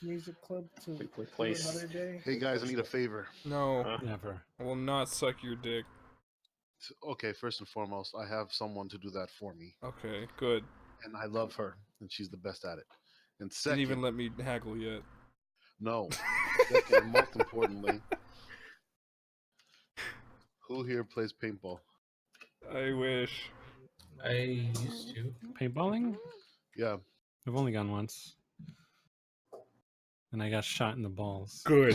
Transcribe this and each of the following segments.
Music club to Replace. another day. Hey guys, I need a favor. No, Never. I will not suck your dick. Okay, first and foremost, I have someone to do that for me, Okay, good. and I love her, and she's the best at it. And Didn't second, even let me haggle yet. no. Second, and most importantly, who here plays paintball? I wish. I used to. Paintballing? Yeah. I've only gone once. And I got shot in the balls. Good.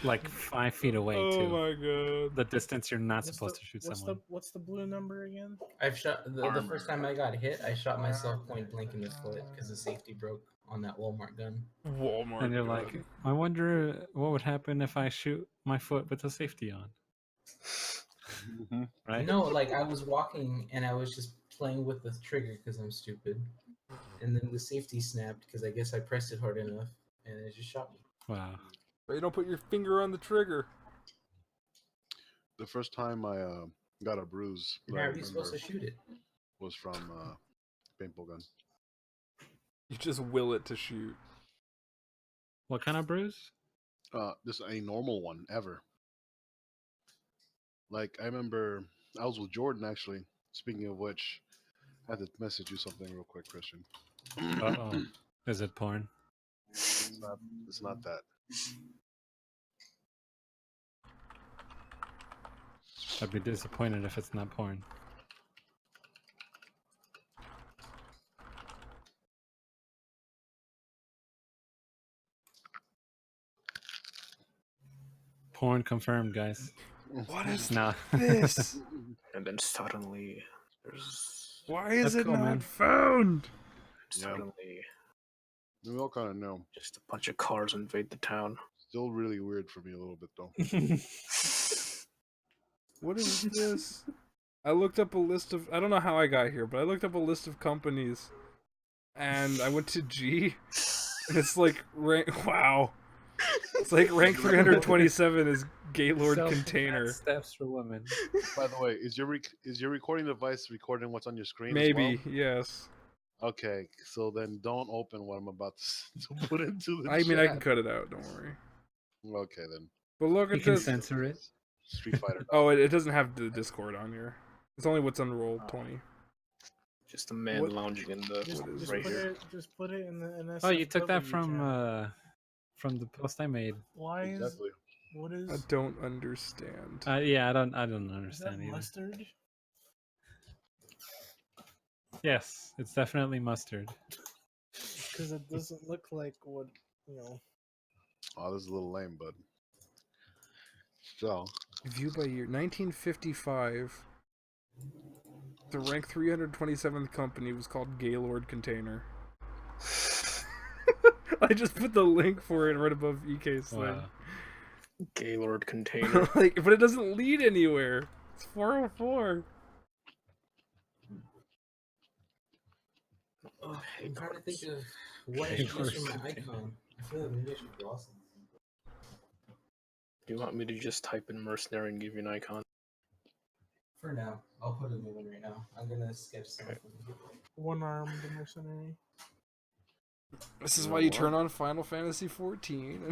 Like 5 feet away, Oh too. my god. The distance you're not supposed to shoot someone. What's the blue number again? I've shot the first time I got hit. I shot myself point blank in the foot because the safety broke on that Walmart gun. Walmart. And you're gun. like, I wonder what would happen if I shoot my foot with the safety on. Mm-hmm. Right? No, like I was walking and I was just playing with the trigger because I'm stupid, and then the safety snapped because I guess I pressed it hard enough and it just shot me. Wow. But you don't put your finger on the trigger. The first time I got a bruise, And that I how are you supposed to remember, shoot it? was from paintball gun. You just will it to shoot. What kind of bruise? Just a normal one ever. Like I remember, I was with Jordan actually. Speaking of which, I had to message you something real quick, Christian. Uh-oh. Is it porn? It's not that. I'd be disappointed if it's not porn. Porn confirmed, guys. What is No. this? And then suddenly, there's Why is That's it cool, not man. found? suddenly We all kind of know. just a bunch of cars invade the town. Still really weird for me a little bit though. What is this? I looked up a list of... I don't know how I got here, but I looked up a list of companies. And I went to G. And it's like... Wow. It's like rank 327 is Gaylord Container. Steps for women. By the way, is your recording device recording what's on your screen? Maybe, As yes. well? Okay, so then don't open what I'm about to put into the I mean, I chat. can cut it out, don't worry. Okay then. But look You at can this. censor it. Street Fighter. Oh, it doesn't have the Discord on here. It's only what's on roll 20. Just a man What- lounging in the Just right put here. it. Just put it in the. Oh, you took that NSFW from the post I made. Why is Exactly. what is? I don't understand. Yeah, I don't Is that understand either. mustard? Yes, it's definitely mustard. Because it doesn't look like what you know. Oh, this is a little lame, bud. So, View by year 1955. The rank 327th company was called Gaylord Container. I just put the link for it right above EK's thing. Wow. Gaylord Container. Like, but it doesn't lead anywhere. It's 404. Oh, I'm trying to think of what I should use for my icon. I feel like maybe I should draw something. Do you want me to just type in mercenary and give you an icon? For now, I'll put a new one right now. I'm gonna sketch something. One-armed mercenary. This is You why know you what? turn on Final Fantasy 14.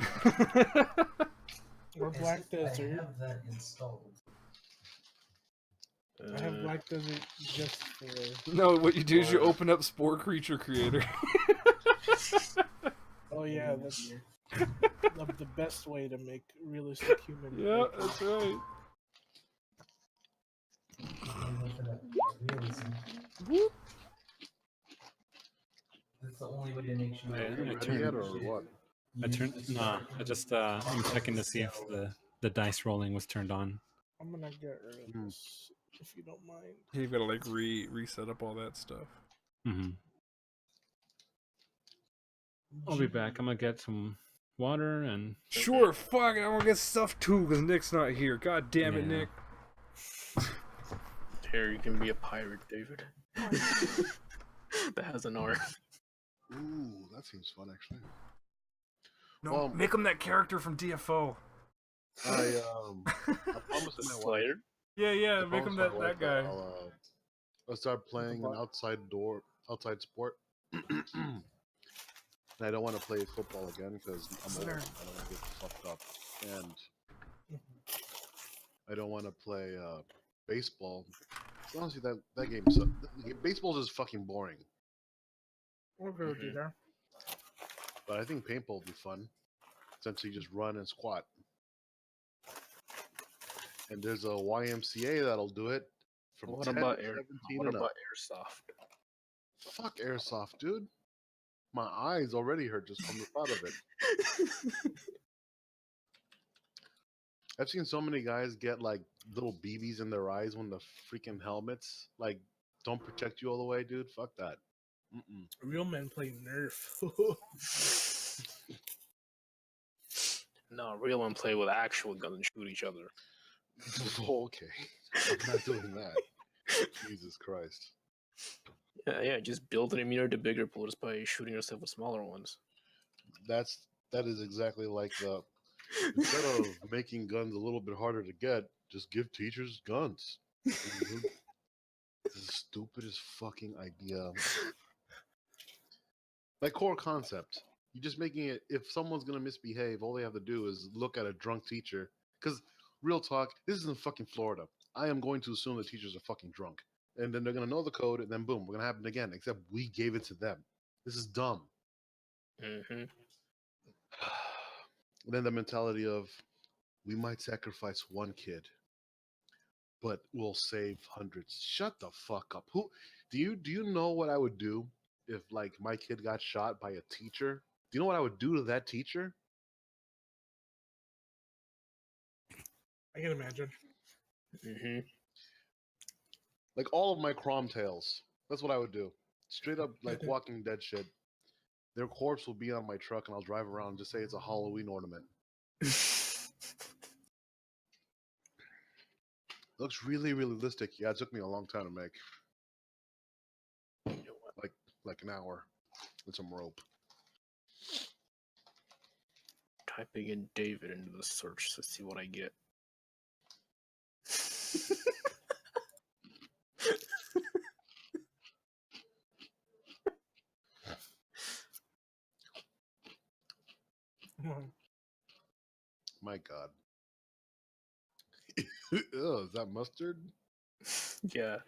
Or As Black if I Desert. have that installed. I have Black Desert just for. No, what you do is you open up Spore Creature Creator. Oh yeah, that's the best way to make realistic human. Yeah, that's right. I'm going for that realism. Whoop. That's the only way to make sure. Yeah, you I ready turned- yet or what? I turned. No, I just I'm checking to see if the dice rolling was turned on. I'm gonna get rid of this if you don't mind. You gotta like reset up all that stuff. Mm-hmm. I'll be back. I'm gonna get some water and. Sure, fuck it, I'm gonna get stuff too, because Nick's not here. God damn it, Yeah. Nick. Here, you can be a pirate, David. That has an R. Ooh, that seems fun actually. No, Well- make him that character from DFO. I promised my wife. Slayer? Yeah, I make him promised my that wife guy. I'll start playing an outside sport. And I don't want to play football again because I'm old. I don't want to get fucked up. And I don't want to play baseball. Honestly, that game sucks. Baseball is fucking boring. We'll go with you Mhm. there. But I think paintball would be fun. Since you just run and squat. And there's a YMCA that'll do it from What 10 about to air? 17 What and up. about airsoft? Fuck airsoft, dude. My eyes already hurt just from the thought of it. I've seen so many guys get like little BBs in their eyes when the freaking helmets like don't protect you all the way, dude. Fuck that. Mm-mm. Real men play Nerf. No, real men play with actual guns and shoot each other. Okay, I'm not doing that. Jesus Christ. Yeah, just build an immunity to bigger bullets by shooting yourself with smaller ones. That is exactly like the instead of making guns a little bit harder to get, just give teachers guns. This is the stupidest fucking idea. Like core concept. You're just making it. If someone's gonna misbehave, all they have to do is look at a drunk teacher. Because real talk, this is in fucking Florida. I am going to assume the teachers are fucking drunk, and then they're gonna know the code, and then boom, we're gonna happen again. Except we gave it to them. This is dumb. Mm-hmm. And then the mentality of we might sacrifice one kid, but we'll save hundreds. Shut the fuck up. Who do you know what I would do if like my kid got shot by a teacher? Do you know what I would do to that teacher? I can imagine. Mm-hmm. Like all of my Crom tails. That's what I would do. Straight up like Walking Dead shit. Their corpse will be on my truck and I'll drive around and just say it's a Halloween ornament. Looks really realistic. Yeah, it took me a long time to make. Like an hour with some rope. Typing in David into the search to see what I get. My God. Ugh, is that mustard? Yeah.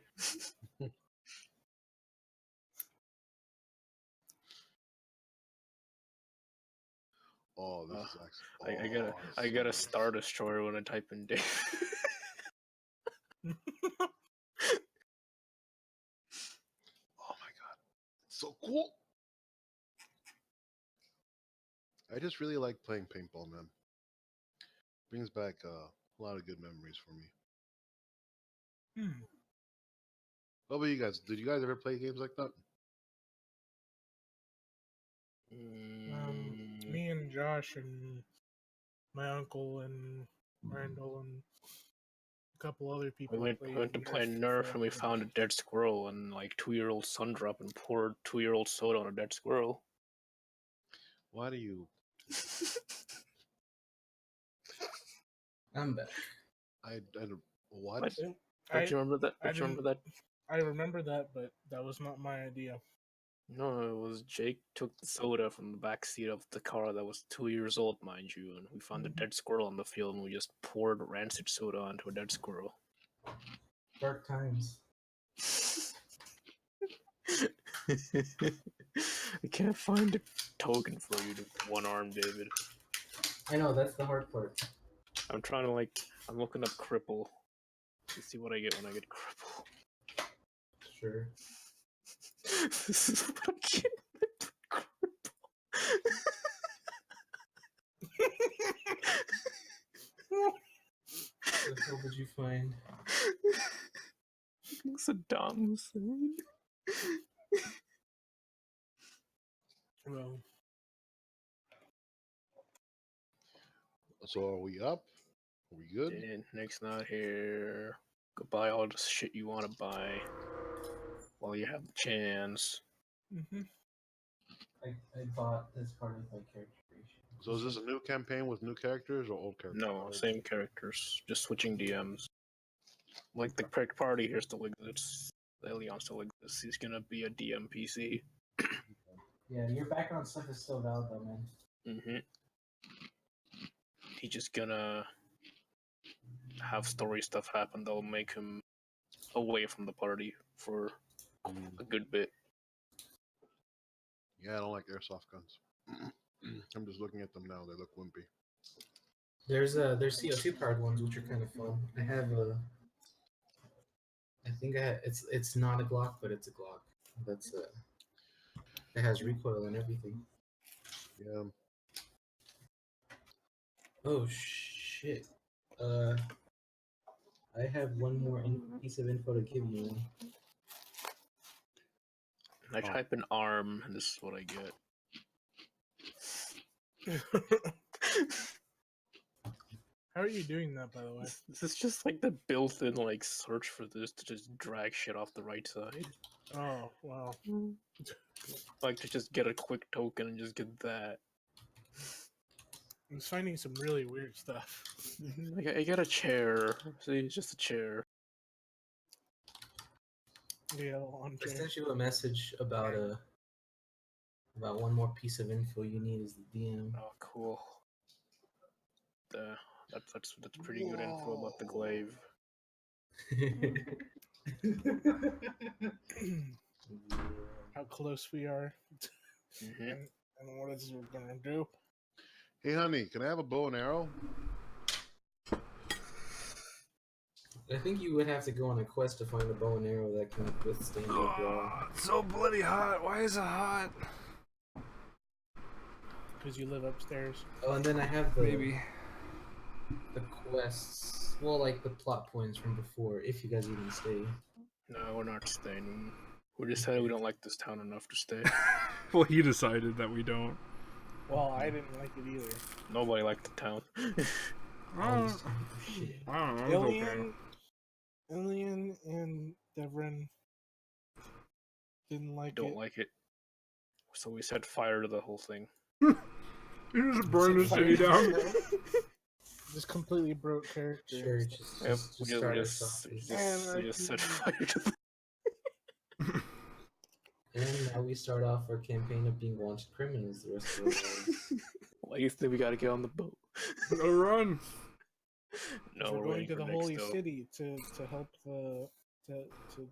Oh, this is actually. I gotta Star Destroyer when I type in David. Oh my God, it's so cool! I just really like playing paintball, man. Brings back a lot of good memories for me. What about you guys? Did you guys ever play games like that? Me and Josh and my uncle and Randall and a couple other people We played went to play Nerf and we found a dead squirrel and like 2-year-old son dropped and poured 2-year-old soda on a dead squirrel. Why do you? I'm back. I don't. What? Don't you remember that? I Don't you remember that? I remember that, but that was not my idea. No, it was Jake took the soda from the back seat of the car that was 2 years old, mind you, and we found a dead squirrel on the field and we just poured rancid soda onto a dead squirrel. Dark times. I can't find a token for you to one arm, David. I know, that's the hard part. I'm trying to I'm looking up cripple to see what I get when I get cripple. Sure. This is what I'm getting with cripple. What the hell did you find? Saddam Hussein. Well, So are we up? Are we good? And Nick's not here. Go buy all the shit you want to buy while you have the chance. I bought this part of my character creation. So is this a new campaign with new characters or old characters? No, same characters, just switching DMs. Like the correct party here still exists. The Elion still exists. He's gonna be a DM PC. Yeah, your background stuff is still valid though, man. Mm-hmm. He's just gonna have story stuff happen that'll make him away from the party for a good bit. Yeah, I don't like airsoft guns. I'm just looking at them now. They look wimpy. There's CO2 powered ones which are kind of fun. I have a. I think it's not a Glock, but it's a Glock. That's it has recoil and everything. Yeah. Oh shit. I have one more piece of info to give you. I type in arm, and this is what I get. How are you doing that, by the way? This is just like the built-in like search for this to just drag shit off the right side. Oh, wow. Like to just get a quick token and just get that. I was finding some really weird stuff. Like I get a chair. See, it's just a chair. Yeah, on I chair. sent you a message about one more piece of info you need is the DM. Oh, cool. That's pretty good info about the glaive. How close we are, Mm-hmm. and what is it gonna do? Hey, honey, can I have a bow and arrow? I think you would have to go on a quest to find a bow and arrow that can withstand your brawl. It's so bloody hot. Why is it hot? Because you live upstairs. Oh, and then I have Maybe. the quests. Well, like the plot points from before, if you guys even stay. No, we're not staying. We decided we don't like this town enough to stay. Well, he decided that we don't. Well, I didn't like it either. Nobody liked the town. All these type of shit. I don't know. It's okay. Ilian and Devrin didn't like Don't it. like it. So we set fire to the whole thing. You just burned the city down. Just completely broke character. Sure, just Yep, we start us just, off. we just set fire to the. And now we start off our campaign of being wanted criminals the rest of our lives. Why do you think we gotta get on the boat? Go run. No, we're going waiting to for the Nick holy still. city to help the to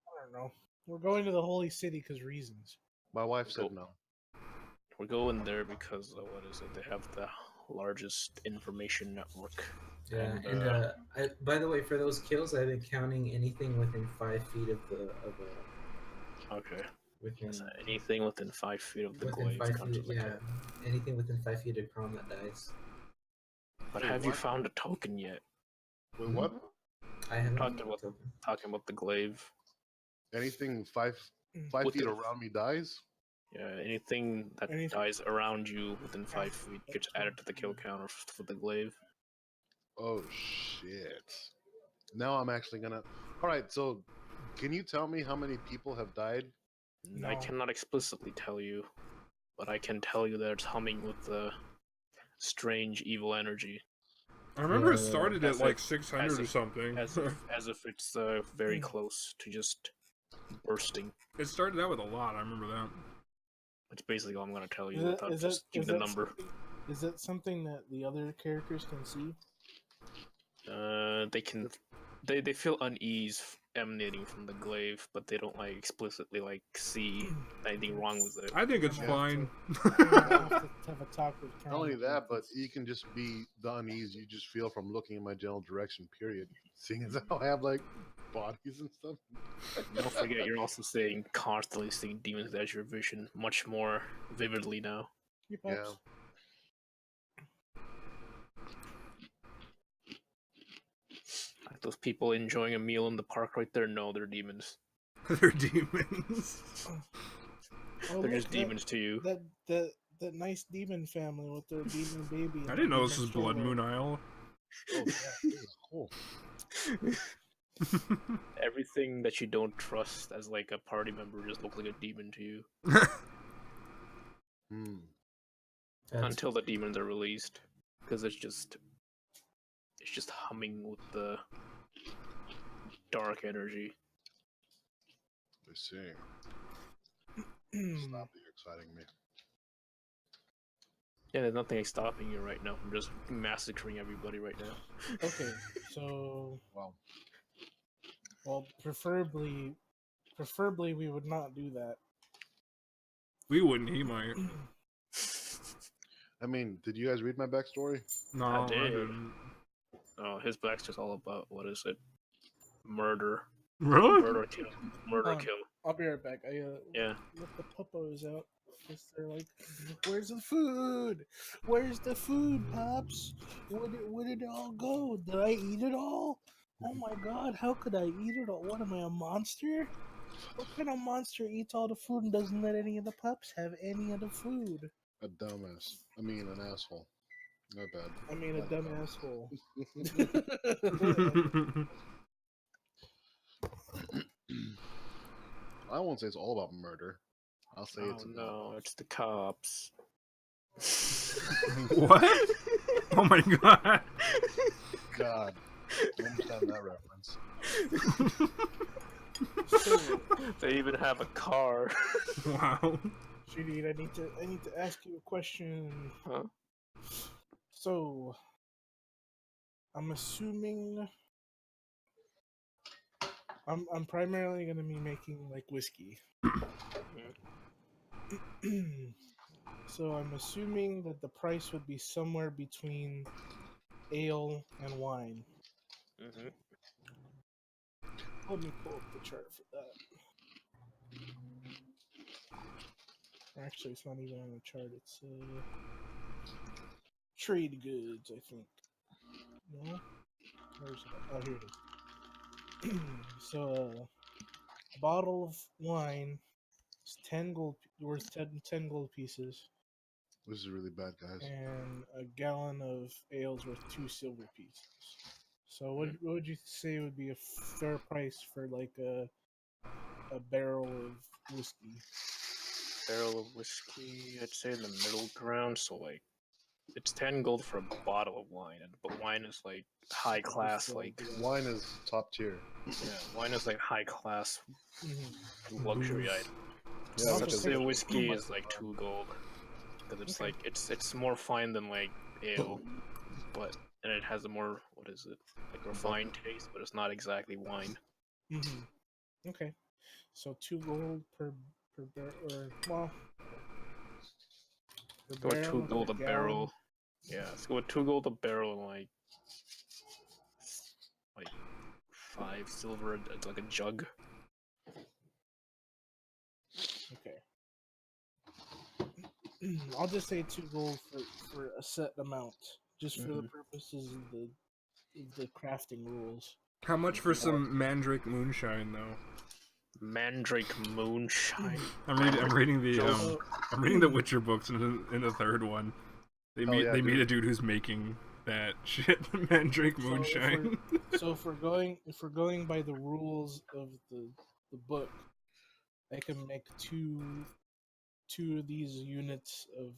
I don't know. We're going to the holy city because reasons. My wife said no. We're going there because what is it? They have the largest information network. Yeah, and by the way, for those kills, I've been counting anything within 5 feet of Okay. within So anything within 5 feet of the within glaive 5 counts feet. as a Yeah, kill. anything within 5 feet of Chrome that dies. But Wait, have you what? found a token yet? Wait, what? I haven't Talking found about- a token. Talking about the glaive. Anything five With feet the- around me dies? Yeah, anything that Anything- dies around you within 5 feet gets added to the kill counter for the glaive. Oh shit! Now I'm actually gonna. All right, so can you tell me how many people have died? I No. cannot explicitly tell you, but I can tell you that it's humming with the strange evil energy, I remember it Yeah, started at as like if- 600 as or if- something. as if it's very close to just bursting. It started out with a lot. I remember that. It's basically all I'm gonna tell you Is that- without is that- just giving is the that number. something- Is that something that the other characters can see? They feel unease emanating from the glaive, but they don't like explicitly like see anything wrong with it. I think it's Yeah. fine. I'm gonna have to have a talk with Not only Karen that, about but this. you can just be the unease you just feel from looking in my general direction. Period. Seeing as how I have like bodies and stuff. Don't forget, you're also constantly seeing demons as your vision much more vividly now. Hey, Yeah. Pops. Like those people enjoying a meal in the park right there, no, they're demons. They're demons. Oh, They're look, just demons to you. That nice demon family with their demon baby. and I didn't their know this demon was Blood stroller. Moon Isle. Oh, yeah, this is cool. Everything that you don't trust as like a party member just looks like a demon to you Hmm. That's- until the demons are released, because it's just humming with the dark energy. I see. Stop it, you're exciting me. Yeah, there's nothing stopping you right now from just massacring everybody right now. Okay, so Wow. well, preferably we would not do that. We wouldn't. He might. I mean, did you guys read my backstory? No, I I did. didn't. Oh, his back's just all about what is it? Murder, Really? murder, kill, murder, kill. I'll be right back. I Yeah. let the puppos out because they're like, "Where's the food? Where's the food, pops? Where did it all go? Did I eat it all? Oh my god, how could I eat it all? What am I, a monster? What kind of monster eats all the food and doesn't let any of the pups have any of the food? A dumbass. I mean, an asshole. Not bad. I mean, a Not dumb bad. asshole." I won't say it's all about murder. I'll say Oh it's about no, it's the cops. What? Oh my god. God. I understand that reference. So, They even have a car. Wow. Judy, I need to ask you a question. Huh? So, I'm assuming I'm primarily gonna be making like whiskey. So I'm assuming that the price would be somewhere between ale and wine. Mm-hmm. Let me pull up the chart for that. Actually, it's not even on the chart. It's trade goods, I think. No, where's it? Oh, here it is. So a bottle of wine is 10 gold, worth 10 gold pieces, This is really bad, guys. and a gallon of ale is worth 2 silver pieces. So what would you say would be a fair price for like a barrel of whiskey? Barrel of whiskey, I'd say in the middle ground. So like, it's 10 gold for a bottle of wine, but wine is like high class. Like, Wine is top tier. yeah, wine is like high class Mhm. luxury Booze. item. Yeah, Also I'd because say take- whiskey is like 2 gold because it's Okay. like it's more fine than like ale, but and it has a more, what is it, like refined taste, but it's not exactly wine. Okay, so 2 gold per barrel, or well, per Go with 2 barrel, gold per a gallon. barrel. Yeah, let's go with 2 gold a barrel and like 5 silver, it's like a jug. Okay. I'll just say 2 gold for a set amount, just for the purposes of the crafting rules. How much for some Mandrake moonshine though? Mandrake moonshine. I'm reading the So, I'm reading the Witcher books in the third one. They meet yeah, they meet a dude. dude who's making that shit, Mandrake So if moonshine. so if we're going by the rules of the book, I can make two of these units of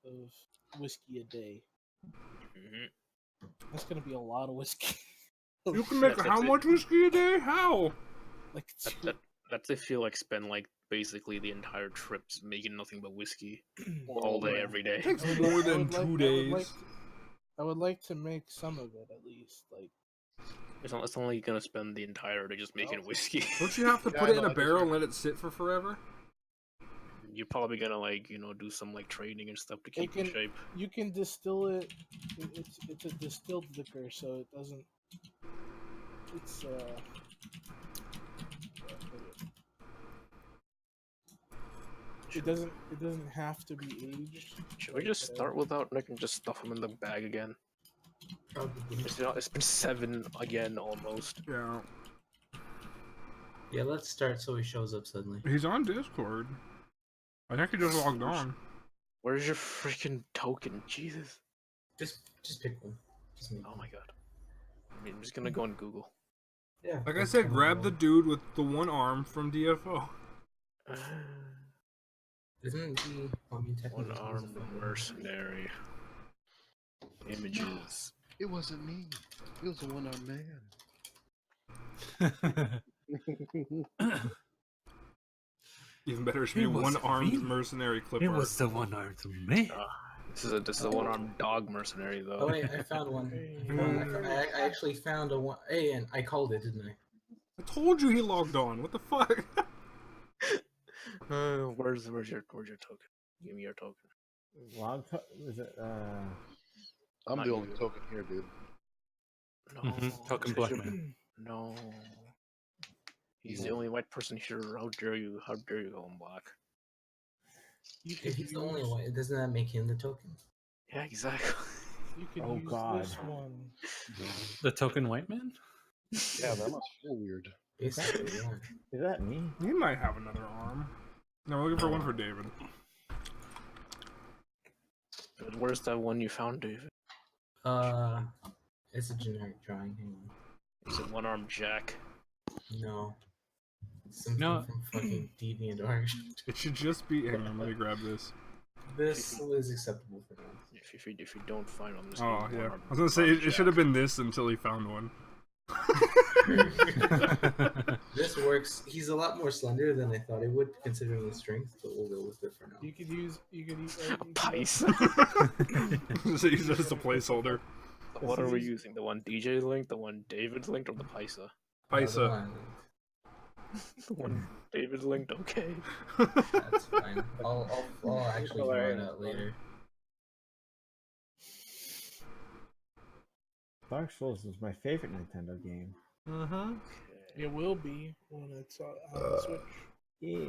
of whiskey a day. That's gonna be a lot of whiskey. You can make That's how it. much whiskey a day? How? Like That's if you like spend like basically the entire trip making nothing but whiskey all day, every day. Takes I would more like- I than would like- 2 I days. would like to- I would like to make some of it at least. Like It's only gonna spend the entire day just making whiskey. Don't you have to Yeah, put I it in know, a I barrel and disagree. let it sit for forever? You're probably gonna like do some like training and stuff to keep in can- shape. you can distill it. It's a distilled liquor, so it doesn't. It's It doesn't have to be aged. Should we just start without Nick and just stuff him in the bag again? Probably. It's been 7 again almost. Yeah. Yeah, let's start so he shows up suddenly. He's on Discord. I think he just logged on. Where's your freaking token? Jesus. Just pick one. Just make Oh one. my god. I mean, I'm just gonna go on Google. Yeah. Like I that's said, kinda grab the cool. dude with the one arm from DFO. Isn't he? I mean, technically, One he's armed a fucking- mercenary. Images. It wasn't me. It was a one-armed man. Even better, it should be It was one-armed me. mercenary clip It art. was the one-armed man. This is a one-armed dog mercenary though. Oh wait, I found one. I actually found a one. Hey, and I called it, didn't I? I told you he logged on. What the fuck? Where's your token? Give me your token. Was it? I'm Not the only you. token here, dude. No, Token it's black your- man. No, he's the only white person here. How dare you? How dare you call him black? You If could he's the use- only one, doesn't that make him the token? Yeah, exactly. You could Oh, use God. this one. The token white man? Yeah, that must feel weird. Basically, yeah. Is that me? He might have another arm. No, we're looking for one for David. But where's that one you found, David? It's a generic drawing. Hang on. Is it one-armed Jack? No. Something No. from fucking DeviantArt. It should just be. Hang on, let me grab this. This is acceptable for now. If you don't find one, I'm just Oh gonna yeah, one-armed- I was gonna say it should have Jack. been this until he found one. This works. He's a lot more slender than I thought it would, considering his strength, but we'll go with it for now. You could use. A pice. So he's just a placeholder. What are we using? The one DJ linked, the one David linked, or the Paisa? Paisa. The one David linked. Okay. That's fine. I'll actually draw it out later. Dark Souls is my favorite Nintendo game. Mm-hmm. It will be when it's on the Switch. Yeah.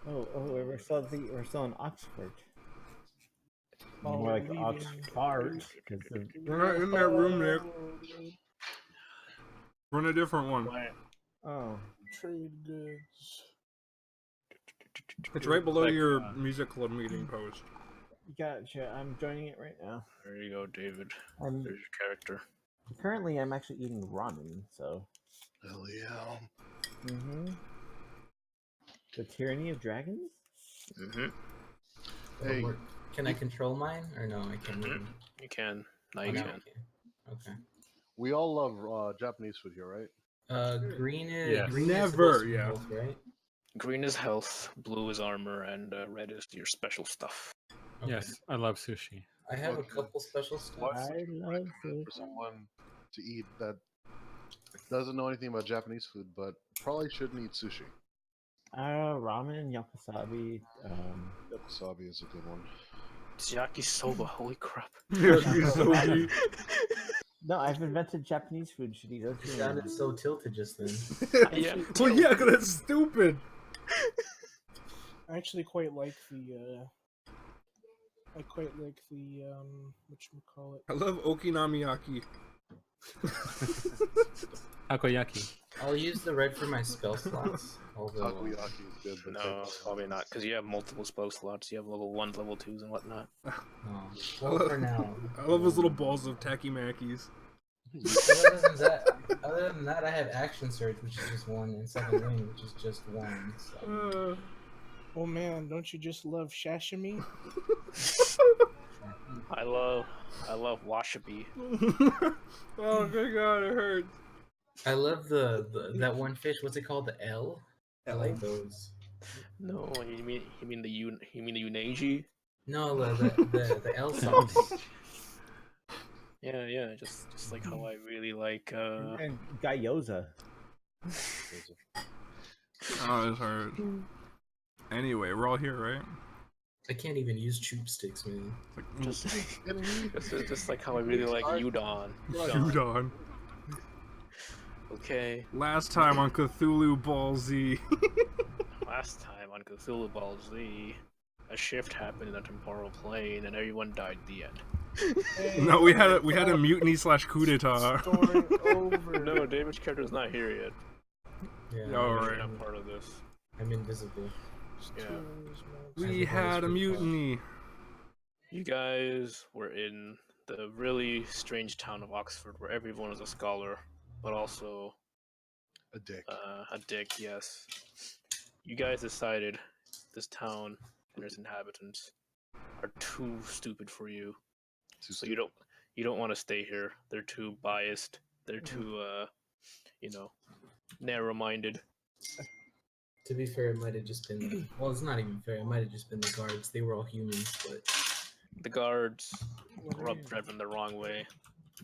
Oh, we're still in Oxford. Oh, More like leaving. Oxford, because We're not in that room, Nick. We're in a different one. oh, Trade goods. It's right below Like, your music club meeting post. gotcha. I'm joining it right now. There you go, David. I'm There's your character. currently I'm actually eating ramen, so. Hell yeah. Mm-hmm. The Tyranny of Dragons. Mm-hmm. Hey, Can I control mine or no? I can't. Mhm. You can. Now you Okay. can. Okay. we all love Japanese food here, right? Green is Yes. green Never, is supposed to be yeah. health, right? Green is health, blue is armor, and red is your special stuff. Okay. Yes, I love sushi. I have a Okay. couple special stuff. What I would you love recommend for sushi. someone to eat that doesn't know anything about Japanese food, but probably shouldn't eat sushi? Ramen, yakisoba. Wasabi is a good one. It's yakisoba, holy crap. Yakisoba. No, I've invented Japanese food. Should eat those You two. sounded so tilted just then. Yeah. Well, yeah, 'cause that's stupid. I actually quite like the. I quite like the whatchamacallit. I love Okinamiyaki. Takoyaki. I'll use the red for my spell slots. Although, Takoyaki is good, but No, probably not, because you have multiple spell slots. You have level 1s, level 2s, and whatnot. well, for now. I love those little balls of takimakis. Other than that, I have action surge, which is just one, and second wing, which is just one. So. Oh man, don't you just love sashimi? I love washabi. Oh my god, it hurts. I love that one fish. What's it called? The L. I like those. No, you mean the Uneji? No, the L sauce. Yeah, just like how I really like And gyoza. Oh, it hurt. Anyway, we're all here, right? I can't even use tube sticks, man. just like how I really like udon. Udon. Okay. Last time on Cthulhu Ball Z. Last time on Cthulhu Ball Z, a shift happened in the temporal plane and everyone died at the end. Hey, No, we had a mutiny / coup d'etat. story over. No, David's character's not here yet. Yeah, All He's right. not part of this. I'm invisible. Yeah. We had a mutiny. You guys were in the really strange town of Oxford where everyone was a scholar, but also a dick. a dick, yes. You guys decided this town and its inhabitants are too stupid for you. So you don't want to stay here. They're too biased. They're too Narrow-minded. To be fair, it might have just been. Well, it's not even fair. It might have just been the guards. They were all humans, but The guards What are rubbed you- Redmond the wrong way.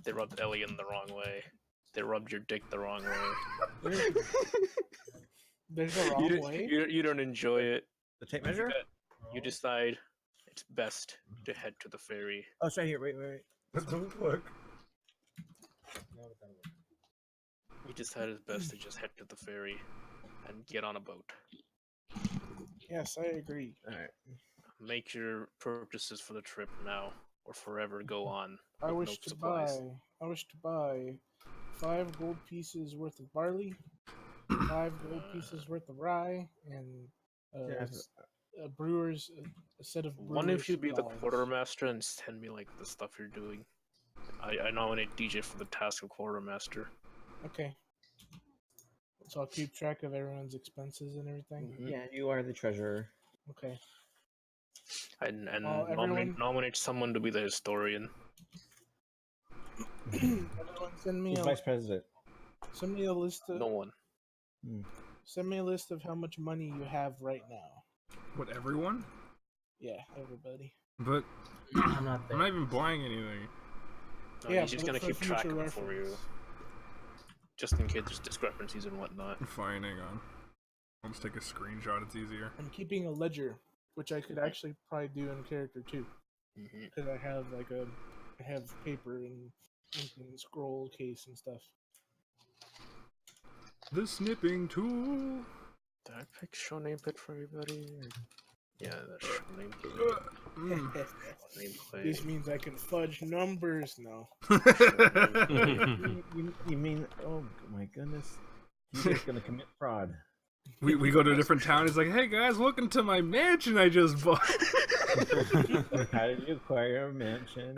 They rubbed Elian the wrong way. They rubbed your dick the wrong way. There's a wrong way. You don't enjoy it. The tape measure? You decide it's best to head to the ferry. Oh, it's right here. Wait. Don't look. You decide it's best to just head to the ferry and get on a boat. Yes, I agree. All right. Make your purchases for the trip now or forever go on. I with wish no to supplies. buy. I wish to buy 5 gold pieces worth of barley, 5 gold pieces worth of rye, and Yeah, a brewer's a set of. One if you be the supplies. quartermaster and send me like the stuff you're doing. I nominate DJ for the task of quartermaster. Okay. So I'll keep track of everyone's expenses and everything. Mhm. Yeah, you are the treasurer. Okay. And everyone- nominate someone to be the historian. Everyone send me Who's vice president? send me a list of No one. send me a list of how much money you have right now. What, everyone? Yeah, everybody. But I'm not there. I'm not even buying anything. No, Yeah, he's just but gonna for keep track future of it for you. reference. Just in case there's discrepancies and whatnot. Fine, hang on. I'll just take a screenshot, it's easier. I'm keeping a ledger, which I could actually probably do in character too, Mm-hmm. because I have I have paper and ink and scroll case and stuff. The snipping tool! Did I pick show name pit for everybody? Yeah, that's show name pit. Mm. Nameplate. This means I can fudge numbers now. You mean? Oh my goodness! You're just gonna commit fraud. we go to a different town, he's like, hey guys, welcome to my mansion I just bought! How did you acquire a mansion?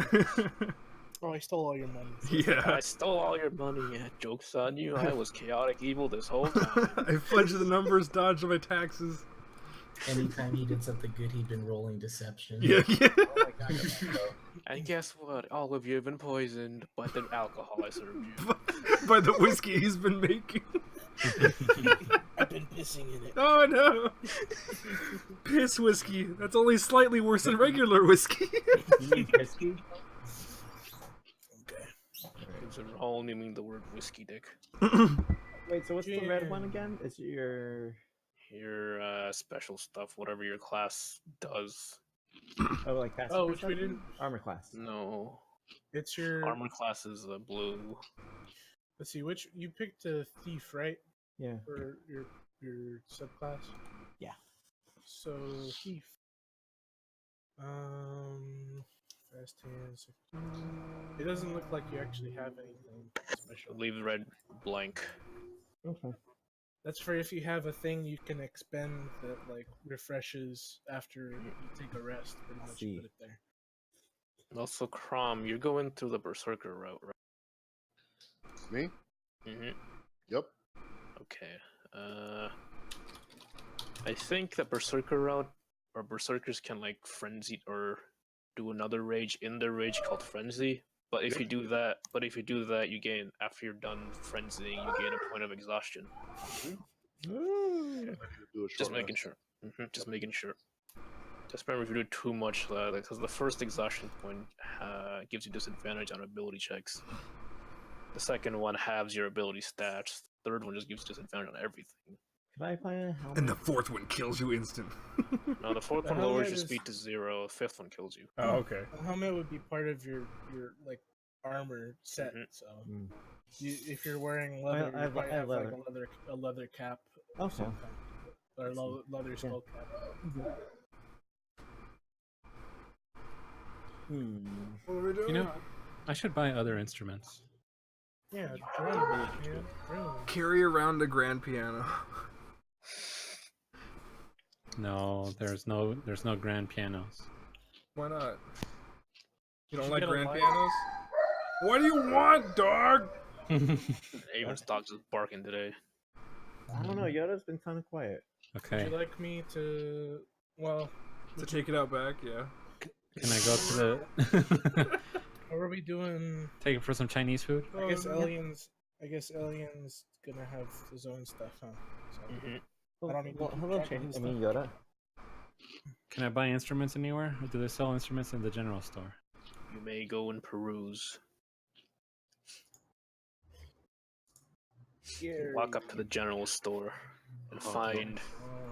Oh, I stole all your money. Yeah. I stole all your money. Yeah, joke's on you. I was chaotic evil this whole time. I fudged the numbers, dodged my taxes. Anytime he did something good, he'd been rolling deception. Yeah. Oh my god! And guess what? All of you have been poisoned by the alcohol I served you. By the whiskey he's been making. I've been pissing in it. Oh no! Piss whiskey. That's only slightly worse than regular whiskey. You mean whiskey? Gives it only mean the word whiskey dick. Wait, so what's the red one again? It's your Your special stuff, whatever your class does. like passive Oh, which we perception? didn't. Armor class. No. It's your. Armor class is blue. Let's see, which you picked a thief, right? Yeah. For your subclass. Yeah. So thief. Fast hands. It doesn't look like you actually have anything special. Leave red blank. Okay. That's for if you have a thing you can expend that like refreshes after you take a rest. Pretty much See. put it there. Also, Crom, you're going through the Berserker route, right? Me? Mm-hmm. Yep. Okay. I think the Berserker route, or Berserkers can like frenzy or do another rage in their rage called frenzy. But if you do that, you gain after you're done frenzying, you gain a point of exhaustion. Do a Just short making rest. sure. Just making sure. Just remember, if you do too much, because the first exhaustion point gives you disadvantage on ability checks. The second one halves your ability stats. The third one just gives disadvantage on everything. Could I buy a helmet? And the fourth one kills you instant. No, the fourth The one lowers helmet your is- speed to 0. The fifth one kills you. Oh, okay. The helmet would be part of your like armor set. Mhm. So Mm. if you're wearing leather, I you probably have have like leather. a leather cap. Okay. Or leather skull cap. What are we doing? You know, I should buy other instruments. Yeah, drum, man. Drum. Carry around a grand piano. No, there's no grand pianos. Why not? You don't should like get a grand light. pianos? What do you want, dog? Avon's dog's just barking today. I don't know. Yoda's been kind of quiet. Would Okay, you like me to? Well, To take it out back, yeah. can I go to the how are we doing? take it for some Chinese food? I guess aliens. I guess Alien's gonna have his own stuff, huh? So Mhm. I don't need to Well, keep hello, track of Shane. his I mean, stuff. Yoda. Can I buy instruments anywhere, or do they sell instruments in the general store? You may go and peruse. Walk up to the general store and find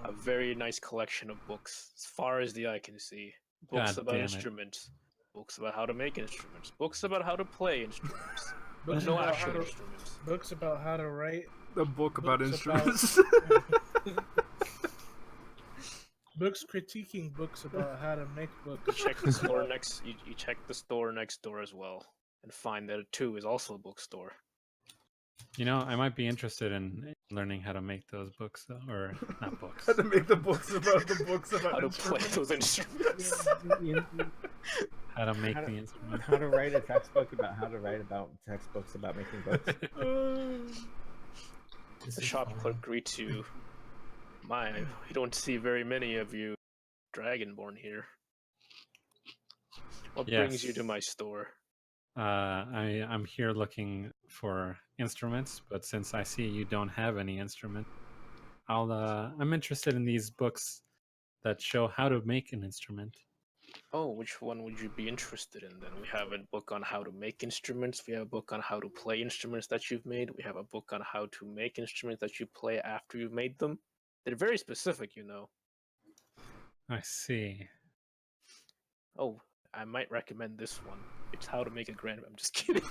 a very nice collection of books, as far as the eye can see. Books God about damn it. instruments, books about how to make instruments, books about how to play instruments, but Books no about actual how to- instruments. Books about how to write. The book about Books instruments. Books critiquing books about how to make books. You check the store next. You check the store next door as well, and find that it too is also a bookstore. You know, I might be interested in learning how to make those books, or not books. How to make the books about the books about How to play instruments. those instruments. How to make How to- the instrument. How to write a textbook about how to write about textbooks about making books. This The is shop fun. clerk greets you. My, we don't see very many of you Dragonborn here. What brings you to Yes. my store? I'm here looking for instruments, but since I see you don't have any instrument, I'm interested in these books that show how to make an instrument. Oh, which one would you be interested in then? We have a book on how to make instruments. We have a book on how to play instruments that you've made. We have a book on how to make instruments that you play after you've made them. They're very specific, you know. I see. Oh, I might recommend this one. It's how to make a grand. I'm just kidding.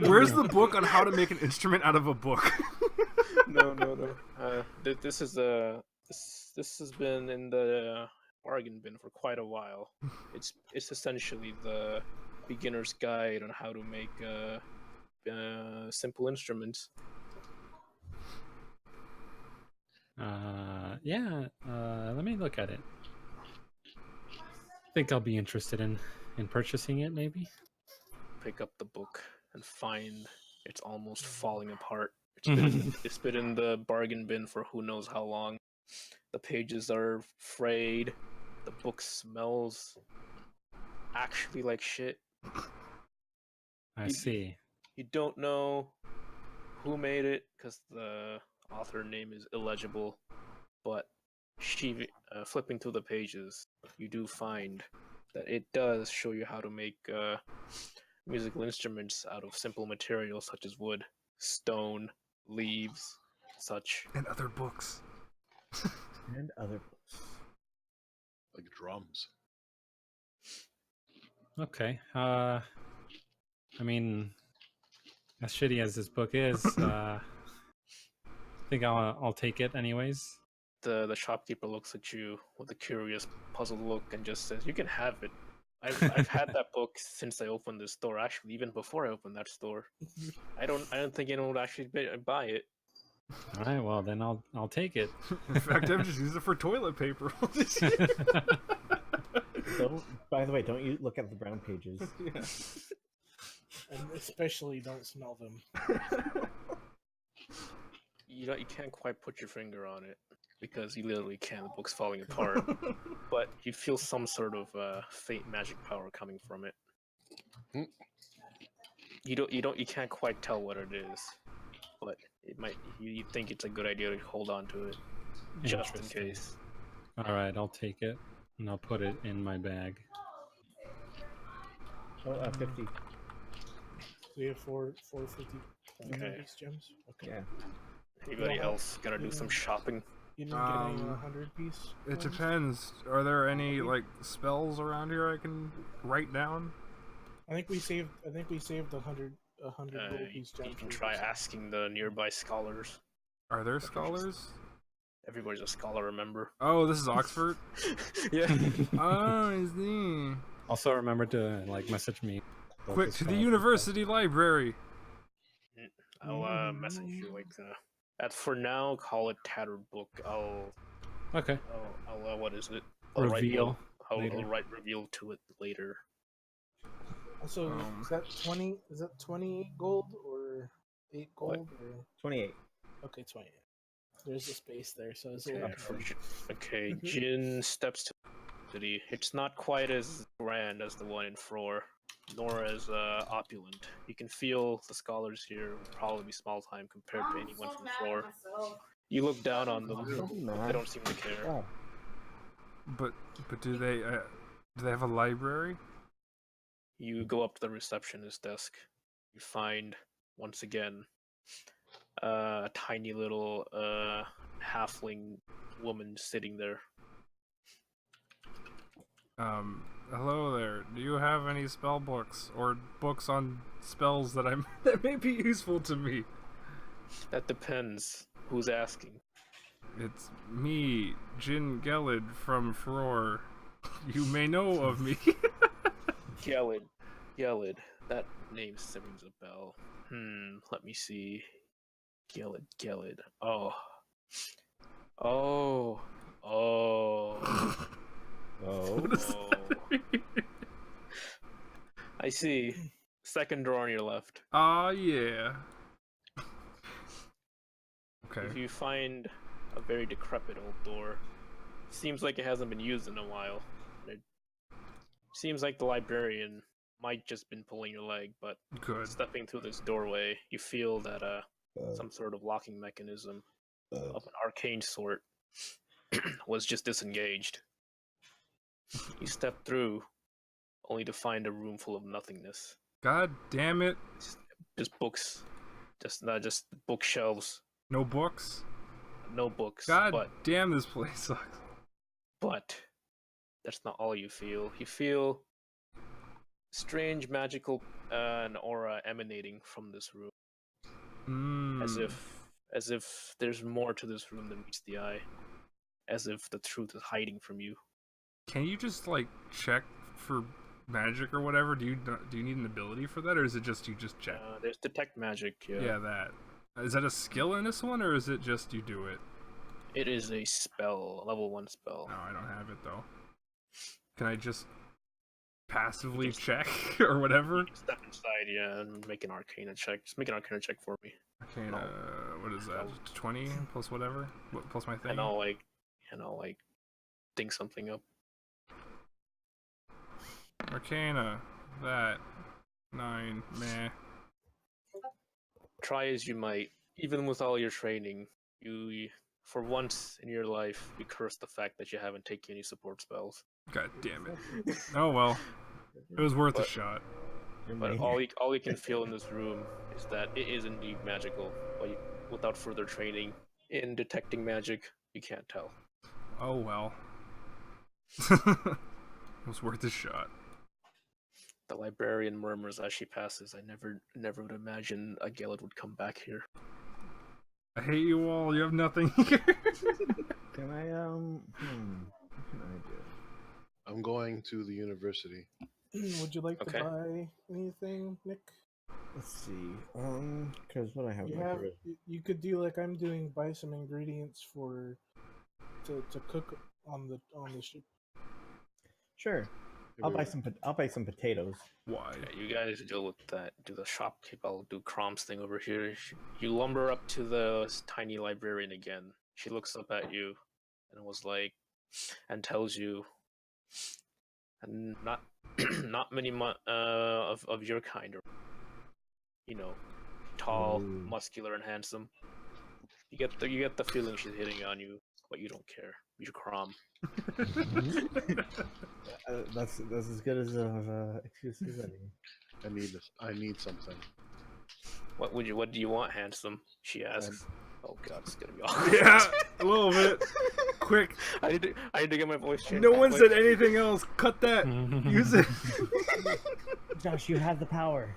Where's the book on how to make an instrument out of a book? No. This is this has been in the bargain bin for quite a while. It's essentially the beginner's guide on how to make simple instruments. Let me look at it. I think I'll be interested in purchasing it, maybe. Pick up the book and find it's almost falling apart. It's been in the bargain bin for who knows how long. The pages are frayed. The book smells actually like shit. I see. You don't know who made it because the author name is illegible, but flipping through the pages, you do find that it does show you how to make musical instruments out of simple materials such as wood, stone, leaves, such. And other books. And other books. Like drums. Okay. I mean, as shitty as this book is, I think I'll take it anyways. The shopkeeper looks at you with a curious, puzzled look and just says, "You can have it. I've had that book since I opened this store. Actually, even before I opened that store. I don't think anyone would actually buy it." All right. Well, then I'll take it. In fact, I've just used it for toilet paper. By the way, don't you look at the brown pages. Yeah. And especially don't smell them. You can't quite put your finger on it because you literally can't. The book's falling apart, but you feel some sort of faint magic power coming from it. You can't quite tell what it is, but it might. You think it's a good idea to hold on to it just in Interesting. case. All right, I'll take it and I'll put it in my bag. Oh, 50. We have 450 Okay. these gems. Okay. Yeah. Anybody else gotta do some shopping? You didn't get any Um, 100 piece. It ones? depends. Are there any like spells around here I can write down? I think we saved 100 gold piece You gems. can for try this. asking the nearby scholars. Are there scholars? Everybody's a scholar, remember? Oh, this is Oxford. Yeah. Oh, I see. Also, remember to message me. Quick to the university library. I'll message you for now. Call it tattered book. Okay. I'll what is it? Reveal I'll later. write reveal to it later. Also, is that 20? Is that 28 gold or 8 What? gold? Or... 28. Okay, 28. There's a space there, so it's a Okay, little. okay. Jin steps to the city. It's not quite as grand as the one in Frore, nor as opulent. You can feel the scholars here would probably be small time compared to anyone from the floor. You look down on them, Don't be but mad. they don't seem to care. Oh, But do they have a library? You go up to the receptionist desk. You find, once again, a tiny little halfling woman sitting there. Hello there. Do you have any spell books or books on spells that that may be useful to me? That depends. Who's asking? It's me, Jin Gelid from Fror. You may know of me. Gelid. Gelid. That name rings a bell. Let me see. Gelid. Oh. Oh. Oh. oh. I see. Second drawer on your left. Ah, yeah. Okay. If you find a very decrepit old door, seems like it hasn't been used in a while. It seems like the librarian might just been pulling your leg, but Good. stepping through this doorway, you feel that some sort of locking mechanism of an arcane sort was just disengaged. You step through, only to find a room full of nothingness. God damn it. Just books, just bookshelves, No books? no books. God but damn, this place sucks. But that's not all you feel. You feel strange magical an aura emanating from this room, as if there's more to this room than meets the eye, as if the truth is hiding from you. Can you just like check for magic or whatever? Do you need an ability for that, or is it just you just check? There's detect magic. Yeah, that. Is that a skill in this one, or is it just you do it? It is a spell, level 1 spell. No, I don't have it though. Can I just passively check or whatever? Step inside, yeah, and make an arcana check. Just make an arcana check for me. Arcana, what is that? 20 plus whatever? Plus my thing? And I'll think something up. Arcana, that 9, meh. Try as you might, even with all your training, you for once in your life you curse the fact that you haven't taken any support spells. God damn it. Oh well. It was worth a shot. But all you can feel in this room is that it is indeed magical. But without further training in detecting magic, you can't tell. Oh well. It was worth a shot. The librarian murmurs as she passes, "I never would imagine a Gelid would come back here." I hate you all. You have nothing here. Can I what can I do? I'm going to the university. Would you like Okay. to buy anything, Nick? Let's see. Because what I have. You could do like I'm doing. Buy some ingredients to cook on the ship. Sure. I'll buy some potatoes. Why? Yeah, you guys deal with that. Do the shopkeep. I'll do Crom's thing over here. You lumber up to the tiny librarian again. She looks up at you and tells you, and not many of your kind are, tall, muscular, and handsome. You get the feeling she's hitting on you, but you don't care. You're Crom. That's as good as an excuse as any. I need something. What do you want, handsome? She asks. Oh god, it's gonna be awkward. Yeah, a little bit. Quick. I need to get my voice changed. No one said anything else. Cut that. Use it. Josh, you have the power.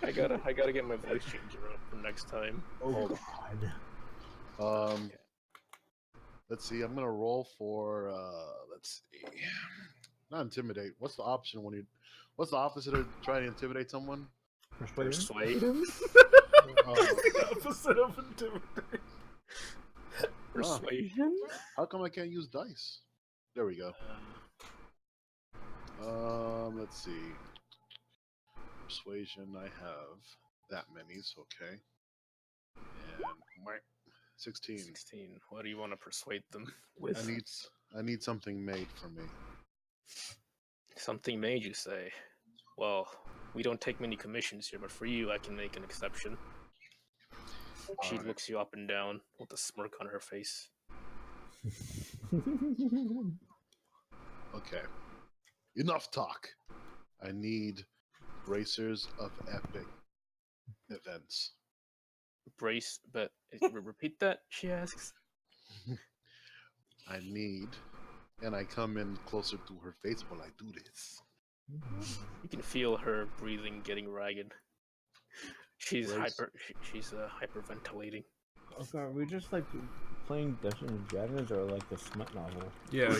I gotta get my voice changed around for next time. Oh God. Let's see. I'm gonna roll for. Let's see. Not intimidate. What's the option when you? What's the opposite of trying to intimidate someone? Persuade. Opposite of intimidate. Persuasion. How come I can't use dice? There we go. Let's see. Persuasion. I have that many. Okay. And 16. 16. What do you want to persuade them with? I need something made for me. Something made, you say? well, we don't take many commissions here, but for you, I can make an exception. She Alright. looks you up and down with a smirk on her face. Okay. Enough talk. I need bracers of epic events. Brace, but repeat that, she asks. I need, and I come in closer to her face while I do this. You can feel her breathing getting ragged. She's Brace. she's hyperventilating. Okay, are we just like playing Dungeons and Dragons or like a smut novel? Yeah.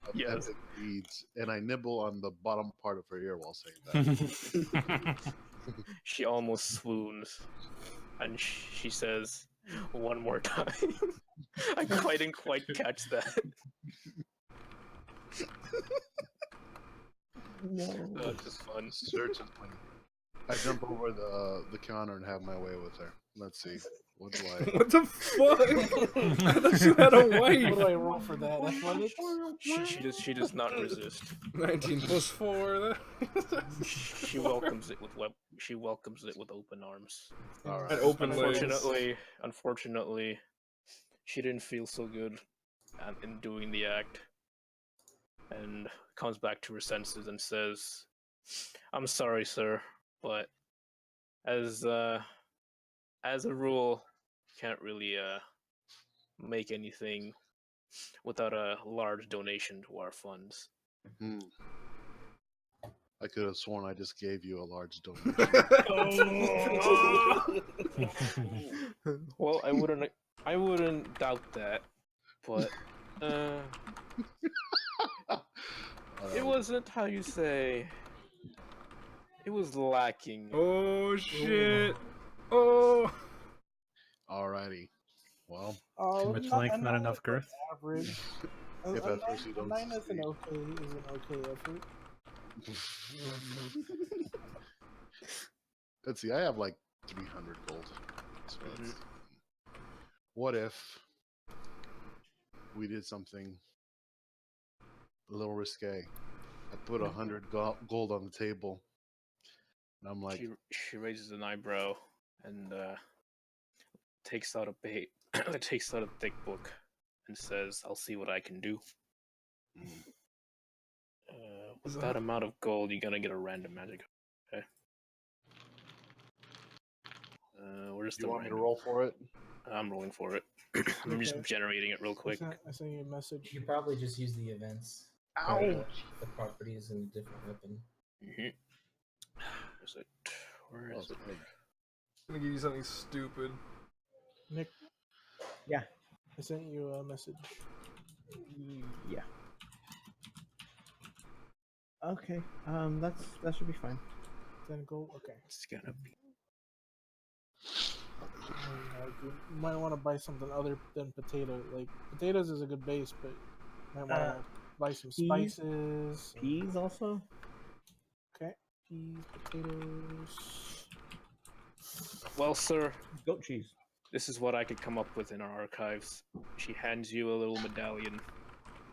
Of Yes. epic deeds, and I nibble on the bottom part of her ear while saying that. She almost swoons, and she says, "One more time." I didn't quite catch that. No. That's just fun. Certainly. I jump over the counter and have my way with her. Let's see. What do I? What the fuck? I thought you had a What do wife. I roll for that? Athletics? She does not resist. 19 plus 4. She welcomes it with open arms. All And right. open legs. Unfortunately, she didn't feel so good in doing the act, and comes back to her senses and says, "I'm sorry, sir, but as a rule, can't really make anything without a large donation to our funds." Hmm. I could have sworn I just gave you a large donation. Well, I wouldn't doubt that, but it wasn't how you say. It was lacking. Oh shit. Oh. Alrighty. Well, Too much length, not enough girth. Average. If at first you don't 9 is an succeed. okay effort. Let's see. I have like 300 gold. So let's see. What if we did something a little risque? I put 100 gold on the table, and I'm like, She raises an eyebrow and takes out a takes out a thick book and says, "I'll see what I can do." mm, With that amount of gold, you're gonna get a random magic. Okay. Where's "You the want me to random? roll for it?" I'm rolling for it. I'm just Okay. generating it real quick. I sent you a message. You probably just use the events. Ow! The properties and the different weapon. Where's it? Where Oh, is it? egg. I'm gonna give you something stupid. Nick. Yeah. I sent you a message. Yeah. Okay. That should be fine. 10 gold. Okay. It's gonna be. You might want to buy something other than potato. Like potatoes is a good base, but you might want to buy some peas? spices. Peas also. Okay. Peas, potatoes. Well, sir, Goat cheese. this is what I could come up with in our archives. She hands you a little medallion,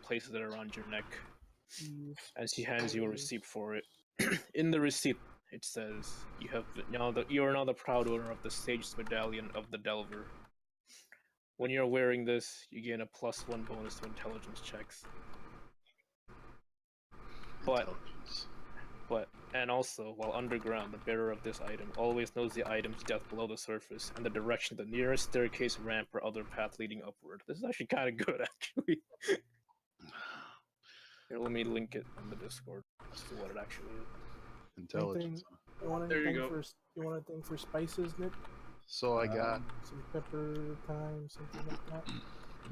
places it around your neck, Peas. and she hands you a receipt for it. In the receipt, it says you are now the proud owner of the Sage's Medallion of the Delver. When you're wearing this, you gain a +1 bonus to intelligence checks. Intelligence. And also, while underground, the bearer of this item always knows the item's depth below the surface and the direction of the nearest staircase, ramp, or other path leading upward. This is actually kind of good, actually. Here, let me link it in the Discord as to what it actually is. Intelligence. You want There you anything go. you want anything for spices, Nick? So I got. Some pepper, thyme, something like that.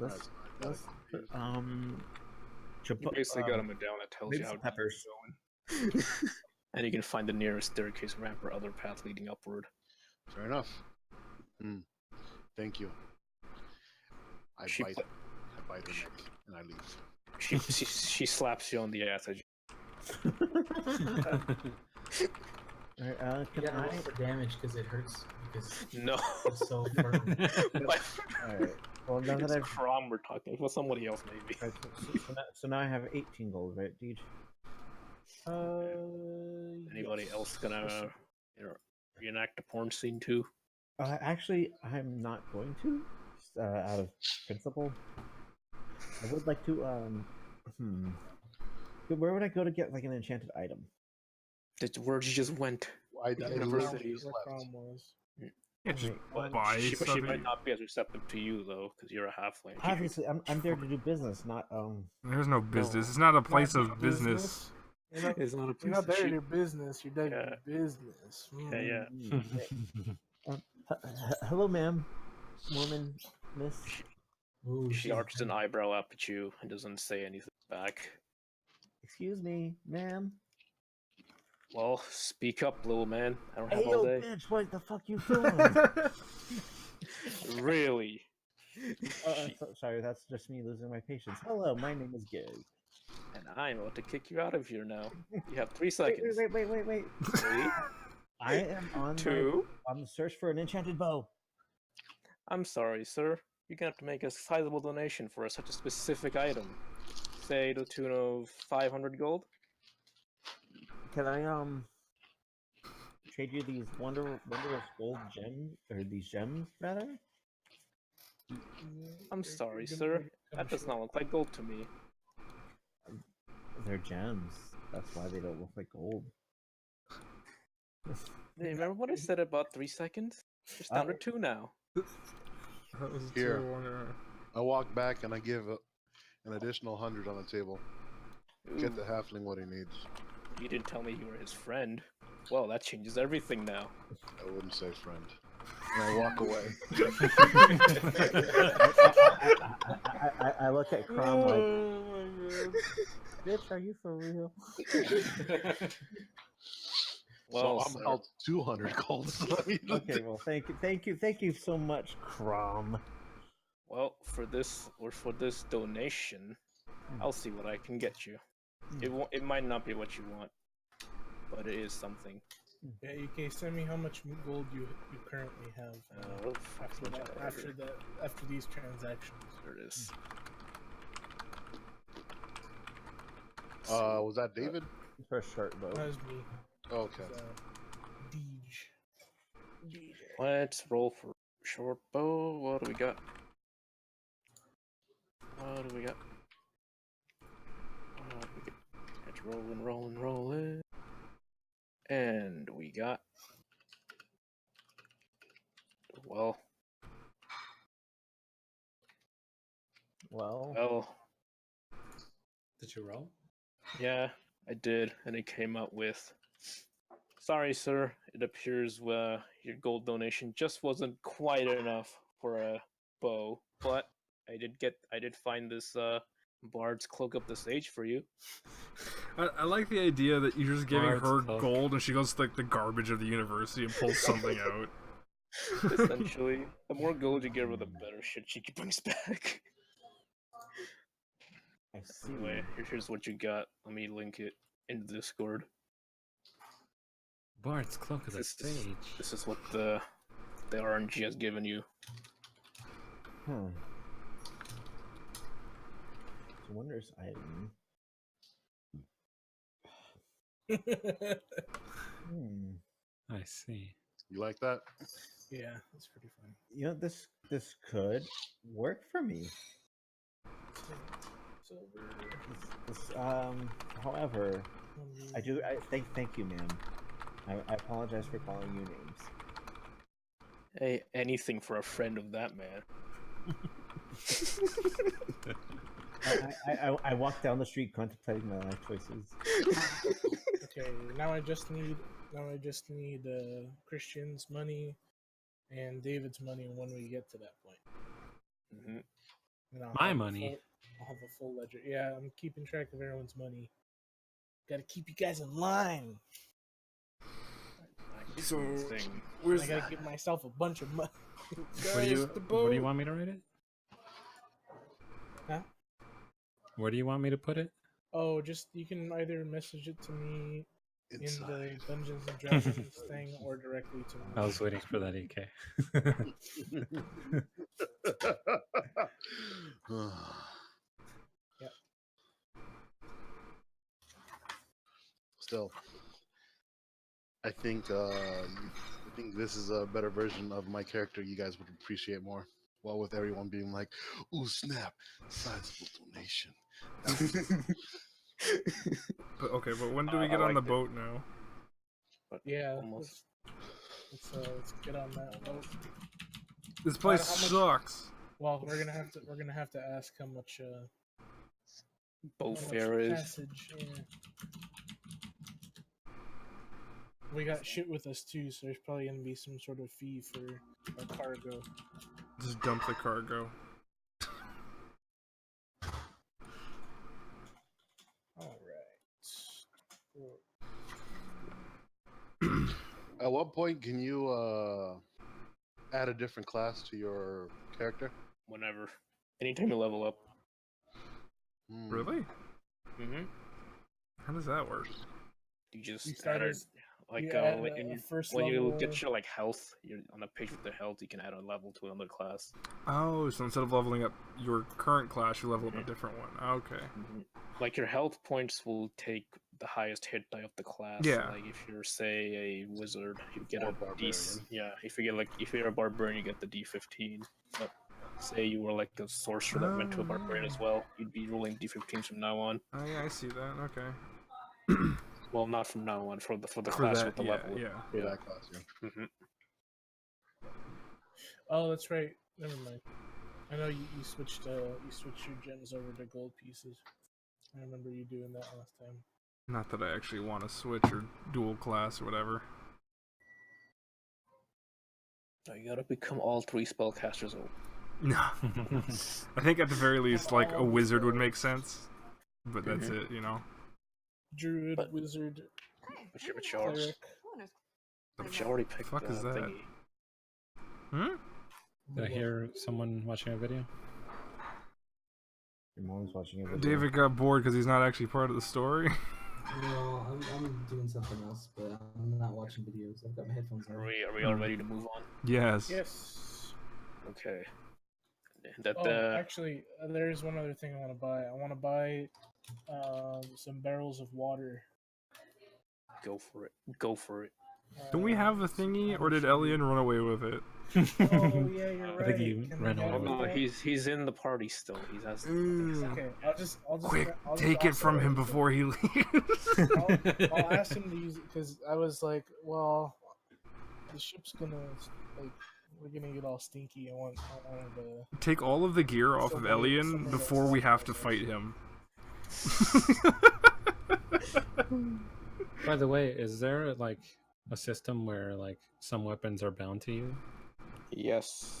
Let's That's You basically got a medallion that tells maybe you how some deep peppers. you're going. And you can find the nearest staircase, ramp, or other path leading upward. fair enough. Thank you. I She bite pla- her neck and I leave. She slaps you on the ass as you. Alright, You can gotta roll I? for damage because it hurts. Because No. it's so firm. Alright. Well, now that It's I've Crom we're talking about. Somebody else, maybe. right, so now I have 18 gold, right, Deej? Anybody Yes. else gonna reenact a porn scene too? Actually, I'm not going to, just, out of principle. I would like to. Where would I go to get like an enchanted item? The words you just went. I The literally university. just Where left. Crom was. Yeah, just But buy she stuff. might not be as receptive to you though, because you're a halfling. Obviously, I'm there to do business, not There's no business. It's not a place Not of business. You're not, It's not a you're not there to she- do business. You're there Yeah. to do business. Yeah, yeah. Hello, ma'am, woman, miss. Ooh, She she's arches an eyebrow up at you and doesn't say anything back. Excuse me, ma'am. Well, speak up, little man. I don't have Hey, all yo, day. bitch, what the fuck you doing? Really? Sorry, that's just me losing my patience. Hello, my name is Gary. And I'm about to kick you out of here now. You have 3 Wait, seconds. wait. 3, I am on 2. on the search for an enchanted bow. I'm sorry, sir. You're gonna have to make a sizable donation for such a specific item. Say to the tune of 500 gold. Can I trade you these wondrous gold gems, or these gems rather? I'm sorry, sir. That does not look like gold to me. They're gems. That's why they don't look like gold. Hey, remember what I said about 3 seconds? Just down to 2 now. That was Here. too I walk back and I give an additional 100 on the table. Get the Ooh, halfling what he needs. you didn't tell me you were his friend. Well, that changes everything now. I wouldn't say friend. And I walk away. I look at Crom like, bitch, are you for real? Well, so I'm sir, out 200 gold. So I mean, Okay, well, thank you so much, Crom. well, for this donation, I'll see what I can get you. It might not be what you want, but it is something. Yeah, you can send me how much gold you currently have Where the fuck's my generator? after these transactions. There it is. was that David? For a short bow. That was me. Okay. Deej. Let's roll for short bow. What do we got? Let's rolling. And we got. Well, Did you roll? yeah, I did, and it came up with. Sorry, sir. It appears your gold donation just wasn't quite enough for a bow, but I did find this bard's cloak up the stage for you. I like the idea that you're just giving Bard's her cloak. gold and she goes to like the garbage of the university and pulls something out. Essentially, the more gold you give her, the better shit she brings back. I see. Anyway, here's what you got. Let me link it in the Discord. Bard's cloak of the stage. This is what the RNG has given you. Wondrous item. I see. You like that? Yeah, that's pretty fun. You know, this could work for me. However, I thank you, ma'am. I apologize for calling you names. Hey, anything for a friend of that man. I walk down the street contemplating my life choices. Okay, now I just need Christian's money and David's money when we get to that point. Mm-hmm. And I'll My have a money? I'll have a full ledger. Yeah, I'm keeping track of everyone's money. Gotta keep you guys in line. So, I where's gotta give myself a bunch of money. What do you want me to write it? Huh? Where do you want me to put it? Oh, just you can either message it to me in Inside. the Dungeons and Dragons thing or directly to me. I was waiting for that EK. still, I think this is a better version of my character. You guys would appreciate more. Well, with everyone being like, "Ooh, snap! Sizable donation." But when do we get on the boat now? But Yeah, almost. let's get on that boat. This place How much- sucks. Well, we're gonna have to ask how much Boat how much fare is. passage. Yeah. We got shit with us too, so there's probably gonna be some sort of fee for our cargo. Just dump the cargo. All right. At what point can you add a different class to your character? Whenever. Anytime you level up. Really? Mm-hmm. How does that work? You just You start add as- like you add when, a you, first when you level- get your like health, you're on the page with the health, you can add a level to another class. Oh, so instead of leveling up your current class, you level up a different one. Okay. Like your health points will take the highest hit die of the class. Yeah. Like if you're say a wizard, you get Or a barbarian. yeah. If you're a barbarian, you get the D15. But say you were like a sorcerer that went to a barbarian as well, you'd be rolling D15s from now on. Oh yeah, I see that. Okay. Well, not from now on for the For class that, with the yeah, level. yeah. For Yeah. that class, yeah. hmm Oh, that's right. Never mind. I know you switched your gems over to gold pieces. I remember you doing that last time. Not that I actually want to switch or dual class or whatever. So you gotta become all 3 spellcasters. No. I think at the very least, like a wizard would make sense. But that's Mhm. it, you know. Druid, But- wizard, But yours. cleric. But you already picked Fuck the is that? thingy. Hmm? Did I hear someone watching a video? Your mom's watching it. David got bored because he's not actually part of the story. No, I'm doing something else, but I'm not watching videos. I've got my headphones on. Are we all ready to move on? Yes. Yes. Okay. That Oh, actually, there's one other thing I want to buy. I want to buy some barrels of water. go for it. Go for it. Don't we have a thingy, or did Elian run away with it? Oh yeah, you're I right. think he Can we ran have away Oh, with no, that? he's in the party still. He has. Okay, I'll just Quick, I'll just take it ask from him him. before he leaves. I'll ask him to use it because I was like, well, the ship's gonna like we're gonna get all stinky. I want to. Take all of the gear off of Somebody- Elian somebody before that's we not have to gonna fight him. By the way, is there like a system where like some weapons are bound to you Yes.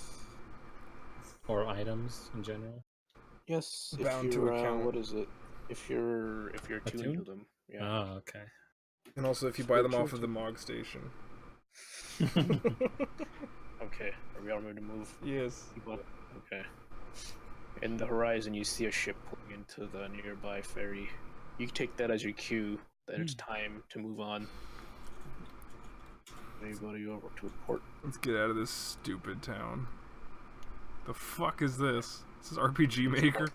or items in general? Yes. Bound if to you're, account. what is it? If you're attuned to Attuned? them. Yeah. Oh, okay. And also, if you buy them off of the Mog station. Okay. Are we all ready to move? Yes. People? Okay. In the horizon, you see a ship pulling into the nearby ferry. You take that as your cue that it's time to move on. Anybody over to a port? Let's get out of this stupid town. The fuck is this? This is RPG Maker?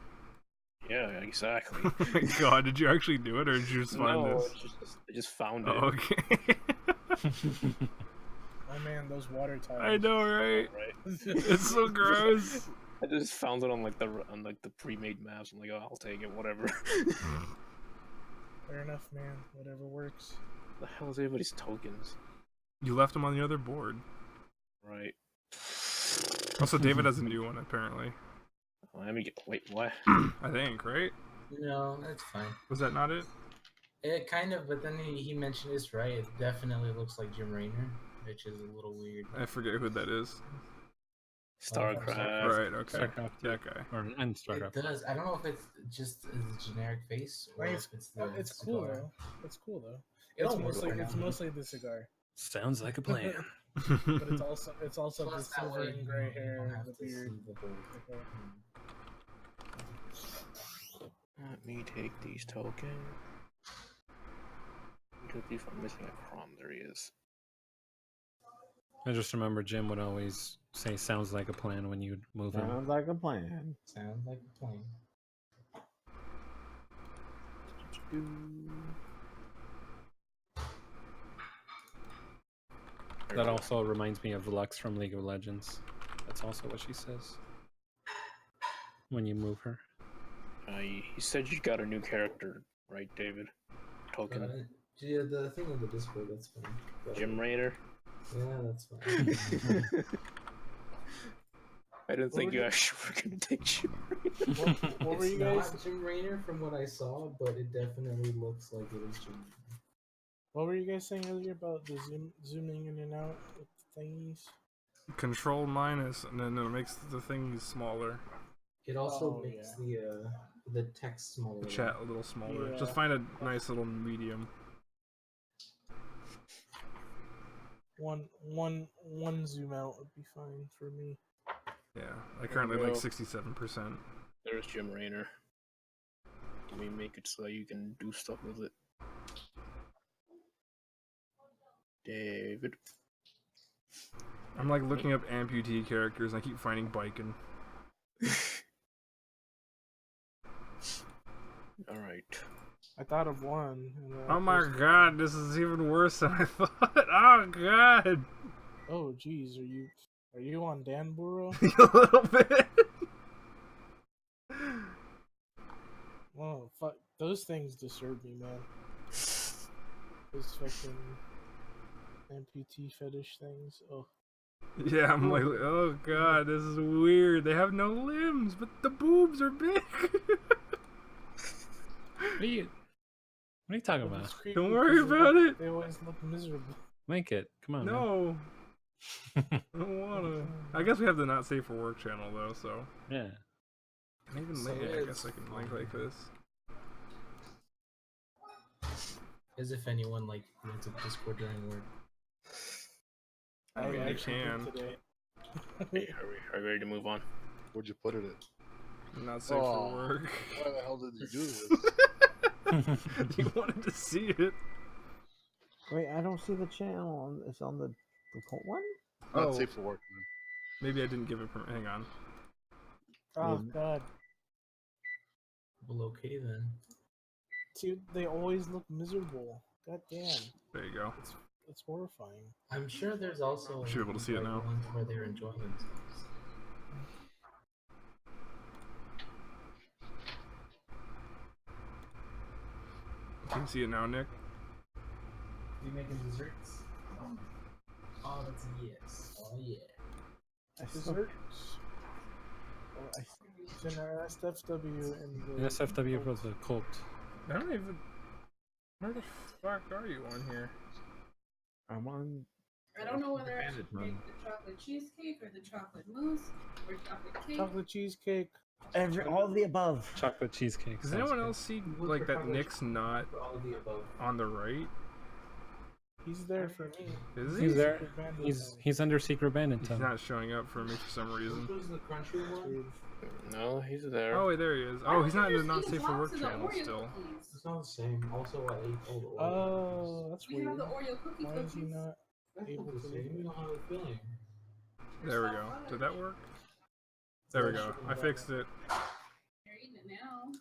Yeah, exactly. Oh my god, did you actually do it, or did you just find no, this? I just found it. Oh, okay. Oh man, those water tiles. I know, right? Right. It's so gross. I just found it on the pre-made maps. I'm like, oh, I'll take it, whatever. Fair enough, man. Whatever works. The hell is everybody's tokens? You left them on the other board. Right. Also, David has a new one, apparently. Let me get. Wait, what? I think, right? No, that's fine. Was that not it? It kind of, but then he mentioned it's right. It definitely looks like Jim Raynor, which is a little weird. I forget who that is. StarCraft. Right, okay. StarCraft, That guy. and StarCraft. It does. I don't know if it's just a generic face or Nice. if it's the It's cool cigar. though. It's cool though. It It's don't look mostly like it's that. mostly the cigar, Sounds like a plan. but it's also the Plus, that silver way and you gray don't hair, have the to see beard. the whole Okay. Let me take these tokens. If I'm missing a crom, there he is. I just remember Jim would always say "sounds like a plan" when you'd move him. Sounds like a plan. Sounds like a plane. That also reminds me of Lux from League of Legends. That's also what she says when you move her. You said you got a new character, right, David? Token. Yeah, the thing on the Discord, that's fine. But, Gym Raider. Yeah, that's fine. I didn't think were you you- actually were gonna take Gym What were It's you guys? not Jim Raynor from what I saw, but it definitely looks like it is Jim Raynor. What were you guys saying earlier about the zooming in and out with the thingies? Control minus, and then it makes the thing smaller. It also Oh, makes the text smaller. The chat a little smaller. Yeah. Just find a nice little medium. One zoom out would be fine for me. Yeah, I currently go. like 67%. There's Gym Rainer. Let me make it so that you can do stuff with it. David. I'm like looking up amputee characters, and I keep finding Biken. Alright. I thought of one. And then Oh I my posted- god, this is even worse than I thought. Oh god, Oh geez, are you on Danboro? a little bit. Oh fuck, those things disturb me, man. Those fucking amputee fetish things. Oh, Yeah, I'm like, oh god, this is weird. They have no limbs, but the boobs are big. What are you talking but about? it's creepy Don't worry 'cause they about look- it. They always look miserable. Make it. Come on. Man. No, I don't wanna. I guess we have the not safe for work channel though, so Yeah. can I even So link it? I it's guess I can link like this. As if anyone like went to Discord during work. I mean, you actually did can. today. Hey, are we ready to move on? Where'd you put it at? Not safe Oh. for work. Why the hell did you do this? You wanted to see it. Wait, I don't see the channel. It's on the cold one. Not Oh. safe for work, man. Maybe I didn't give it permission. Hang on. Oh Yeah. god, Well, okay then. dude, they always look miserable. God damn, There you go. it's horrifying. I'm sure there's also Should be able to see it like, now. ones where they're enjoying themselves. Can you see it now, Nick? You making desserts? Oh, that's a yes. Oh yeah. Desserts. Oh, it's in our SFW and the SFW was a cult. I don't even. Where the fuck are you on here? I'm on. I don't know whether I should Bandit make the chocolate cheesecake or the chocolate mousse or chocolate cake. chocolate cheesecake. All of the above. Chocolate cheesecake. Does sounds anyone good. else see Look like for that chocolate Nick's not For all of the above. on the right? He's there for me. Is He's he? there. Secret Bandit He's Zone. he's under secret bandit He's time. not showing up for me for some reason. Which was the crunchy one? Weird. No, he's there. Oh wait, there he is. Why Oh, don't he's you not in the just not eat safe for work lots of the channel Oreo still. cookies? It's not the same. Also, I ate all the Oreo Oh, that's We weird. have the Oreo cookie Why is he cookies. not? That's able not the to same. eat it. You don't have a filling. There we go. Did that work? There we go. I fixed it. You're eating it now.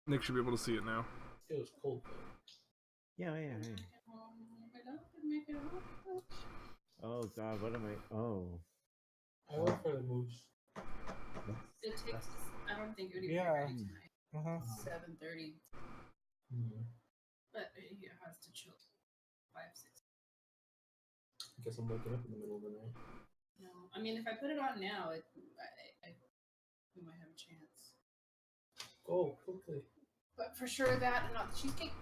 Nick should be able to see it now. It was cold though. Yeah. It up and make it all. Oh god, what am I? Oh. I went for the moose. It takes. I don't think it would even Yeah. be ready tonight. Uh-huh. 7:30, Hmm. but it has to chill. 5-6. I guess I'm waking up in the middle of the night. No, I mean if I put it on now, we might have a chance. Go quickly. But for sure that and not the cheesecake.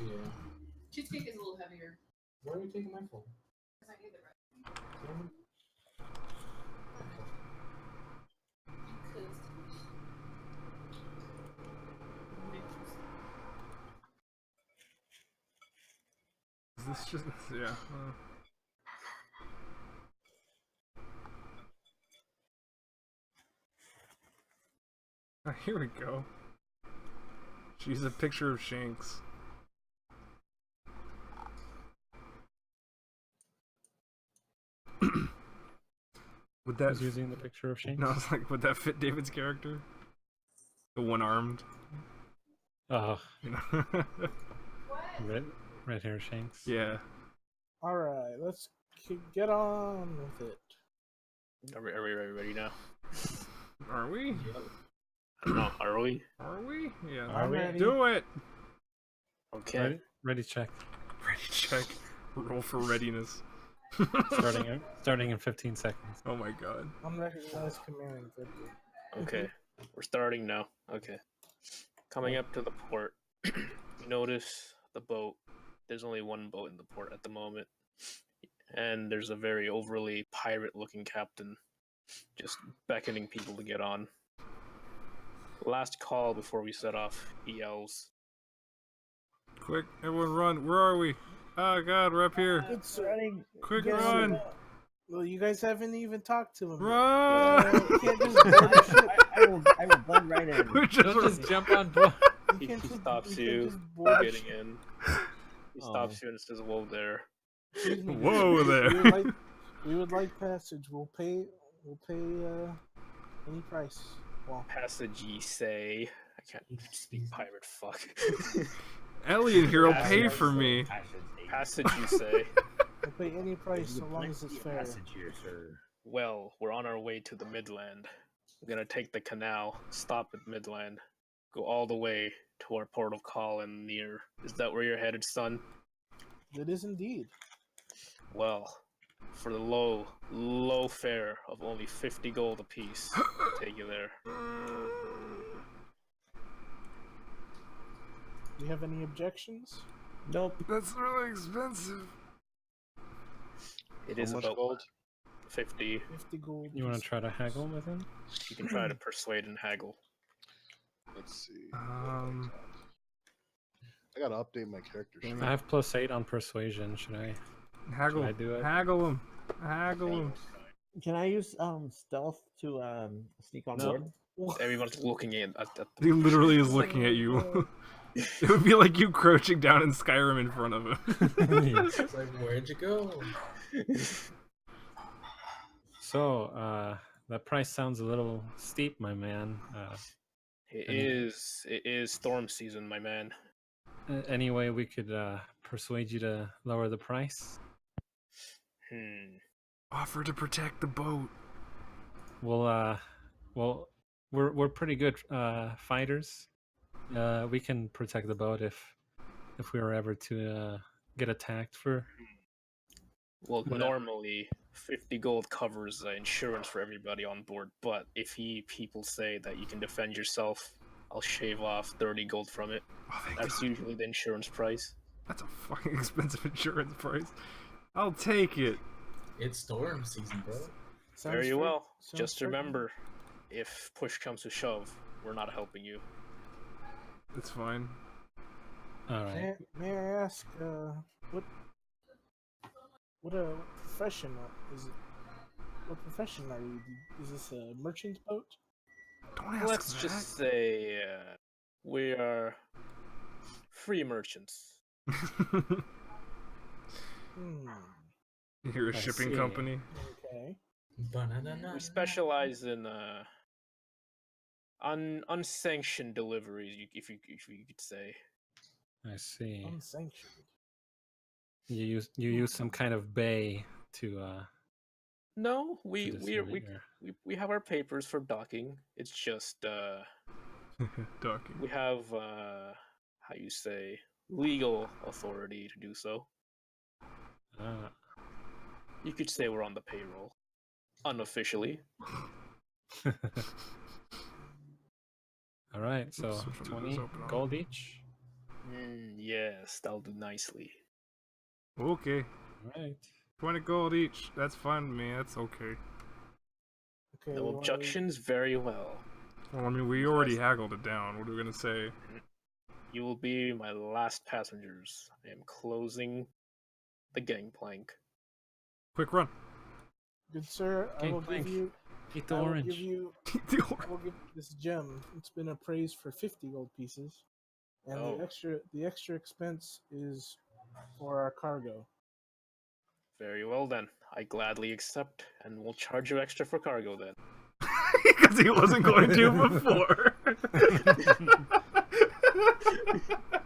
Yeah. Cheesecake is a little heavier. Why are you taking my phone? Cause I need the rest. Damn it. Is this just yeah? Here we go. She's a picture of Shanks. Would that Who's using the picture of Shanks? No, it's like would that fit David's character? The one-armed, Oh, you know? red hair Shanks. Yeah. All right, let's Get on with it. Are we ready now? Are we? I don't know. Are we? Are we? Yeah. Are we? ready. Do it. Okay. Ready, check. Ready, check. Roll for readiness. Starting in 15 seconds. Oh my god. Unrecognized command. Okay. We're starting now. Okay. Coming up to the port, you notice the boat. There's only one boat in the port at the moment. And there's a very overly pirate-looking captain just beckoning people to get on. Last call before we set off, he yells. Quick, everyone run. Where are we? Oh god, we're up here. Good sir. Running. Quick, Yes, run. sir. Well, you guys haven't even talked to him. Run. You can't just board the ship. I will blend right in. We're Don't just jump on board. He can't just- stops you you can't just board the getting ship. in. He stops you and says, "Whoa there." Excuse me, Whoa there. We would like passage. We'll pay any price. Well, Passage, ye say. I can't speak pirate. Fuck. Elliot here will Yeah, pay that's for me. Passage, you say. we'll pay any price so long as it's fair. Here, sir. Well, we're on our way to the Midland. We're gonna take the canal, stop at Midland, go all the way to our port of call and near. Is that where you're headed, son? It is indeed. Well, for the low fare of only 50 gold apiece, I'll take you there. Do you have any objections? Nope. That's really expensive. It is How much about gold? 50. 50 gold. You want to try to haggle with him? You can try to persuade and haggle. Let's see. I gotta update my character sheet. I have +8 on persuasion. Should I? Haggle. Should I do it? Haggle him. Haggle him. Can I use stealth to sneak on No. board? Everyone's looking at the He literally is looking at you. It would be like you crouching down in Skyrim in front of him. It's like, where'd you go? So, that price sounds a little steep, my man. It Any- is storm season, my man. Any way we could persuade you to lower the price? Offer to protect the boat. Well, we're pretty good fighters. We can protect the boat if we were ever to get attacked for. Well, Whatever. normally 50 gold covers insurance for everybody on board, but if people say that you can defend yourself, I'll shave off 30 gold from it. Oh, thank That's God. usually the insurance price. That's a fucking expensive insurance price. I'll take it. It's storm season, bro. Sounds Very fair. well. Sounds Just fair. remember, if push comes to shove, we're not helping you. It's fine. All right. May I ask, what profession is it? What profession are you? Is this a merchant boat? Don't ask Let's that. just say we are free merchants. You're a I shipping see. company. Okay. We specialize in unsanctioned deliveries, if you could say. I see. Unsanctioned. You use some kind of bay to No, we distribute your- we have our papers for docking. It's just Docking. we have how you say legal authority to do so. Ah, You could say we're on the payroll, unofficially. all right. So Oops, which one 20 does this open on? gold each. Yes, that'll do nicely. Okay. All right. 20 gold each. That's fine with me. That's okay. Okay. No well, objections. Very well. Well, I mean, we already haggled it down. What are we gonna say? You will be my last passengers. I am closing the gangplank. Quick run. Good sir, I will give Gangplank. you. Eat the I will orange. give you. I will give this gem. It's been appraised for 50 gold pieces, and Oh. the extra expense is for our cargo. Very well then. I gladly accept, and we'll charge you extra for cargo then. Because he wasn't going to before.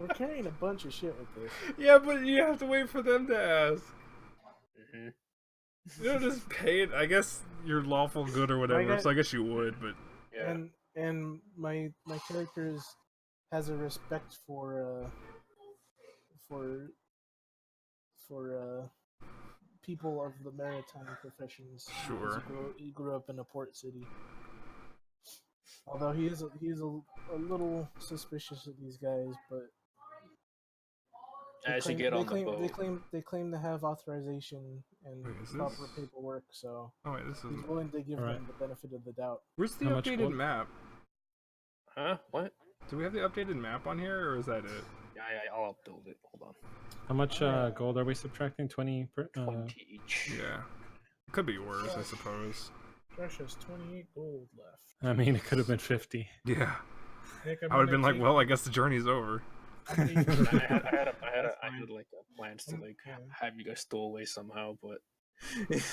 We're carrying a bunch of shit with this. Yeah, but you have to wait for them to ask. hmm You know, just pay it. I guess you're lawful good or whatever, got- so I guess you would, but Yeah. And my character has a respect for people of the maritime professions. because Sure. he grew up in a port city. Although he is a little suspicious of these guys, but As you get on the boat, they claim to have authorization and Wait, is proper this- paperwork, so oh wait, this he's is. willing to give Alright. them the benefit of the doubt. Where's the How much updated gold? map? huh? What? Do we have the updated map on here, or is that it? Yeah, I'll upload it. Hold on. How much gold are we subtracting? 20 per. 20 each. Yeah, it could be worse, I suppose. Josh has 28 gold left. I mean, it could have been 50. Yeah, Nick, I would have been like, well, I guess the journey's over. I had like plans to like Yeah. have you guys stow away somehow, but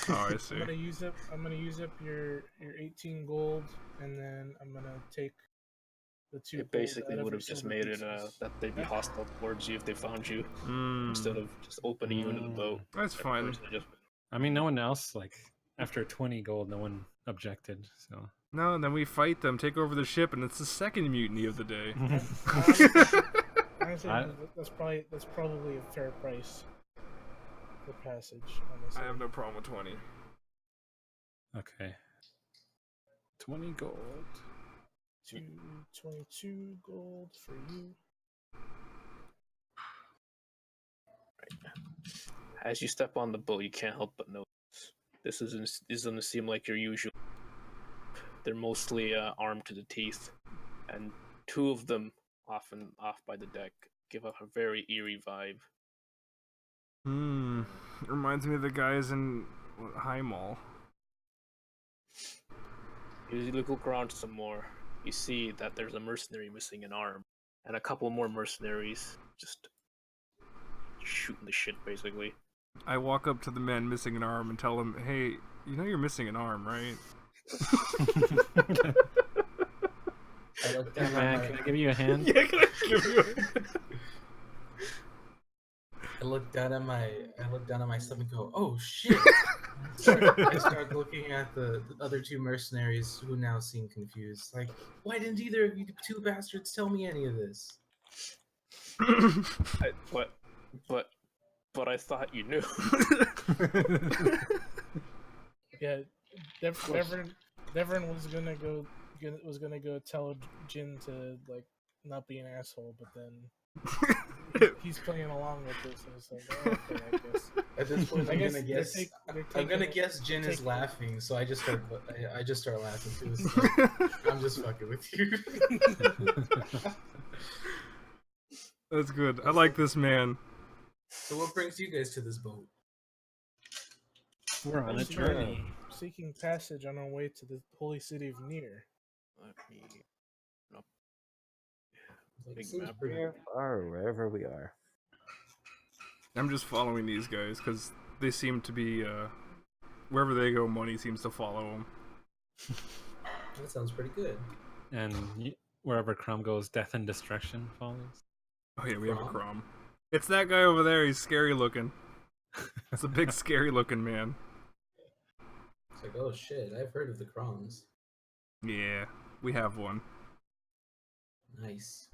Oh, I see. I'm gonna use up your 18 gold, and then I'm gonna take the 2. it basically would have just made it that they'd be hostile towards you if they found you instead of just opening you into the boat. That's fine. I mean, no one else, like, after 20 gold, no one objected, so. No, and then we fight them, take over the ship, and it's the second mutiny of the day. Honestly, that's probably a fair price for passage. Honestly. I have no problem with 20. Okay. 20 gold. 22 gold for you. As you step on the boat, you can't help but notice this doesn't seem like your usual. They're mostly armed to the teeth, and 2 of them, often off by the deck, give off a very eerie vibe. Reminds me of the guys in High Mall. You look around some more. You see that there's a mercenary missing an arm, and a couple more mercenaries just shooting the shit, basically. I walk up to the man missing an arm and tell him, hey, you know you're missing an arm, right? I look down Man, on can my, I give you a hand? Yeah, can I give you I look down at my stomach and go, oh shit. I start looking at the other 2 mercenaries who now seem confused. Like, why didn't either of you 2 bastards tell me any of this? But I thought you knew. Yeah, Devrin was gonna go tell Jin to like not be an asshole, but then he's playing along with this, and it's like, oh, okay, I guess. At this point, I'm gonna they're guess. they're I'm gonna taking- guess Jin is taking- laughing, so I just start laughing too. It's like, I'm just fucking with you. That's good. I like this man. So what brings you guys to this boat? We're on a Seeking- journey. Seeking passage on our way to the holy city of Nir. Let me. Like, Big seems map. pretty- Here or wherever we are. I'm just following these guys because they seem to be, wherever they go, money seems to follow them. That sounds pretty good. And wherever Crom goes, death and destruction follows. Oh yeah, we have a Crom? Crom. It's that guy over there. He's scary looking. It's a big, scary looking man. It's like, oh shit, I've heard of the Kroms. Yeah, we have one. Nice.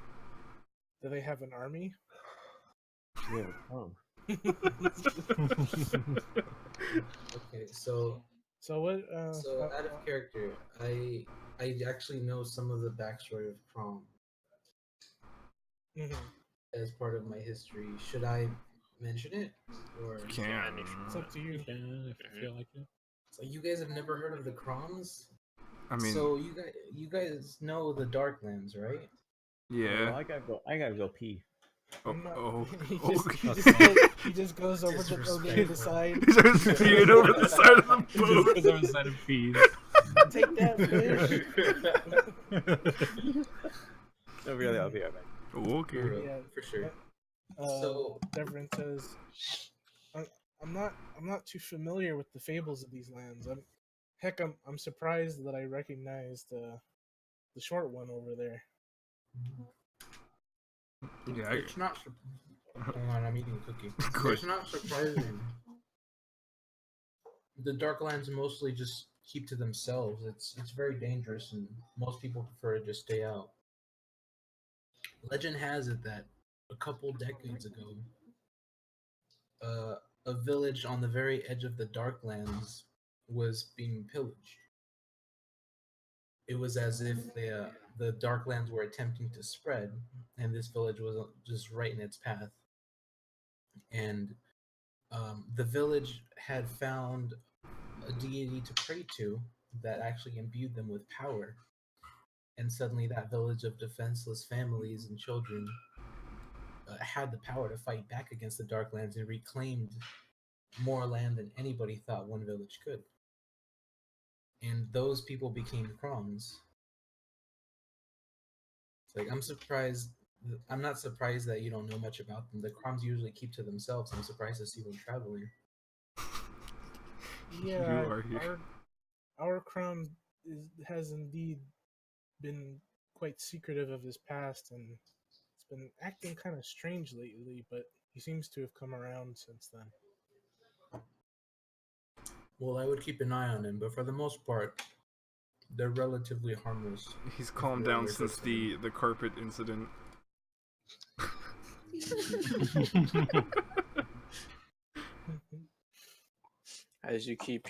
Do they have an army? Yeah, oh. Okay, so So what? out of character, I actually know some of the backstory of Crom mhm. as part of my history. Should I mention it, or Can. It's up to you. Yeah, if you feel like it. so you guys have never heard of the Kroms? I mean, So you guys know the Darklands, right? Well, yeah. I gotta go pee. Oh, I'm not- oh. he, Oh. he just goes over to the side. He's just peeing over the side of the boat. Because I'm inside of peas. Take that fish. No, really, I'll be right back. Oh, okay. Yeah. for sure. So Devrin says, "I'm not too familiar with the fables of these lands. I'm surprised that I recognized the short one over there." Yeah, It's not. Hold on, I'm eating a cookie. Good. It's not surprising the Darklands mostly just keep to themselves. It's very dangerous, and most people prefer to just stay out. Legend has it that a couple decades ago, a village on the very edge of the Darklands was being pillaged. It was as if the Darklands were attempting to spread, and this village was just right in its path. And the village had found a deity to pray to that actually imbued them with power. And suddenly, that village of defenseless families and children had the power to fight back against the Darklands and reclaimed more land than anybody thought one village could. And those people became Krons. It's like, I'm not surprised that you don't know much about them. The Krons usually keep to themselves. I'm surprised to see them traveling. Yeah, You are here. our crown has indeed been quite secretive of his past, and it's been acting kind of strange lately, but he seems to have come around since then. Well, I would keep an eye on him, but for the most part, they're relatively harmless. He's calmed down since the carpet incident. As you keep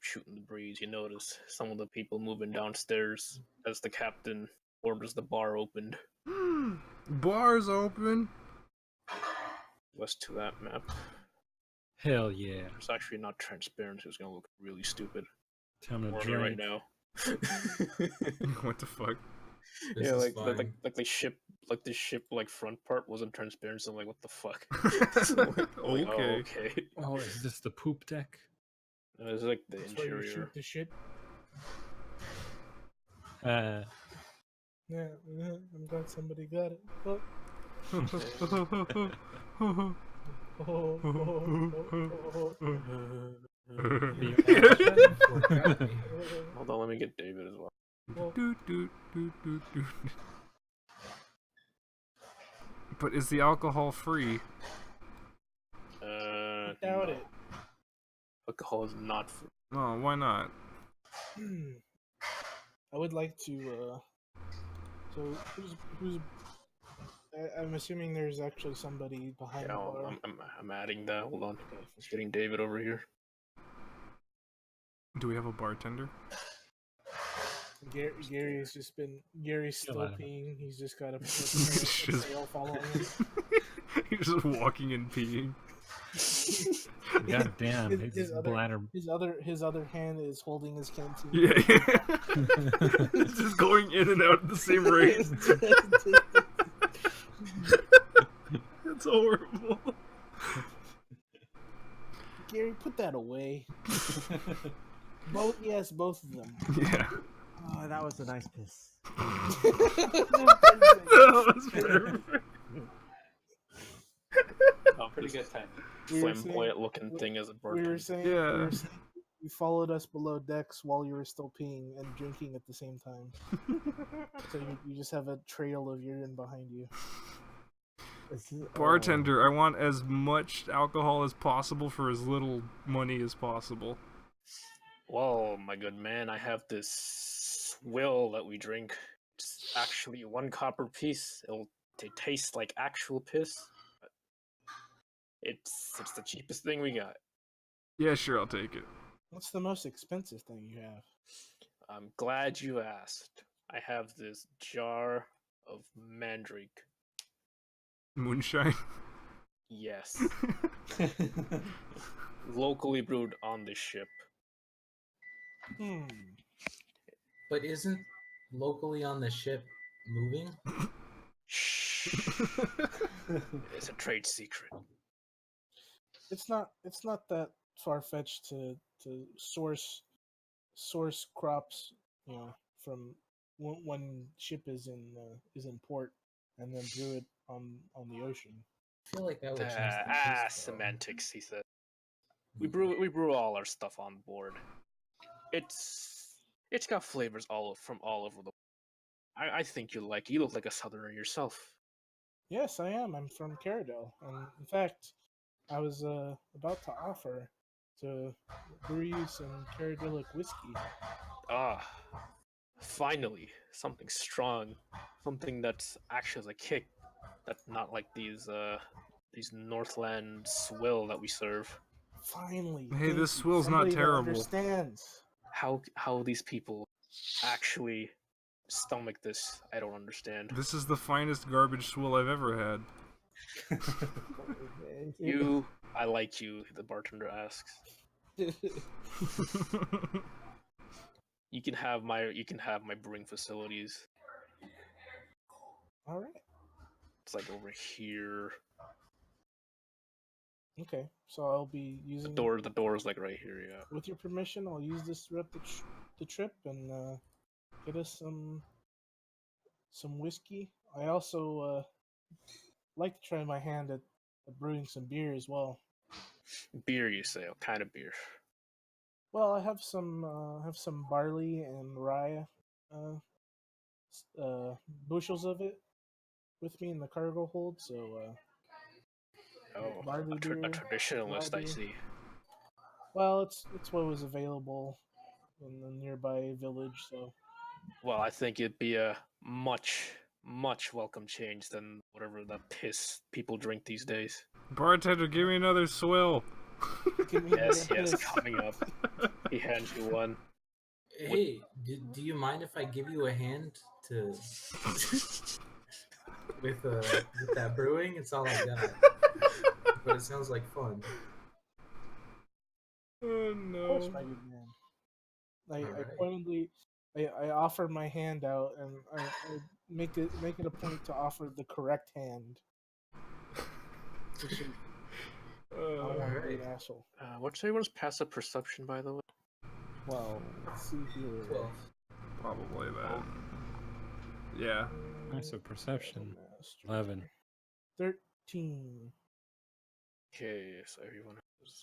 shooting the breeze, you notice some of the people moving downstairs as the captain orders the bar opened. Bar's open. West to that map. Hell yeah. It's actually not transparent, so it's gonna look really stupid. Time to For me drink. right now. What the fuck? Yeah, like the ship, like front part wasn't transparent. So I'm like, what the fuck? Okay. Oh, okay. Oh, is this the poop deck? It's like the That's where you interior. shoot the shit. Uh, Yeah, I'm glad somebody got it. Oh, oh, oh, Hold on, let me get David as well. Doot, doot, doot, doot, doot. But is the alcohol free? Doubt it. Alcohol is not free. Oh, why not? I would like to. So who's? I'm assuming there's actually somebody behind Yeah, the bar. I'm adding that. Hold on, just getting David over here. Do we have a bartender? Gary's just been. Gary's still add him. peeing. He's just got a Just- tail following him. He's just walking and peeing. God damn, His his other- bladder. His other hand is holding his canteen. Yeah. It's just going in and out at the same rate. It's horrible. Gary, put that away. Both of them. Yeah. Oh, that was a nice piss. That was perfect. Oh, pretty good time. We were saying- Flamboyant looking thing as a We bartender. were saying, Yeah. You followed us below decks while you were still peeing and drinking at the same time. So you just have a trail of urine behind you. Bartender, I want as much alcohol as possible for as little money as possible. Whoa, my good man, I have this will that we drink. It's actually 1 copper piece. It tastes like actual piss. But it's the cheapest thing we got. Yeah, sure, I'll take it. What's the most expensive thing you have? I'm glad you asked. I have this jar of mandrake. Moonshine. Yes. Locally brewed on this ship. But isn't locally on the ship moving? Shh. It's a trade secret. It's not that far fetched to source crops, from when ship is in port, and then brew it on the ocean. I feel like that would change the taste, though. Semantics, he said. We brew all our stuff on board. It's got flavors from all over the world. I think you like it. You look like a southerner yourself. Yes, I am. I'm from Caradel, and in fact, I was about to offer to brew you some Caradilic whiskey. Ah, finally, something strong, something that's actually has a kick. That's not like these Northland swill that we serve. Finally, Hey, thank this you. swill's not Somebody that terrible. understands. How these people actually stomach this, I don't understand. This is the finest garbage swill I've ever had. I like you, the bartender asks. You can have my brewing facilities. All right. It's like over here. Okay, so I'll be using The door is like right here, yeah. With your permission, I'll use this throughout the trip and get us some whiskey. I also like to try my hand at brewing some beer as well. Beer, you say? What kind of beer? Well, I have some barley and rye, bushels of it with me in the cargo hold. So Oh, barley a beer, traditionalist, rye I beer. see. Well, it's what was available in the nearby village. So Well, I think it'd be a much welcome change than whatever the piss people drink these days. Bartender, give me another swill. give me Yes, another yes, piss. coming up. He hands you one. Hey, do you mind if I give you a hand to with that brewing? It's all I got, but it sounds like fun. Oh Of course, no. my good man. I Alright. pointedly, I offer my hand out, and I make it a point to offer the correct hand. To shake. I don't want to be an asshole. What's everyone's passive perception, by the way? Well, Let's see here. 12. Probably that. Yeah. Nice of perception. Master. 11. 13. Okay, so everyone has...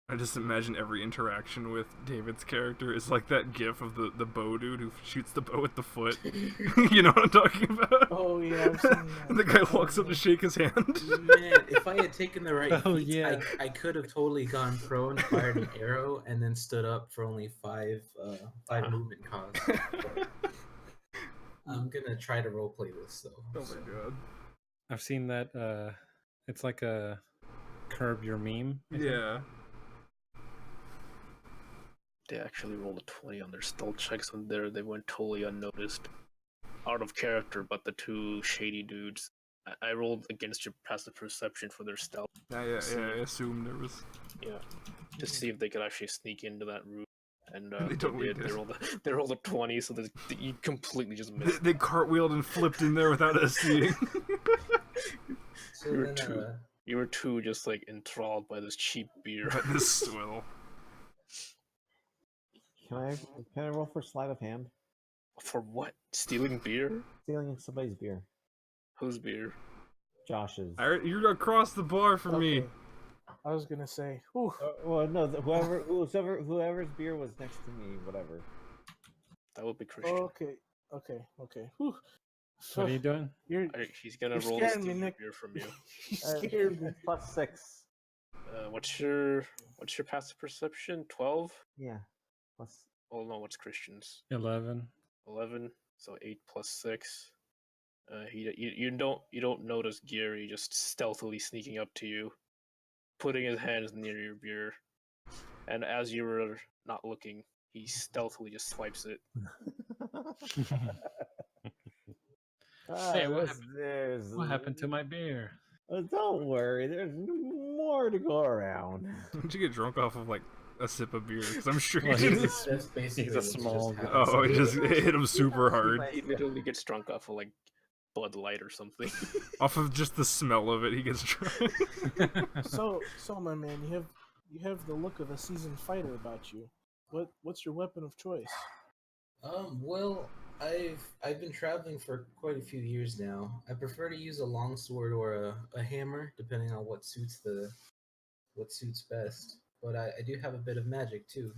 I just imagine every interaction with David's character is like that gif of the bow dude who shoots the bow at the foot. You know what I'm talking about? Oh yeah, I've seen that. And the guy walks up to shake his hand. Man, if I had taken the right Oh, feats, yeah. I could have totally gone prone, fired an arrow, and then stood up for only five movement costs. But I'm gonna try to roleplay this though. Oh my god. I've seen that. It's like a curb your meme. I think. Yeah. They actually rolled a 20 on their stealth checks, and they went totally unnoticed. Out of character, but the two shady dudes. I rolled against your passive perception for their stealth. Yeah, I assumed there was. Yeah, to see if they could actually sneak into that room. And They totally They did. rolled a 20, so you completely just missed. They cartwheeled and flipped in there without us seeing. So You were then, two. You were two just like enthralled by this cheap beer. But this swill. can I roll for sleight of hand? For what? Stealing beer? Stealing somebody's beer. Whose beer? Josh's. You're across the bar from me. Okay. I was gonna say, whew. Well, no, whoever's beer was next to me, whatever. That would be Christian. Okay. Whew. What are you doing? He's gonna You're roll to scaring me, steal your Nick. beer from you. You scared me. Plus 6. What's your passive perception? 12? Yeah. Plus. Oh no, what's Christian's? 11. 11. So 8 plus 6. You don't notice Gary just stealthily sneaking up to you, putting his hands near your beer, and as you were not looking, he stealthily just swipes it. Hey, what happened to my beer? Don't worry, there's more to go around. Did you get drunk off of like a sip of beer? Because I'm sure Well, you he's did. that's basically He's a what just small happened. guy. Oh, it hit him super hard. He literally gets drunk off of like Bud Light or something. Off of just the smell of it, he gets drunk. So my man, you have the look of a seasoned fighter about you. What's your weapon of choice? Well, I've been traveling for quite a few years now. I prefer to use a longsword or a hammer, depending on what suits best. But I do have a bit of magic too.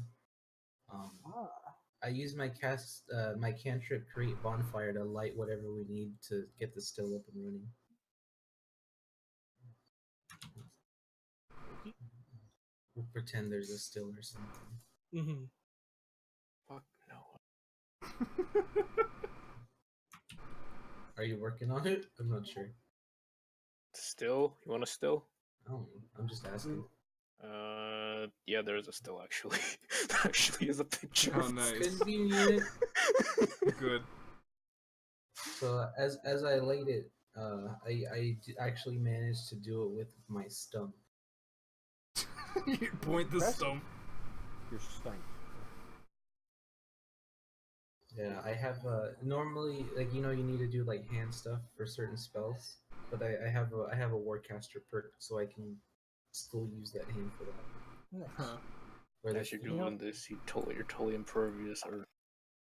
I use my cantrip create bonfire to light whatever we need to get the still up and running. We'll pretend there's a still or something. Mm-hmm. Fuck no. Are you working on it? I'm not sure. Still? You want a still? Oh, I'm just asking. Yeah, there is a still actually. There actually is a picture. Oh, nice. Convenient. Good. So as I laid it, actually managed to do it with my stump. You point the Impressive. stump. Your stump. Yeah, I have normally like you need to do like hand stuff for certain spells, but I have a Warcaster perk, so I can still use that hand for that. Nice. Where As you're doing this, you're totally impervious or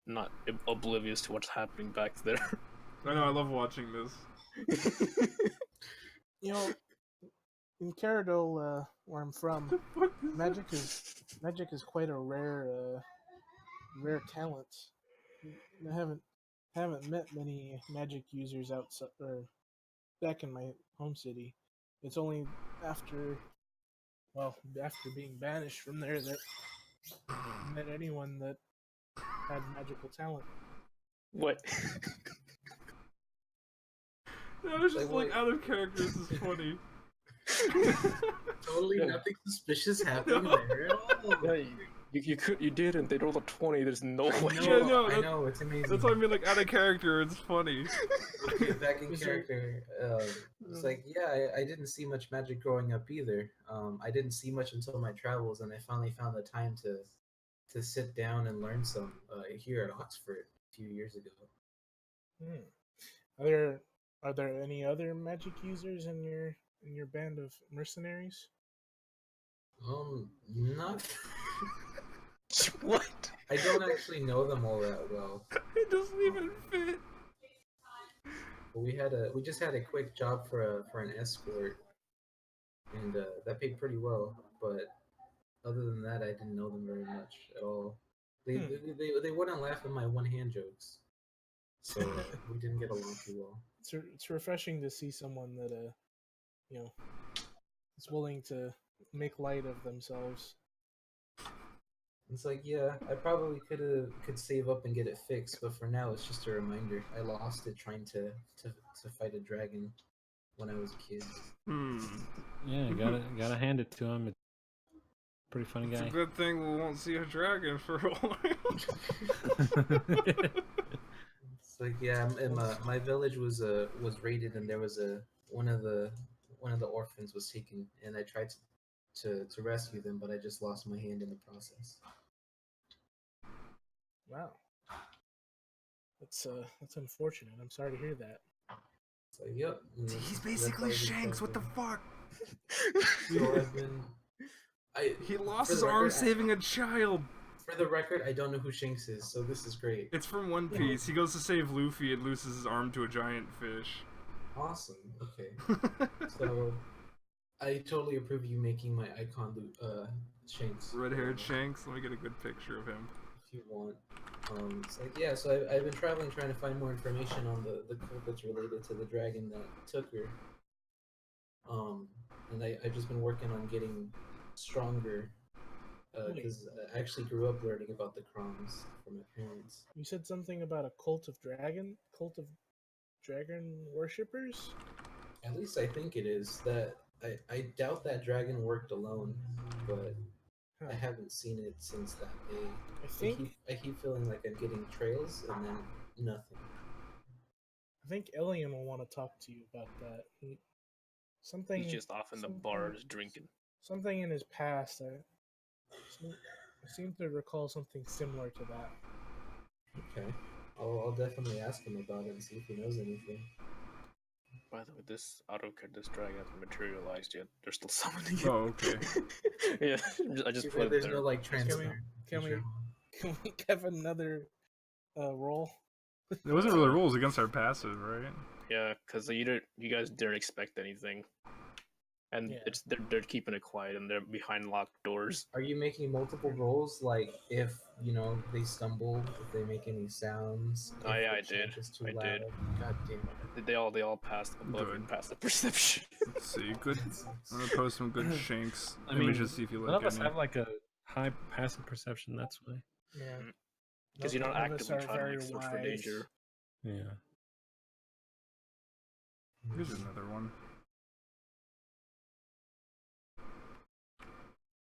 not oblivious to what's happening back there. I know, I love watching this. You know, in Caradol, where I'm from, What the fuck is magic is quite a rare talent. I haven't met many magic users outside or back in my home city. It's only after being banished from there that I met anyone that had magical talent. What? That was just Like, like out of character. This is funny. Totally Yeah. nothing suspicious happening No. there at all. Yeah, you didn't. They rolled a 20. There's no way. Yeah, no, I that- know, it's amazing. That's what I mean, like out of character. It's funny. Back in character, it's like, yeah, I didn't see much magic growing up either. I didn't see much until my travels, and I finally found the time to sit down and learn some here at Oxford a few years ago. Are there any other magic users in your band of mercenaries? Not. What? I don't actually know them all that well. It doesn't even fit. But we just had a quick job for an escort, and that paid pretty well. But other than that, I didn't know them very much at all. They wouldn't laugh at my one hand jokes, so we didn't get along too well. It's refreshing to see someone that is willing to make light of themselves. It's like, yeah, I probably could save up and get it fixed, but for now it's just a reminder. I lost it trying to fight a dragon when I was a kid. Yeah, gotta hand it to him. It's a pretty funny It's a guy. good thing we won't see a dragon for a while. It's like, yeah, my village was raided, and there was one of the orphans was taken, and I tried to rescue them, but I just lost my hand in the process. Wow, that's unfortunate. I'm sorry to hear that. So yep. He's that's basically how I did Shanks. What the something. fuck? So I've been. He lost for his the arm record, saving a child. For the record, I don't know who Shanks is, so this is great. It's from One Piece. He goes to save Luffy and loses his arm to a giant fish. Awesome. Okay. So I totally approve you making my icon Shanks. Red-haired Shanks. Let me get a good picture of him. If you want. It's like, yeah, so I've been traveling trying to find more information on the cult that's related to the dragon that took her. And I've just been working on getting stronger. Because I actually grew up learning about the Kroms from my parents. You said something about a cult of dragon worshippers. At least I think it is. That I doubt that dragon worked alone, but I haven't seen it since that day. I keep feeling like I'm getting trails and then nothing. I think Elian will want to talk to you about that. He's just off in the bars drinking. Something in his past. I seem to recall something similar to that. Okay. I'll definitely ask him about it and see if he knows anything. By the way, this dragon hasn't materialized yet. They're still summoning it. Oh, okay. Yeah, I just put it There's there. no like transfer. Can we have another roll? It wasn't really rules against our passive, right? Yeah, because you guys didn't expect anything. and Yeah. they're keeping it quiet and they're behind locked doors. Are you making multiple rolls? Like if they stumble, if they make any sounds, Oh, if yeah, the I did. chant is too I loud. did. God damn it. They all passed above your Good. passive perception. Let's see, good. I'm gonna post some good Shanks I mean, images. See if you none like of us any. have like a high passive perception. That's why. Yeah. Because you're not None of us actively are trying to very like search for wise. danger. Yeah. Here's another one.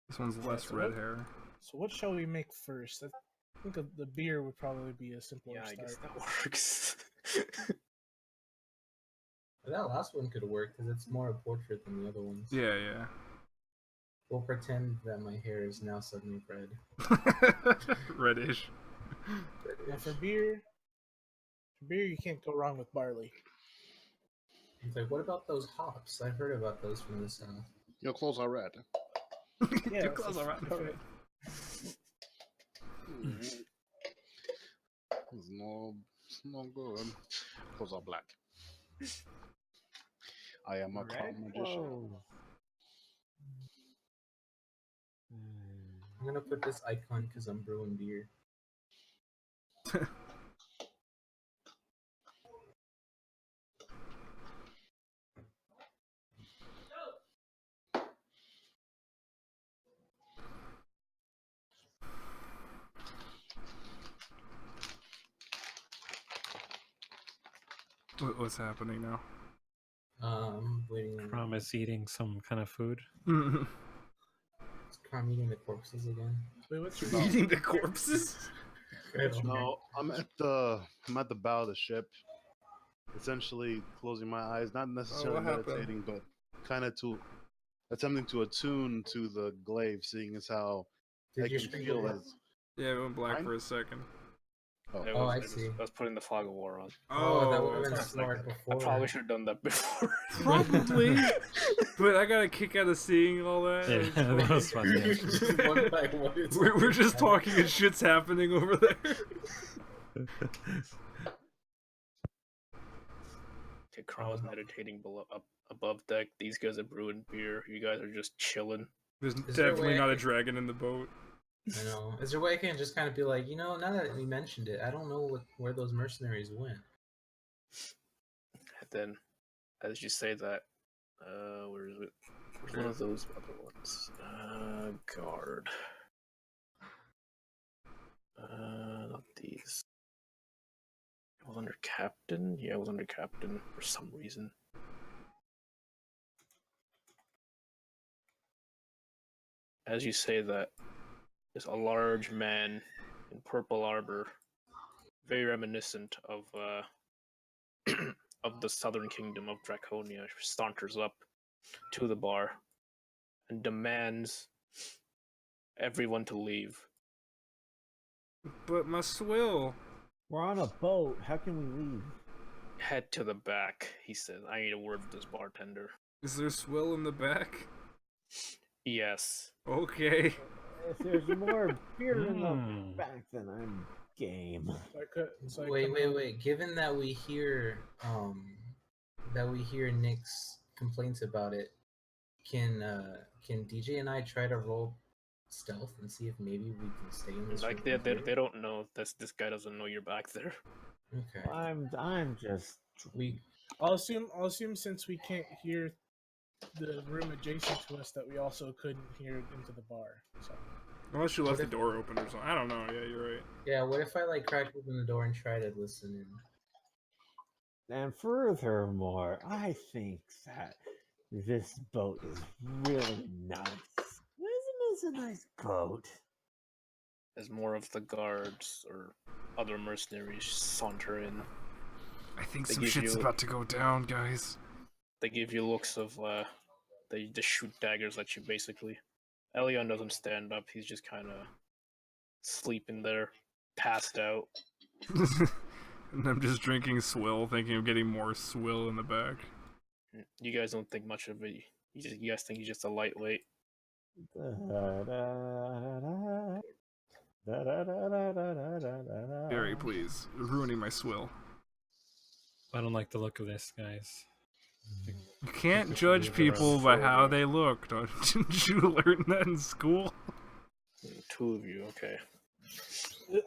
This one's less so red what- hair. So what shall we make first? I think the beer would probably be a simpler Yeah, I start. guess that works. That last one could work because it's more a portrait than the other ones. Yeah, yeah. We'll pretend that my hair is now suddenly red. Reddish. Now for beer, you can't go wrong with barley. It's like, what about those hops? I've heard about those from the south. Your clothes are red. Yeah, Your clothes are red. It's no good. Clothes are black. I am a calm magician. I'm gonna put this icon because I'm brewing beer. What's happening now? Waiting on Crom is eating some kind of food. is Crom eating the corpses again. Wait, what's your Eating the corpses? I don't know. No, I'm at the bow of the ship, essentially closing my eyes, not necessarily what happened? meditating, but kind of attempting to attune to the glaive, seeing as how Did I your can screen feel go as. Yeah, it went black Mine? for a second. Oh, I see. I was putting the fog of war on. Oh, that would have been okay. smart I before. probably should have done that before. Probably. But I got a kick out of seeing all that. Yeah, that was fun. Yeah. One by one, it's We're just talking and shit's happening over there. Okay, Kron was meditating above deck. These guys are brewing beer. You guys are just chilling. There's Is there a definitely way not I a could- dragon in the boat. I know. Is there a way I can just kind of be like, now that we mentioned it, I don't know where those mercenaries went. And then, as you say that, where is it? Where's one of those other ones? Guard. Not these. It was under captain? Yeah, it was under captain for some reason. As you say that, there's a large man in purple armor, very reminiscent of of the southern kingdom of Draconia, saunters up to the bar and demands everyone to leave. But my swill. We're on a boat. How can we leave? Head to the back, he says. I need a word with this bartender. Is there swill in the back? Yes. Okay. If there's more beer in the Mm. back, then I'm game. Wait. Given that we hear Nick's complaints about it, can DJ and I try to roll stealth and see if maybe we can stay in this Like room they here? don't know this guy doesn't know you're back there. Okay. I'm just I'll assume since we can't hear the room adjacent to us that we also couldn't hear it into the bar. So Unless you left the door open or something. I don't know. Yeah, you're right. Yeah, what if I crack open the door and try to listen in? and furthermore, I think that this boat is really nice. Isn't this a nice boat? As more of the guards or other mercenaries saunter in, I think They some give shit's you- about to go down, guys. they give you looks of they just shoot daggers at you basically. Elion doesn't stand up, he's just kinda sleeping there, passed out. And I'm just drinking swill, thinking of getting more swill in the back. You guys don't think much of it. You guys think he's just a lightweight. Barry, please. You're ruining my swill. I don't like the look of this, guys. You can't Think we should judge leave it around people by four how now. they look. Didn't you learn that in school? Two of you, okay.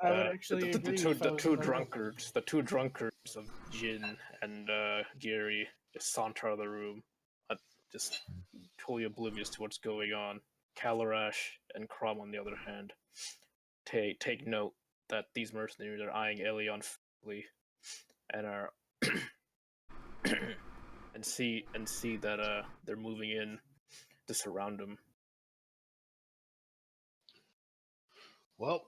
I would actually the agree. two, if I the was two gonna- drunkards of Jin and Gary just saunter out of the room, just totally oblivious to what's going on. Kalarash and Crom, on the other hand, take note that these mercenaries are eyeing Elion favorably and are and see that they're moving in to surround him. Well,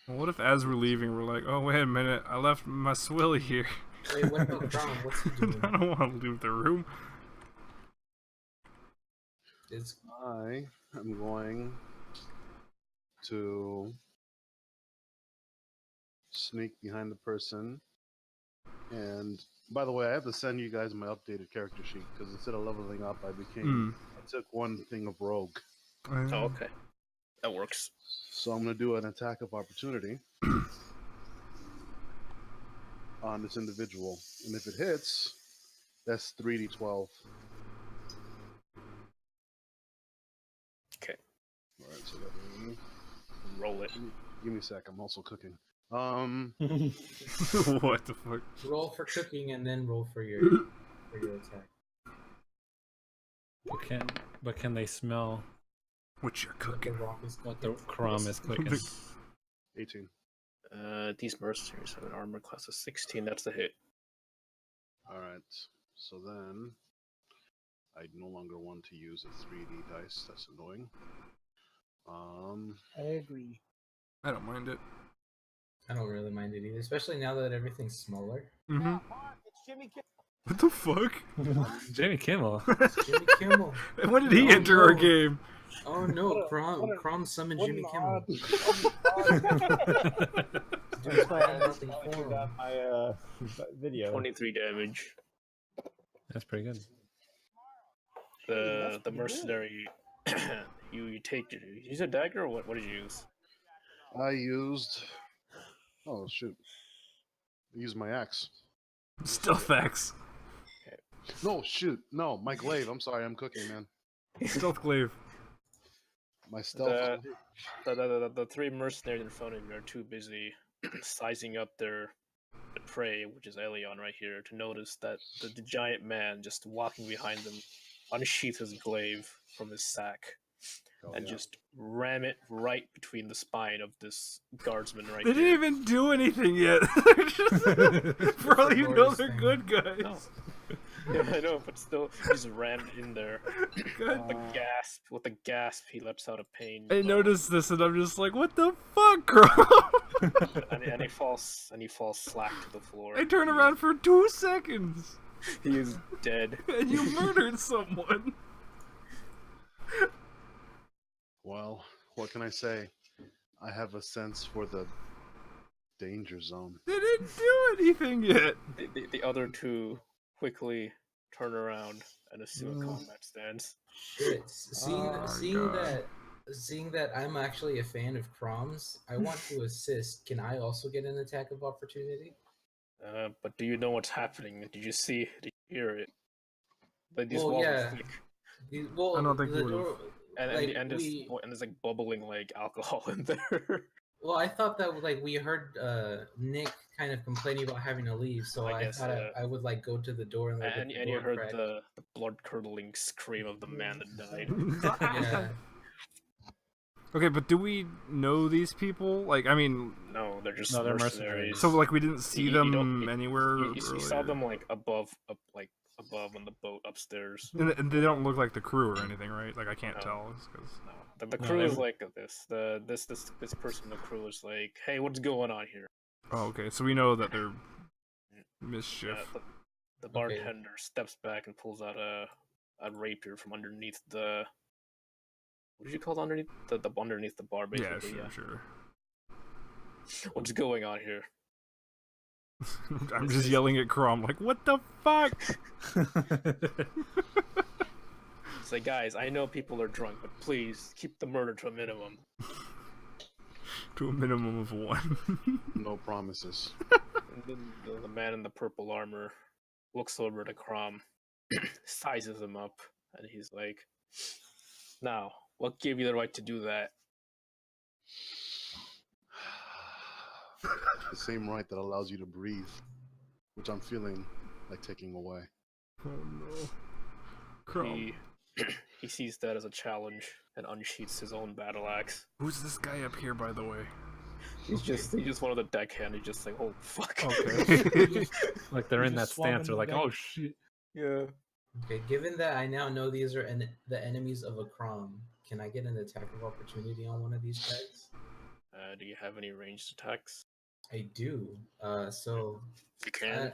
Well, what if as we're leaving, we're like, oh, wait a minute, I left my swilly here. Wait, what about Crom? What's he doing? I don't want to leave the room. Is I am going to sneak behind the person. And by the way, I have to send you guys my updated character sheet because instead of leveling up, I took one thing of rogue. Oh, okay, that works. So I'm going to do an attack of opportunity on this individual. And if it hits, that's 3d12. Okay, Alright, so let me... roll it. Give me a sec, I'm also cooking. What the fuck? roll for cooking and then roll for your attack. But can they smell What you're What the cooking? rock is what the Crom is cooking? 18. These mercenaries have an armor class of 16. That's the hit. Alright, so then I no longer want to use a 3D dice. That's annoying. I agree. I don't mind it. I don't really mind it either, especially now that everything's smaller. Mm-hmm. What the fuck? Jamie Kimmel. It's Jimmy Kimmel. When did he Oh, enter our no. game? Oh no, Crom summoned Jimmy Kimmel. That's why I actually got my video. 23 damage. That's pretty good. The mercenary. you take. Did you use a dagger or what? What did you use? I used... Oh, shoot. I used my axe. Stealth axe. No, shoot. No, my glaive. I'm sorry, I'm cooking, man. Stealth glaive. My stealth... The three mercenaries in front of you are too busy sizing up the prey, which is Elion right here, to notice that the giant man just walking behind them unsheaths his glaive from his sack and just ram it right between the spine of this guardsman right They here. didn't even do anything yet. They're just, for all you know, glorious they're thing. good guys. No. Yeah, I know, but still, he just rammed in there. God. With a gasp, he lets out a pain. I noticed this and I'm just like, what the fuck, Crom? and he falls slack to the floor. I turn around for 2 seconds He is dead. and you murdered someone. Well, what can I say? I have a sense for the danger zone. They didn't do anything yet. The other two quickly turn around and assume combat stance. Shit. Seeing God. that I'm actually a fan of Crom's, I want to assist. Can I also get an attack of opportunity? But do you know what's happening? Did you see? Did you hear it? Like these Well, walls yeah. are thick, Well, I don't think the we would've- door. and Like, there's like bubbling like alcohol in there. Well, I thought that like we heard Nick kind of complaining about having to leave, so I I guess, thought yeah. I would like go to the door and like and get the you door heard cracked. the blood curdling scream of the man that died. Yeah. Okay, but do we know these people? Like, I mean, No, they're just No, they're mercenaries. mercenaries. so like we didn't see You them don't- anywhere. You saw earlier? them like above on the boat upstairs. And they don't look like the crew or anything, right? Like I can't No. tell. 'Cause... No, the No, crew is they- like this. This person in the crew is like, hey, what's going on here? Oh, okay. So we know that they're mischief. Yeah, the bartender steps back and pulls out a rapier from underneath the. What did you call it underneath the underneath the bar? Yeah, Basically, sure. What's going on here? I'm just yelling at Crom, like, what the fuck? It's like, guys, I know people are drunk, but please keep the murder to a minimum. To a minimum of 1. No promises. And then the man in the purple armor looks over to Crom sizes him up, and he's like, "Now, what gave you the right to do that?" The same right that allows you to breathe, which I'm feeling like taking away. Oh no. Crumb. He sees that as a challenge and unsheaths his own battle axe. Who's this guy up here, by the way? He's just one of the deckhand. He's just like, oh fuck. Okay. Like they're in that Just swabbing stance. They're the like, guy. oh shit. Yeah. Okay, given that I now know these are the enemies of a Crom, can I get an attack of opportunity on one of these guys? Do you have any ranged attacks? I do. So You can.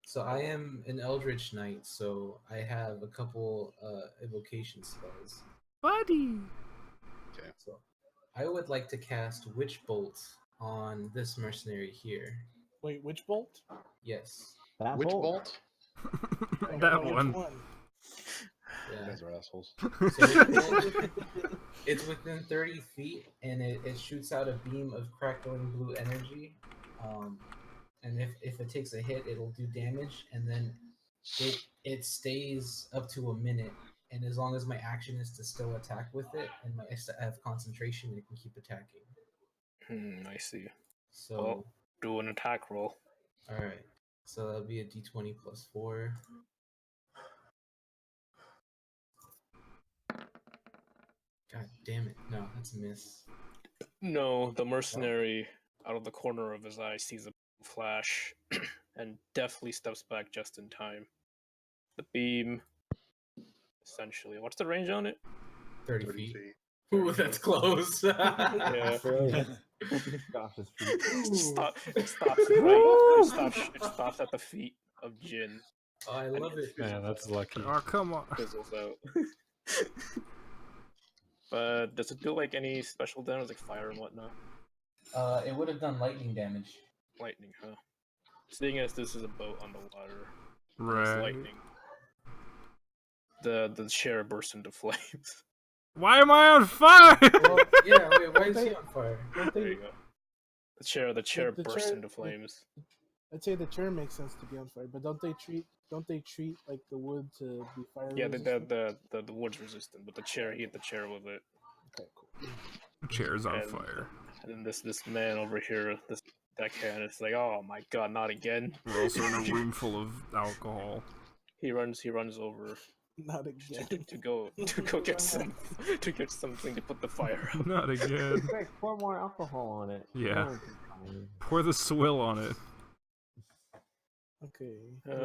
so I am an Eldritch Knight, so I have a couple evocation spells. Buddy. So I would like to cast Witch Bolt on this mercenary here. Wait, which bolt? Yes. That Which bolt? bolt? That Which one. You Yeah. guys are assholes. So it's within 30 feet, and it shoots out a beam of crackling blue energy. And if it takes a hit, it'll do damage, and then it stays up to a minute. And as long as my action is to still attack with it, and I have concentration, it can keep attacking. I see. So, Well, do an attack roll. all right. So that'll be a d20 plus 4. God damn it! No, that's a miss. No, the mercenary, out of the corner of his eye, sees a flash and deftly steps back just in time. The beam, essentially. What's the range on it? 30 30 feet. feet. Ooh, that's close. Yeah. Brilliant. Gosh, this It stops right. It stops at the feet of Jin. Oh, I love it. Yeah, that's lucky. Oh, come on. Fizzles out. But does it do like any special damage, like fire and whatnot? It would have done lightning damage. Lightning, huh? Seeing as this is a boat on the water, and it's Right. lightning. The chair bursts into flames. Why am I on fire? Well, yeah, wait, why is he on fire? Don't There they, you go. The chair the bursts chair- into flames. I'd say the chair makes sense to be on fire, but don't they treat like the wood to be fire Yeah, resistant? the wood's resistant, but the chair, he hit the chair with it. Okay, cool. Chair's on And- fire. And then this man over here, this deckhand, is like, oh my god, not again. We're also in a room full of alcohol. He runs over Not again. to go get something to put the fire out. Not again. Quick, pour more alcohol on it. Yeah. No one can find it. Pour the swill on it. Okay.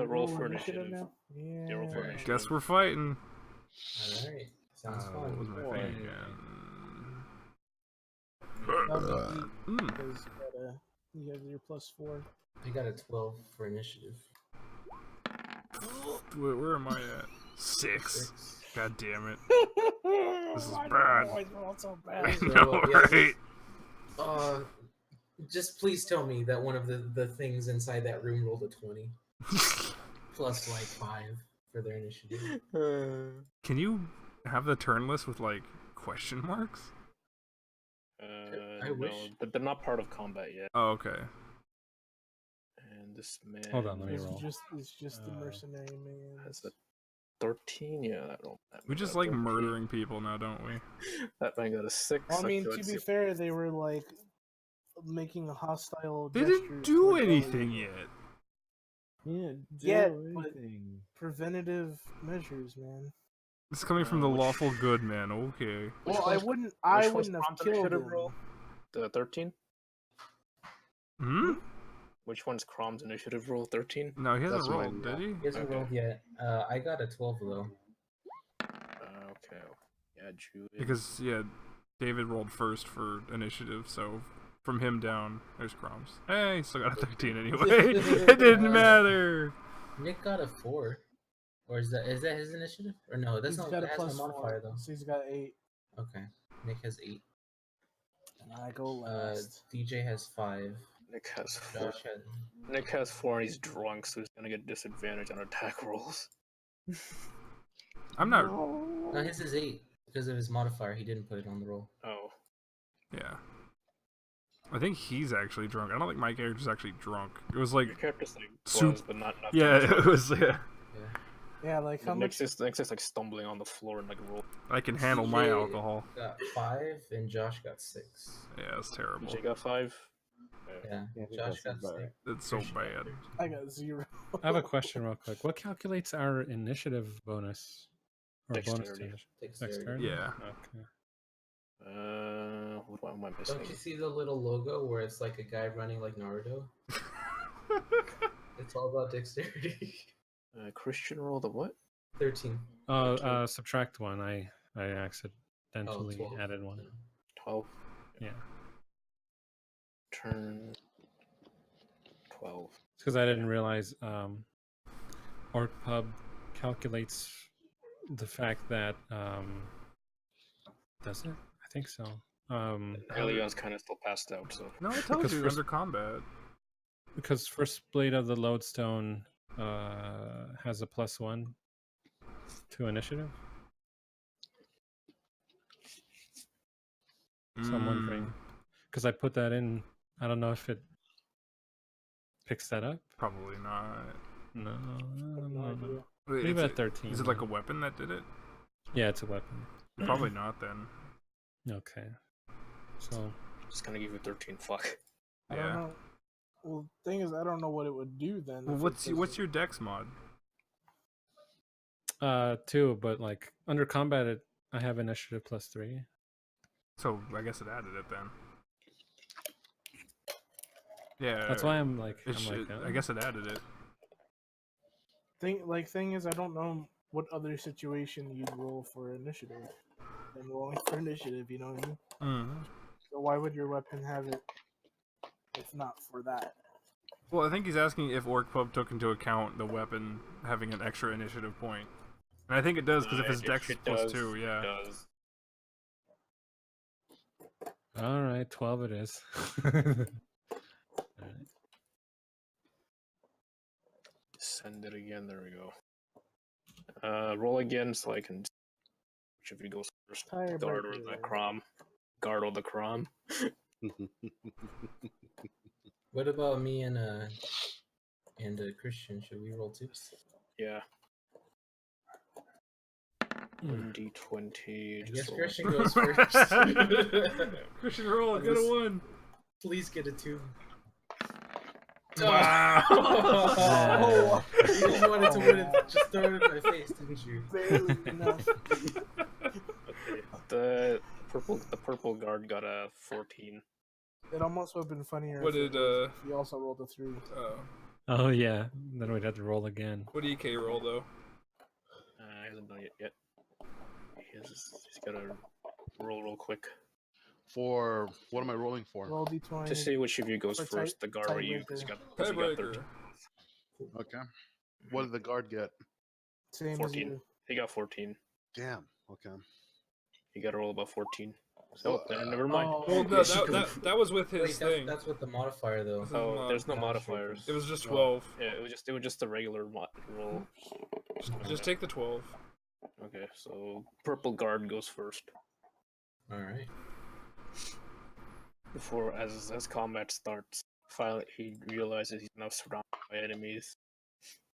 Roll for initiative. now? Yeah. Yeah, roll for initiative. Guess we're fighting. Alright, sounds What was fun. my thing That'll be again? Mm. because you have your +4. I got a 12 for initiative. Where am I at? 6. 6. God damn it. This is Why do bad. I always roll so I bad? So, know, yeah. right? Just please tell me that one of the things inside that room rolled a 20. Plus like 5 for their initiative. Can you have the turn list with like question marks? I wish. No, but they're not part of combat yet. Oh, okay. And this man Hold on, let me It's roll. just the mercenary man. has a 13. Yeah, that We just like murdering people now, don't we? That man got a 6. Well, I mean, Okay, to let's be see. fair, they were like making a hostile. They didn't gestures do toward anything Ellie. yet. Yeah, Yeah, do but- anything. Preventative measures, man. It's coming from the which- lawful good man. Okay. Well, I wouldn't. Which I one's wouldn't have prompt killed initiative him. roll? The 13? Hmm? Which one's Crom's initiative roll? 13? No, he hasn't That's what I rolled, rolled. did he? He hasn't Okay. rolled yet. I got a 12 though. Okay. Yeah, Julian. Because yeah, David rolled first for initiative, so from him down, there's Crumbs. Hey, he still got a 13 anyway. It didn't matter. Nick got a 4. Or is that his initiative? Or no, that's He's not got a that has no +4, modifier though. so he's got 8, Okay. Nick has 8. and I go last. DJ has 5. Nick has 4. Josh has Nick has 4 and he's drunk, so he's gonna get disadvantage on attack rolls. I'm not. no, his is 8 because of his modifier. He didn't put it on the roll. Oh. Yeah. I think he's actually drunk. I don't think my character's actually drunk. It was like, Your character's like Soup. was, but not yeah, drunk. it was yeah. Yeah. Yeah, like how much? Next is like stumbling on the floor and like roll. I can handle my CJ alcohol. got 5 and Josh got 6. Yeah, it's terrible. DJ got 5. Yeah, Yeah, I think Josh that sounds got about 6. right. It's so Christian got bad. 13. I got 0. I have a question real quick. What calculates our initiative bonus? Or bonus to Dexterity. initiative? Dexterity. Yeah. Okay. What am I missing? Don't you see the little logo where it's like a guy running like Naruto? It's all about dexterity. Christian roll the what? 13. Oh, subtract 1. I Oh, accidentally 12. added 1. 12. Yeah. Turn 12. It's because I didn't realize OrcPub calculates the fact that does it? I think so. Elion's kind of still passed out, so No, I told Because you first- under combat. Because first blade of the lodestone has a +1 to initiative. So I'm wondering, because I put that in, I don't know if it picks that up. Probably not. No, No idea. Wait, leave is it at 13. Is it like a weapon that did it? Yeah, it's a weapon. Probably not then. Okay. So just gonna give you 13. Fuck. I don't Yeah. know. Well, thing is, I don't know what it would do then. Well, if what's it what's your dex mod? 2, but like under combat, I have initiative +3. So I guess it added it then. Yeah. That's why I'm like, I guess it added it. thing is, I don't know what other situation you'd roll for initiative. I'm rolling for initiative, you know what I mean? Mm. So why would your weapon have it if not for that? Well, I think he's asking if OrcPub took into account the weapon having an extra initiative point. And I think it does, because if his dex is +2, yeah. It does. All right, 12 it is. Alright. Send it again. There we go. Roll again so I can. Which of you goes first? Tirebreaker. Guard or the Crom? Guard or the Crom? What about me and Christian? Should we roll 2? Yeah. 1d20. I guess roll Christian it. goes first. Christian roll, get a 1. Please get a 2. Wow. Oh, You just wanted to win it. Just throw it in my face, didn't you? barely enough. The purple guard got a 14. It almost would have been funnier What if did if he also rolled a 3. Oh yeah, then we'd have to roll again. What do EK roll though? He hasn't done it yet. He's got to roll real quick For what am I rolling for? Roll d20. to see which of you goes For first. The guard or you? Because you got 13. Okay. What did the guard get? Same as 14. you. He got 14. Damn. Okay. You got to roll about 14. So never mind. Oh, Well, no, that was with his Wait, thing. that's with the modifier though. This is Oh, mod. there's no Gosh, modifiers. It was just 12. Yeah, it was just a regular roll. Just take the 12. Okay, so purple guard goes first. All right. Before as combat starts, finally he realizes he's now surrounded by enemies.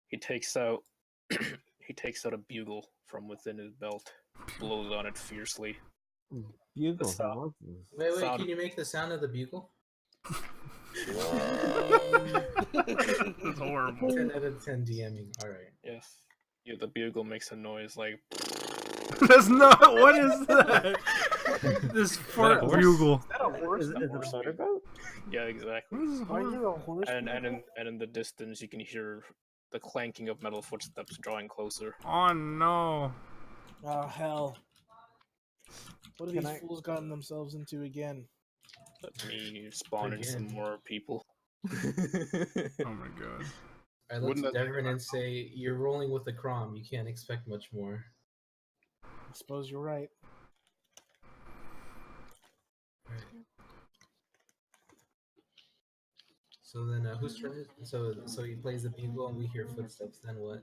He takes out a bugle from within his belt, blows on it fiercely. Bugle. Stop. How was this? Wait, Sound- can you make the sound of the bugle? It's horrible. 10 out of 10 DMing. All right. Yes. Yeah, the bugle makes a noise like That's not. What is that? This fart horse? bugle. Is that a horse? Is it a motorboat? yeah, exactly. What is this Why horse? is it a horse? And in the distance you can hear the clanking of metal footsteps drawing closer. Oh no. Oh hell! What have Can these I- fools gotten themselves into again? Let me spawn in some Again. more people. Oh my god. I look Wouldn't to that- Devin and say, "You're rolling with the Crom. You can't expect much more." I suppose you're right. So then, whose turn is it? So he plays the bugle, and we hear footsteps. Then what?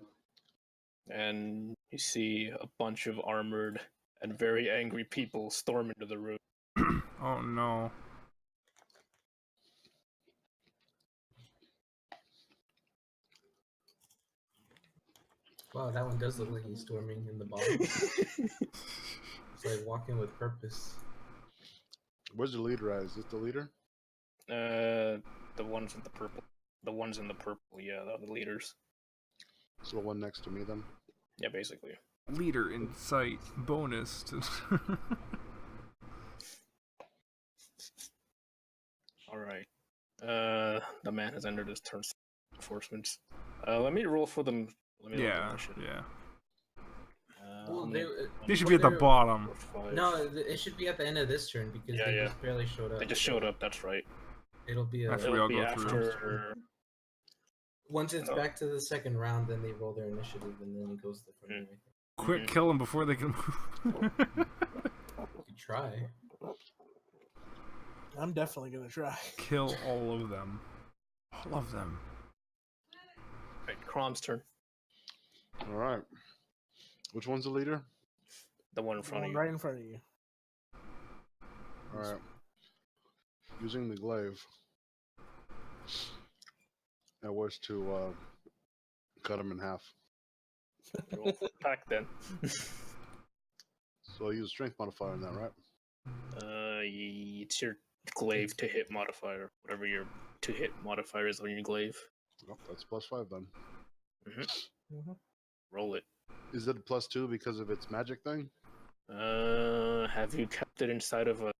And you see a bunch of armored and very angry people storm into the room. Oh no. Wow, that one does look like he's storming in the bottom. It's like walking with purpose. Where's the leader at? Is this the leader? The ones in the purple. The ones in the purple, yeah, they're the leaders. So the one next to me then? Yeah, basically. Leader in sight. Bonus to. Alright. The man has entered his turn. Enforcements. Let me roll for them. Let me roll Yeah, them, shit. yeah. Well, They should be at the bottom. No, it should be at the end of this turn because Yeah, they yeah. just barely showed up. They just showed up, that's right. It'll be a. After we all It'll be go through. after... Once it's back to the second round, then they roll their initiative, and then it goes to the front. I think. Quick, kill them before they can move. You could try. I'm definitely gonna try. Kill all of them. All of them. Right, Crom's turn. All right. Which one's the leader? The one in front of you. Right in front of you. All right. Using the glaive. I was to cut him in half. Roll for attack then. So I use strength modifier on that, right? It's your glaive to hit modifier. Whatever your to hit modifier is on your glaive. Oh, that's +5 then. Roll it. Is it +2 because of its magic thing? Have you kept it inside of a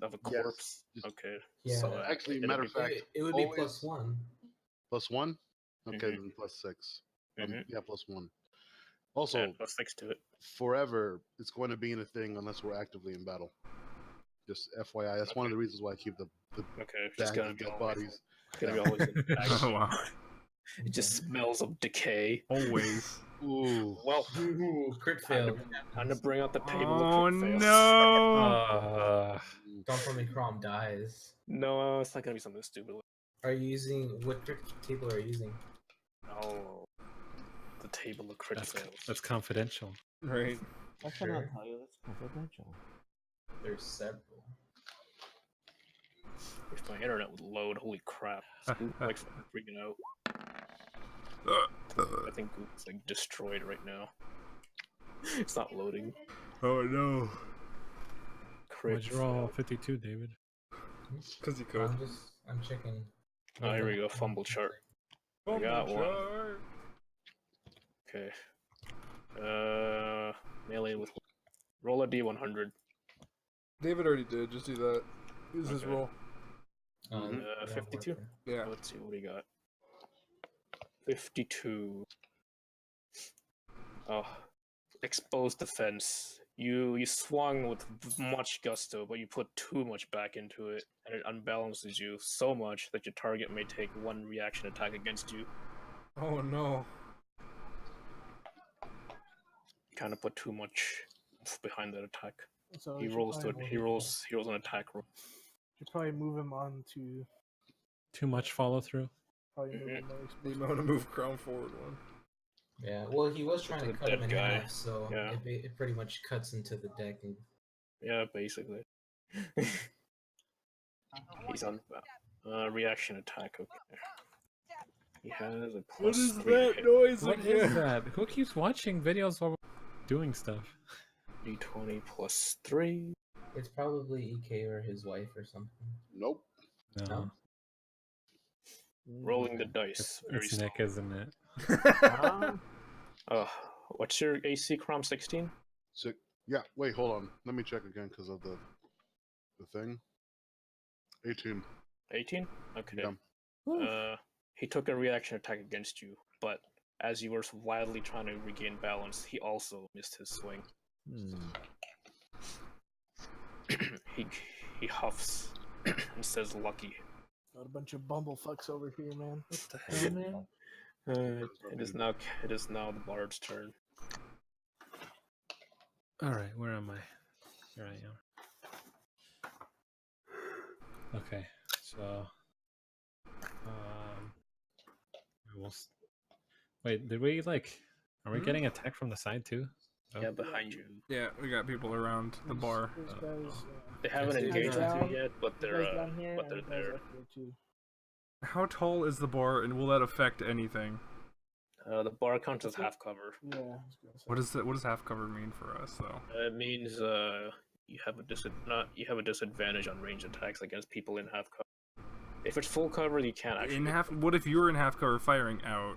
Yes. corpse? Just- Okay. Yeah. So, Actually, it'll matter be- of fact, It would be always- +1. +1? Okay, Mhm. then +6. Mhm. Yeah, +1. Also, add +6 to it. forever, it's going to be in a thing unless we're actively in battle. Just FYI, that's one of the reasons why I keep the Okay, it's bag just gonna of be dead always, bodies. gonna be always in the bag. Oh wow. It just smells of decay. Always. Ooh. Well, Ooh, crit fail. time to bring out the table Oh of crit fails. no! Don't tell me Crom dies. No, it's not gonna be something stupid. Are you using what crit table are you using? Oh, the table of crit fails. That's confidential. Right. I cannot tell you that's confidential. There's several. If my internet would load, holy crap! Google's like freaking out. I think Google's like destroyed right now. It's not loading. Oh no. Crit What'd you roll? fail. 52, David. Because he could. I'm checking. Oh, here we go. Fumble chart. I got one. Okay. Melee with roll a d100. David already did. Just do that. Use his Okay. roll. 52. Yeah. Let's see what he got. 52. Oh, exposed defense. You swung with much gusto, but you put too much back into it, and it unbalances you so much that your target may take one reaction attack against you. Oh no. Kind of put too much behind that attack. So He you should rolls to probably he move- rolls an attack roll. Should probably move him on to Too much follow through. probably move Mhm. him nice. You might want to move Crown forward one. Yeah, well, he was trying to The cut him dead in guy. half, so Yeah. it pretty much cuts into the deck. And Yeah, basically. He's on reaction attack. Okay. He has a What is +3 that hit. noise What is again? that? Who keeps watching videos while we're doing stuff? D20 +3. it's probably EK or his wife or something. Nope. No, No? Rolling the dice. Very it's Nick, isn't it? What's your AC, Crom? 16? So, yeah, wait, hold on. Let me check again because of the thing. 18. 18? Okay. Yeah. He took a reaction attack against you, but as you were wildly trying to regain balance, he also missed his swing. He huffs and says, "Lucky." Got a bunch of bumblefucks over here, man. What the hell, man? It is now the bard's turn. All right, where am I? Here I am. Okay, so wait, did we are we getting attacked from the side too? Oh. Yeah, behind you. Yeah, we got people around the bar. These guys, They haven't Guys engaged with down. you yet, but these they're guys down here, but they're and these guys there. up here too. How tall is the bar, and will that affect anything? The bar counts as half cover. Yeah. I was gonna say. What does half cover mean for us though? It means you have a disadvantage on range attacks against people in half cover. If it's full cover, you can't actually. In half. What if you're in half cover firing out?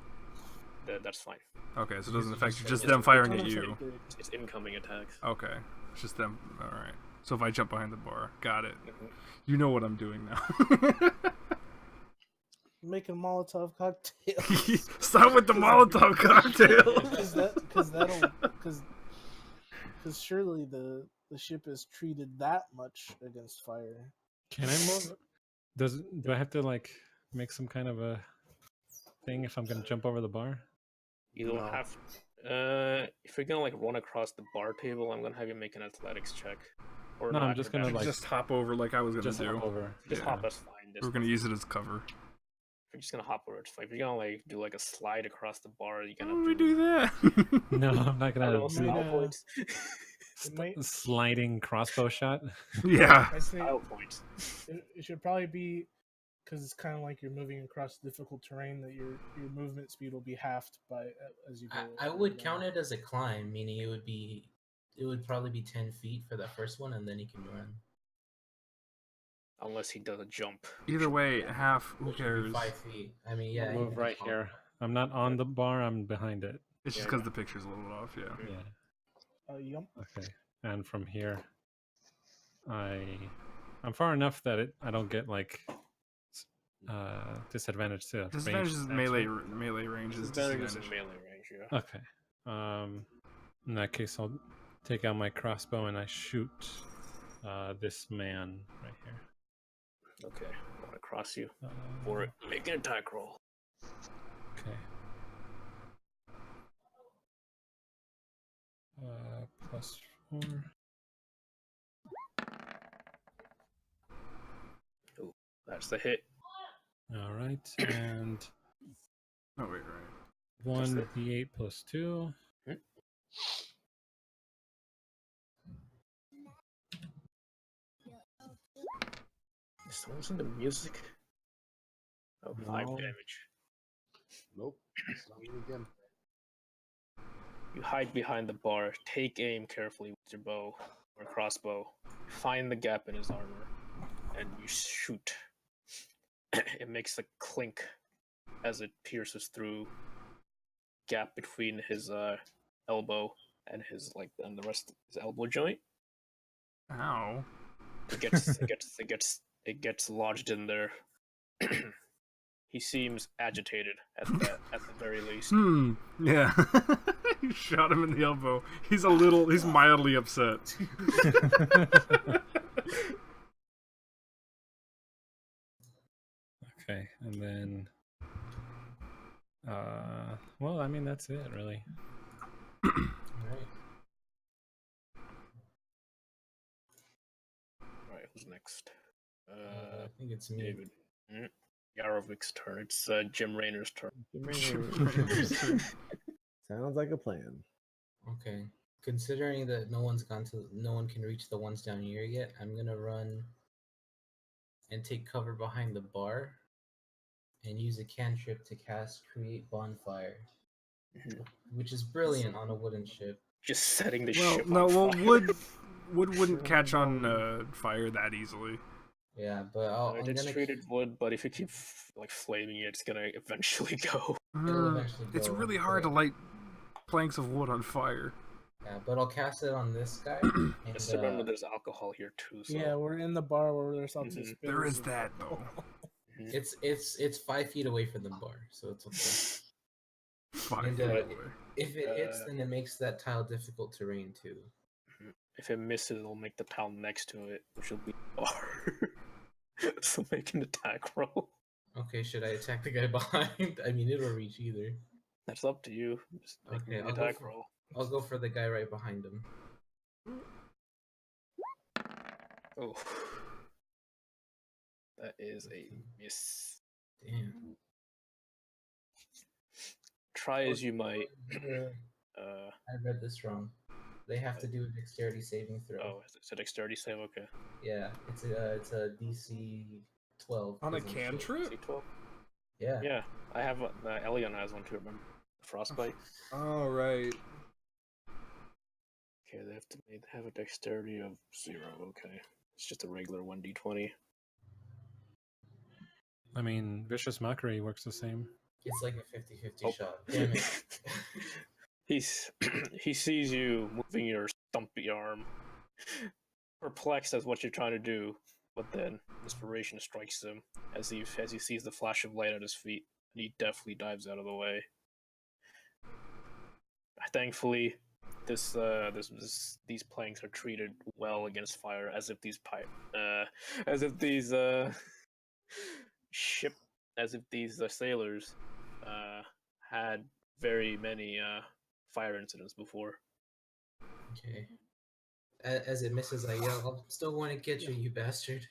That's fine. Okay, so it doesn't affect you. Just It's- them firing It's at you. unaffected. It's incoming attacks. Okay, it's just them. All right. So if I jump behind the bar, got it. Mhm. You know what I'm doing now. Making Molotov cocktails. Stop with the Molotov cocktail. Because surely the ship is treated that much against fire. Can I move? Do I have to like make some kind of a thing if I'm gonna jump over the bar? You don't have. If you're gonna like run across the bar table, I'm gonna have you make an athletics check. Or No, an I'm just gonna, acrobatics. like- Just hop over like I was gonna Just do. hop over. Just yeah. hop. That's fine. We're gonna use it as cover. If you're just gonna hop over, it's fine. If you're gonna like do like a slide across the bar, you're Why gonna would we do that? No, I'm not I gonna don't know, do style Yeah. points. It might- sliding crossbow shot. Yeah. I say Style points. it should probably be because it's kind of like you're moving across difficult terrain that your movement speed will be halved by as you go. I would count it as a climb, meaning it would probably be 10 feet for that first one, and then you can run. Unless he does a jump. Either way, half. Who Which would be cares? 5 feet. I mean, yeah. I'll you move can right just here. I'm not on the bar. I'm behind it. It's just Yeah, because yeah. the picture's a little off. Yeah. Yeah. Yum. Okay. And from here, I'm far enough that I don't get like disadvantage to Disadvantage range is attacks, melee right? melee range is Disadvantage is in disadvantage. melee range, yeah. Okay. In that case, I'll take out my crossbow and I shoot this man right here. Okay. I want to cross you. Uh, For it. Make an attack roll. Okay. +4. That's the hit. All right, and Oh wait, right. 1d8 + 2. Is someone listen to music? Oh, 5 No. damage. Nope. It's not me again. You hide behind the bar. Take aim carefully with your bow or crossbow. Find the gap in his armor, and you shoot. It makes a clink as it pierces through gap between his elbow and his and the rest of his elbow joint. Ow. It gets lodged in there. He seems agitated at the very least. Yeah. You shot him in the elbow. He's mildly upset. Okay, and then well, I mean that's it really. Alright. Alright, who's next? I think it's me. David. Yarovik's turn. It's Jim Raynor's turn. Sounds like a plan. Okay. Considering that no one can reach the ones down here yet, I'm gonna run and take cover behind the bar and use a cantrip to cast Create Bonfire, which is brilliant on a wooden ship. Just setting the Well, ship no, on well, fire. wood wouldn't catch on fire that easily. Yeah, but I'm It's gonna treated wood, but if you keep flaming it, it's gonna eventually go. it'll eventually It's go, really hard to but- light planks of wood on fire. Yeah, but I'll cast it on this guy. Just and, remember, there's alcohol here too. So. Yeah, we're in the bar where there's lots of Mhm. spills. There is that though. it's 5 feet away from the bar, so it's okay. Fuck. And, away. If it hits, then it makes that tile difficult terrain too. If it misses, it'll make the tile next to it, which will be the bar. So make an attack roll. Okay, should I attack the guy behind? I mean, it'll reach either. That's up to you. Just make Okay, an I'll go attack for- roll. I'll go for the guy right behind him. Oh, that is a miss. Damn. Try as you might. I read this wrong. They have to do a dexterity saving throw. Oh, it's a dexterity save. Okay. Yeah, it's a DC 12. On a doesn't it? cantrip? C12. Yeah. Yeah, I have. Elion has one too. Remember? frostbite. All right. Okay, they have a dexterity of 0. Okay, it's just a regular 1d20. I mean, vicious mockery works the same. It's like a 50-50 Oh. shot. Damn it. He sees you moving your stumpy arm, perplexed as what you're trying to do, but then inspiration strikes him as he sees the flash of light at his feet, and he deftly dives out of the way. Thankfully, these planks are treated well against fire, as if these sailors had very many fire incidents before. Okay. As it misses, I yell, "I'll still want to get you, you bastard."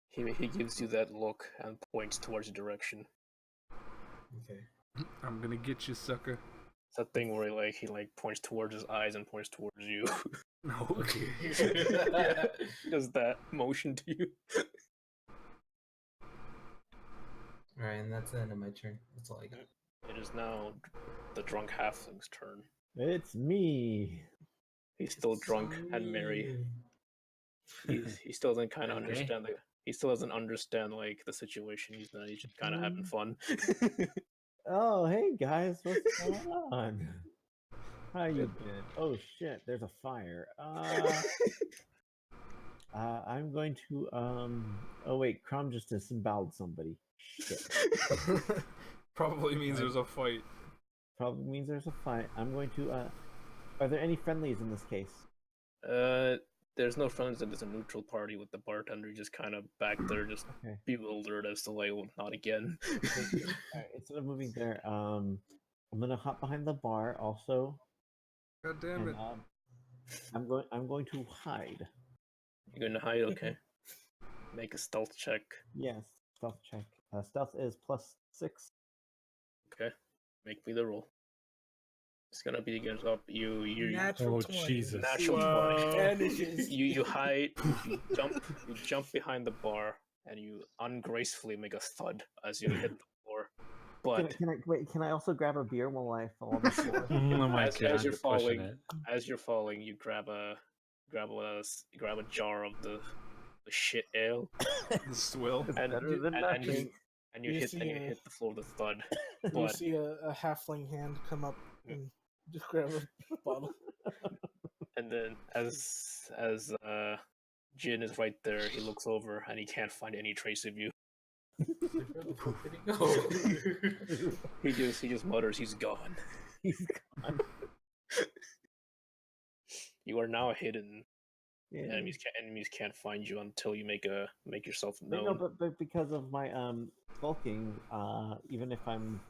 He gives you that look and points towards your direction. Okay. I'm gonna get you, sucker. It's that thing where he points towards his eyes and points towards you. Okay. He does that motion to you. Alright, and that's the end of my turn. That's all I got. It is now the drunk halfling's turn. It's me. He's still drunk and merry. He still doesn't kind of Okay. understand he still doesn't understand the situation he's in. He's just kind of having fun. Oh, hey guys, what's going on? How you been? Oh shit, there's a fire. I'm going to Oh wait, Crom just disemboweled somebody. Shit. Probably means there's a fight. Probably means there's a fight. I'm going to Are there any friendlies in this case? There's no friends. There's a neutral party with the bartender just kind of back there, just Okay. bewildered as to not again. Alright, instead of moving there, I'm gonna hop behind the bar also. God damn it. And, I'm going to hide. You're gonna hide, okay? Make a stealth check. Yes, stealth check. Stealth is +6. Okay, make me the roll. It's gonna be against you. Natural Oh, 20. Jesus. Natural Wow. 20. Vanishes. You hide. You jump behind the bar, and you ungracefully make a thud as you hit the floor. But Can I also grab a beer while I fall on the floor? Oh my as god, you're you're pushing falling, it. as you're falling, you grab a jar of the shit ale, The swill. and better than and you nothing. you You hit see and you a- hit the floor with a thud. You But see a halfling hand come up and just grab a bottle. and then as Jin is right there, he looks over and he can't find any trace of you. Where the fuck did he go? He just mutters, "He's gone." He's gone. You are now hidden. Yeah. Enemies can't find you until you make yourself known. No, but because of my bulking, even if I'm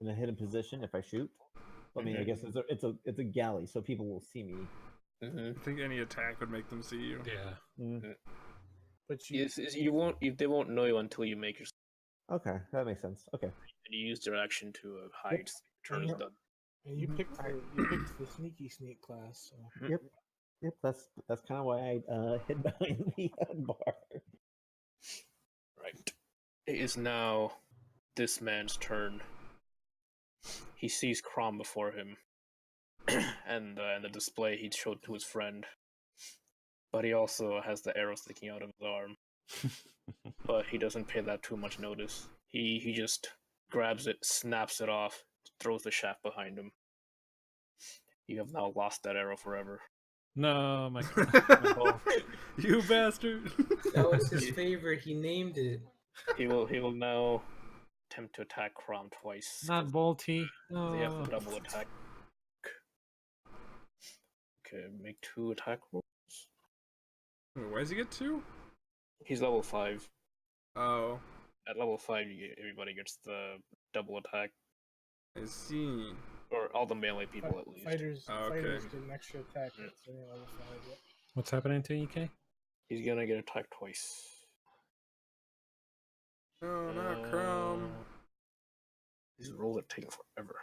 in a hidden position, if I shoot, I mean, I guess it's a galley, so people will see me. Mm-hmm. I think any attack would make them see you. Yeah. Mm. But They won't know you until you make yourself. Okay, that makes sense. Okay. And you use their action to hide. Turn is Yep. done. and you picked the sneaky sneak class. So. Yep, that's kind of why I hid behind the bar. Right. It is now this man's turn. He sees Crom before him, and the display he showed to his friend. But he also has the arrow sticking out of his arm. But he doesn't pay that too much notice. He just grabs it, snaps it off, throws the shaft behind him. You have now lost that arrow forever. No, my You bastard! That was his favorite. He named it. He will now attempt to attack Crom twice. not Bolty. They have No. the double attack. Okay, make 2 attack rolls. Wait, why does he get 2? He's level 5. Oh, At level 5, everybody gets the double attack. I see. Or all the melee people, at least. Fighters Okay. get an extra attack. So they're level 5, yeah. What's happening to EK? He's gonna get attacked twice. No, not Crom. These rolls are taking forever.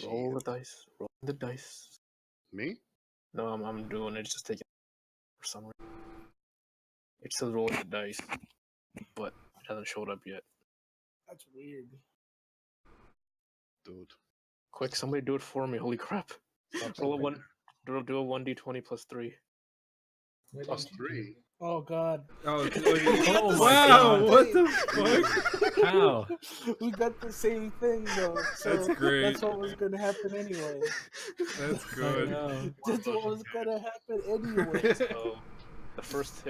Roll the dice. Roll the dice. Me? No, I'm doing it. It's just taking for some reason. It says roll the dice, but It hasn't showed up yet. That's weird. Dude. Quick, somebody do it for me. Holy crap. Stop Roll a saying one. Do a 1d20 plus 3. Why Plus didn't you do 3. Oh god. Oh, Oh my wow! God. What the fuck? How? We got the same thing though. So That's great. That's what was gonna happen anyway. That's I good. know. That's what was gonna happen anyway. So the first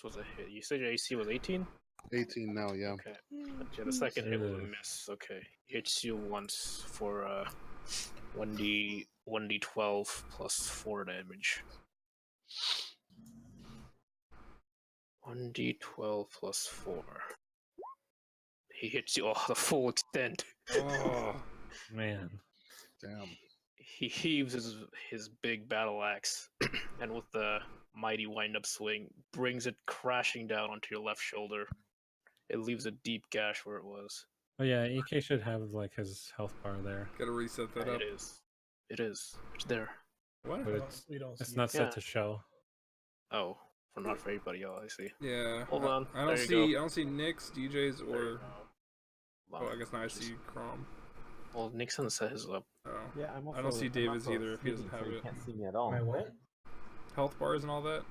was a hit. You said your AC was 18? 18 now, yeah. Okay. Yeah, the second hit was a Ugh. miss. Okay. Hits you once for 1d12 plus 4 damage. 1d12 plus 4. He hits you the full extent. Oh, Man. Damn. He heaves his big battle axe, and with the mighty wind-up swing, brings it crashing down onto your left shoulder. It leaves a deep gash where it was. Oh yeah, EK should have like his health bar there, gotta reset that up. It is. It is. It's there. What? but We don't it's see not Yeah. set to show. Oh, not for everybody else. I see. Yeah. Hold on. I don't There you see. go. I don't see Nick's, DJ's, There you or. go. Oh, I guess now I see Crom. Well, Nixon set his up. Oh. Yeah, I'm also, I don't see I'm David's also either if he doesn't speaking, have so you it. can't see me at all. My what? Health bars and all that.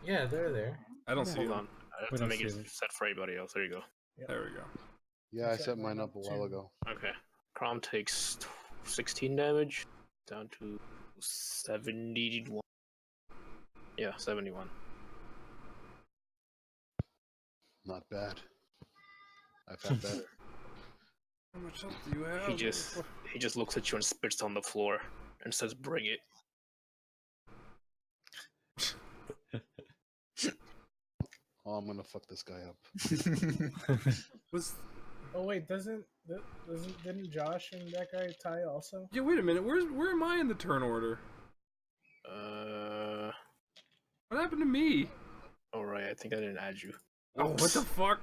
Yeah, they're there. I don't Yeah. see Hold them. on. I have We to don't make it see them. set for everybody else. There you go. There we go. Yeah, I set mine up a while ago. Okay. Crom takes 16 damage, down to 71. Yeah, 71. Not bad. I've had better. How much health do you have? He just looks at you and spits on the floor and says, "Bring it." Oh, I'm gonna fuck this guy up. Was Oh wait, didn't Josh and that guy tie also? yeah? Wait a minute. Where am I in the turn order? What happened to me? All right. I think I didn't add you. Oh, what the fuck?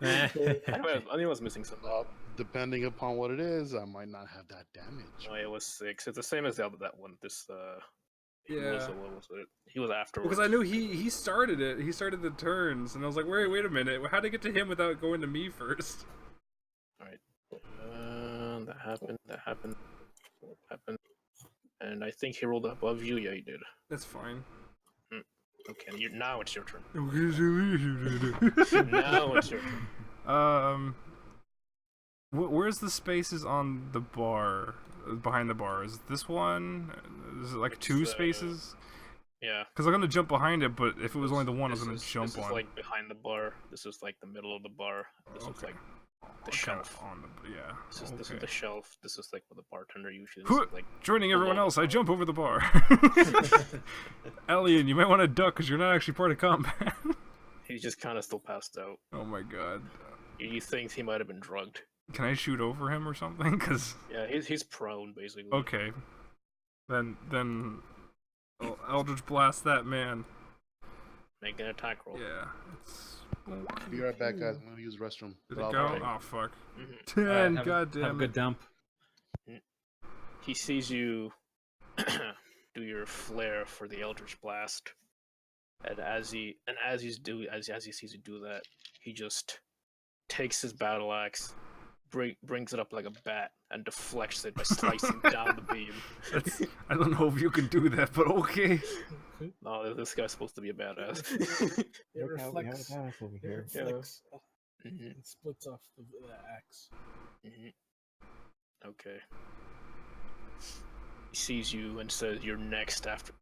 I think I was missing something. Depending upon what it is, I might not have that damage. Oh, it was 6. It's the same as the other that one. This he was, Yeah. what was it? He was afterwards. Because I knew he started it. He started the turns, and I was like, wait a minute. How'd I get to him without going to me first? All right. That happened. And I think he rolled above you. Yeah, he did. That's fine. Okay, now it's your turn. Now Now it's your turn. Where's the spaces on the bar? Behind the bar? Is it this one? Is it like It's, 2 spaces? Yeah. Because I'm gonna jump behind it, but if it was only the one, I was This gonna is- jump this on. is like behind the bar. This is like the middle of the bar. This is Okay. like the Kind shelf. of on the yeah. This is Okay. the shelf. This is like where the bartender usually. This Huh. is like Joining everyone below else, the I bar. jump over the bar. Alien, you might want to duck because you're not actually part of combat. He's just kind of still passed out. Oh my god. You think he might have been drugged? Can I shoot over him or something? Cause Yeah, he's prone basically. okay, then I'll Eldritch Blast that man. Make an attack roll. Yeah. It's... Be right back, guys. I'm gonna use the restroom. Did But it I'll go? be back. Oh fuck. Mhm. 10. have, God have damn a it. good dump. He sees you do your flare for the Eldritch Blast, and as he sees you do that, he just takes his battle axe, brings it up like a bat, and deflects it by slicing down the beam. I don't know if you can do that, but okay. No, this guy's supposed to be a badass. It Look how we have reflects. a balance over It here. reflects. Mhm, It splits off the axe. mhm. Okay. He sees you and says, "You're next after."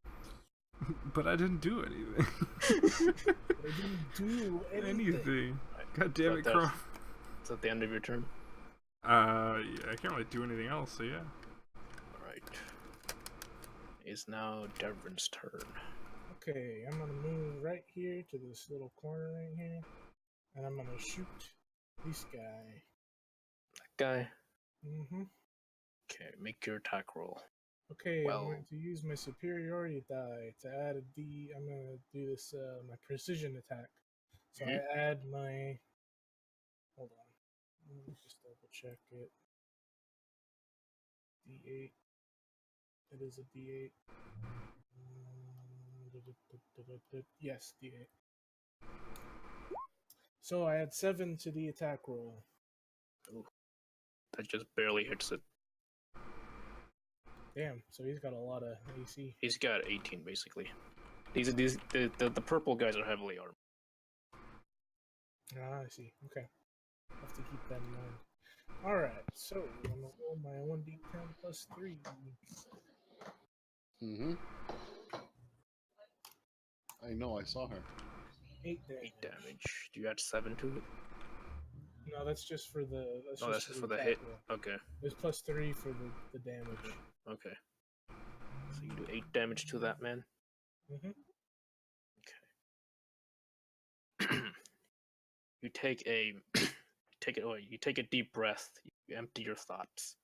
But I didn't do anything. I didn't do anything. God damn it, That- Crom. Is that the end of your turn? Yeah, I can't really do anything else, so yeah. Alright. It's now Devrin's turn. Okay, I'm gonna move right here to this little corner right here, and I'm gonna shoot this guy. That guy. Mm-hmm. Okay, make your attack roll. Okay, Well- I'm going to use my superiority die to add a D. I'm gonna do this my precision attack. So I add my. Hold on. Let me just double check it. D8. It is a D8. Yes, D8. So I had 7 to the attack roll. That just barely hits it. Damn, so he's got a lot of AC. He's got 18 basically. The purple guys are heavily armed. Ah, I see. Okay. Have to keep that in mind. Alright, so I'm gonna roll my 1d10 plus 3. Mm-hmm. I know, I saw her. 8 damage. 8 damage. Do you add 7 to it? No, that's just for the. Oh, that's just for the attack hit. roll. Okay. There's plus 3 for the damage. Okay. So you do 8 damage to that man. Mm-hmm. You take a you take a deep breath. You empty your thoughts,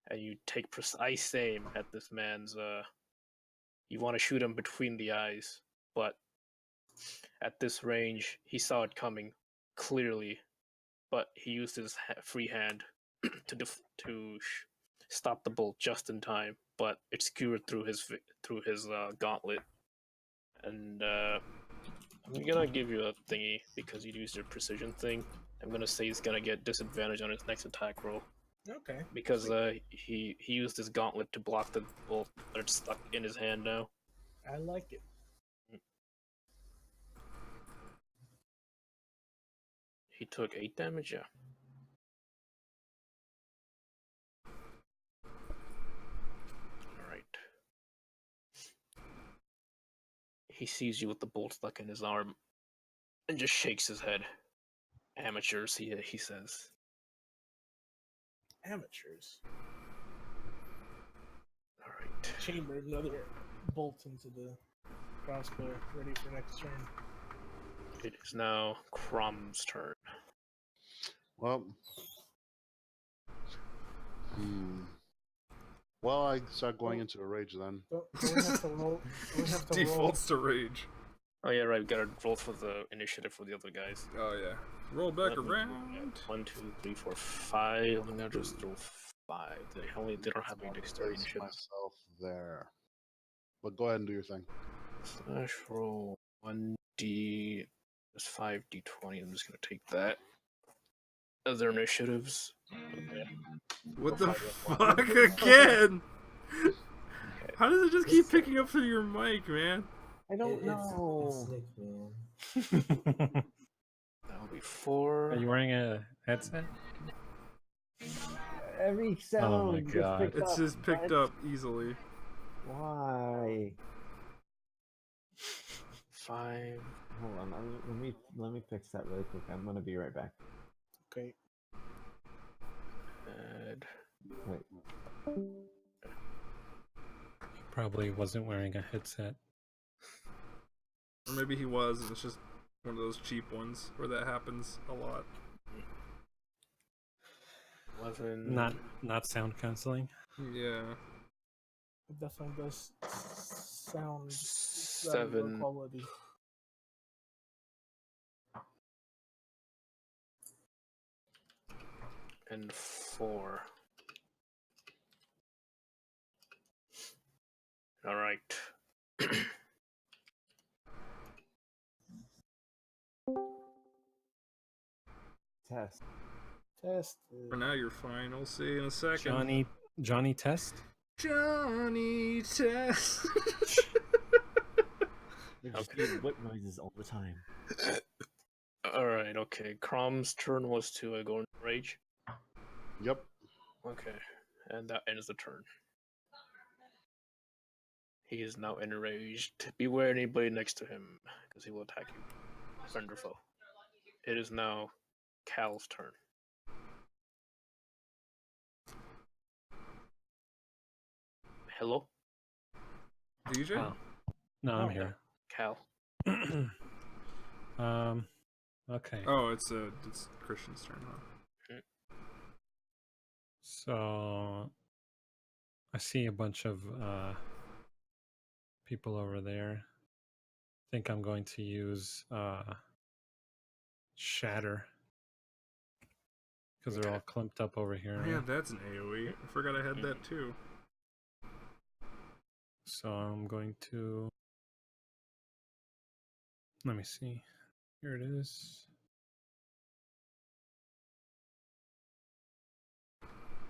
and you take precise aim at this man's. You want to shoot him between the eyes, but at this range, he saw it coming clearly, but he used his free hand to stop the bolt just in time. But it skewered through his gauntlet, and I'm gonna give you a thingy because you used your precision thing. I'm gonna say he's gonna get disadvantage on his next attack roll Okay. because he used his gauntlet to block the bolt, but it's stuck in his hand now. I like it. He took 8 damage, yeah. Alright. He sees you with the bolt stuck in his arm and just shakes his head. Amateurs, he says. Amateurs. Alright. Chamber another bolt into the crossbow, ready for next turn. It is now Crom's turn. Well, well, I start going into a rage then. Don't we have to roll? Do we have to Defaults to rage. Oh yeah, right. We gotta roll for the initiative for the other guys. Oh yeah. Roll back Let me- around. 1, 2, 3, 4, 5. I'm gonna just roll 5. They don't have any dexterity Place initiative. myself there. But go ahead and do your thing. Slash roll 1d. That's 5d20. I'm just gonna take that. Other initiatives. Okay. What the Five, fuck again? How does it just keep picking up through your mic, man? I don't It's know. Nick, man. That'll be 4. Are you wearing a headset? Every sound Oh my just God. picked It's up. just picked What? up easily. Why? 5. Hold on. Let me fix that really quick. I'm gonna be right back. Okay. And Wait. Probably wasn't wearing a headset. Or maybe he was, and it's just one of those cheap ones where that happens a lot. 11. Not sound canceling. Yeah. It definitely does sound 7. low quality. And 4. Alright. Test. Test. For now, you're fine. We'll see in a second. Johnny Test. Johnny Test. They just Okay. do whip noises all the time. Alright, okay. Crom's turn was to go into rage. Yep. Okay. And that ends the turn. He is now enraged. Beware anybody next to him, because he will attack you. Friend or foe. It is now Cal's turn. Hello? DJ? Oh. No, I'm here. Cal. Okay. Oh, it's Christian's turn, huh? So I see a bunch of people over there. I think I'm going to use Shatter because they're all clumped up over here. Oh, yeah, that's an AoE. I forgot I had that too. So I'm going to. Let me see. Here it is.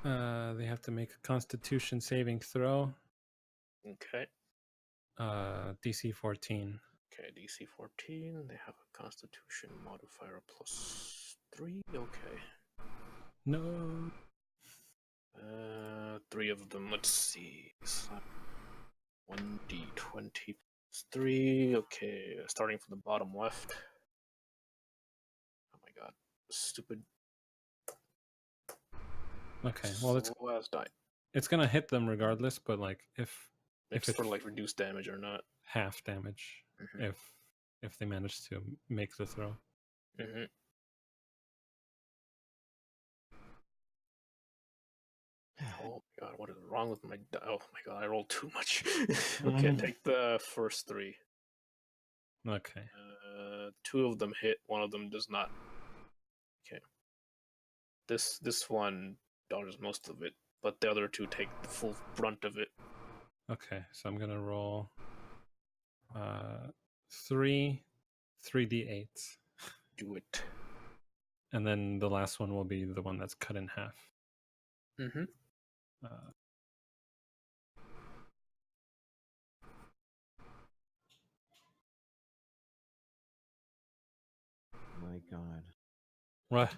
They have to make a Constitution saving throw. Okay. DC 14. Okay, DC 14. They have a Constitution modifier of +3. Okay. No. 3 of them. Let's see. 1d20 +3. Okay, starting from the bottom left. Oh my god, stupid. Okay, well last die. it's gonna hit them regardless, but like if It's it's for like reduced damage or not. half damage Mhm. if they manage to make the throw. Mm-hmm. Oh my god, what is wrong with my? Oh my god, I rolled too much. Okay, take the first 3. Okay. 2 of them hit. 1 of them does not. Okay. This one dodges most of it, but the other 2 take the full brunt of it. Okay, so I'm gonna roll 3 3d8s. Do it. And then the last one will be the one that's cut in half. Mm-hmm. My God, What?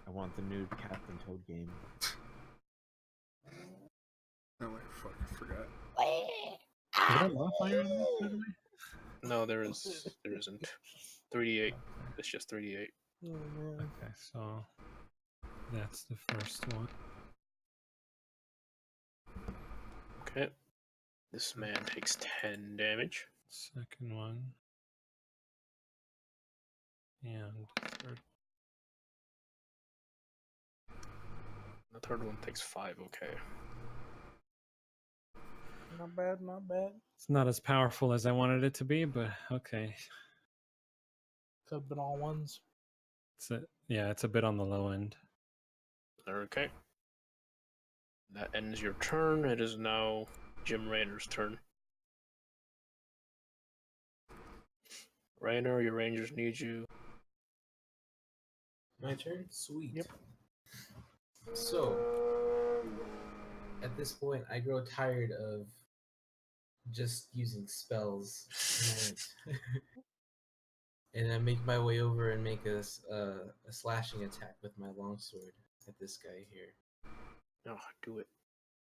I want the new Captain Toad game. Oh, wait, fuck, I forgot. Is there a modifier on that, by the way? No, there isn't. 3d8. It's just 3d8. Oh, man. Okay, so that's the first one. Okay. This man takes 10 damage. Second one. And third. The third one takes 5. Okay. Not bad, not bad. It's not as powerful as I wanted it to be, but okay. Could have been all ones. It's a bit on the low end. Okay. That ends your turn. It is now Jim Raynor's turn. Raynor, your rangers need you. My turn? Sweet. Yep. So, at this point, I grow tired of just using spells. And I make my way over and make a slashing attack with my longsword at this guy here. Oh, do it.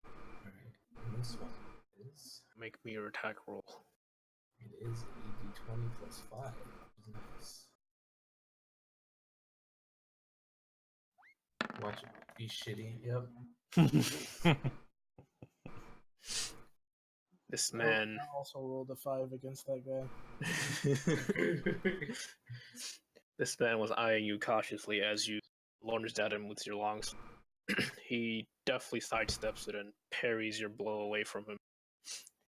Alright, and this one is... Make me your attack roll. It is a d20 plus 5. Nice. Watch it be shitty. Yep. This man. I also rolled a 5 against that guy. This man was eyeing you cautiously as you lunged at him with your longs. He definitely sidesteps it and parries your blow away from him.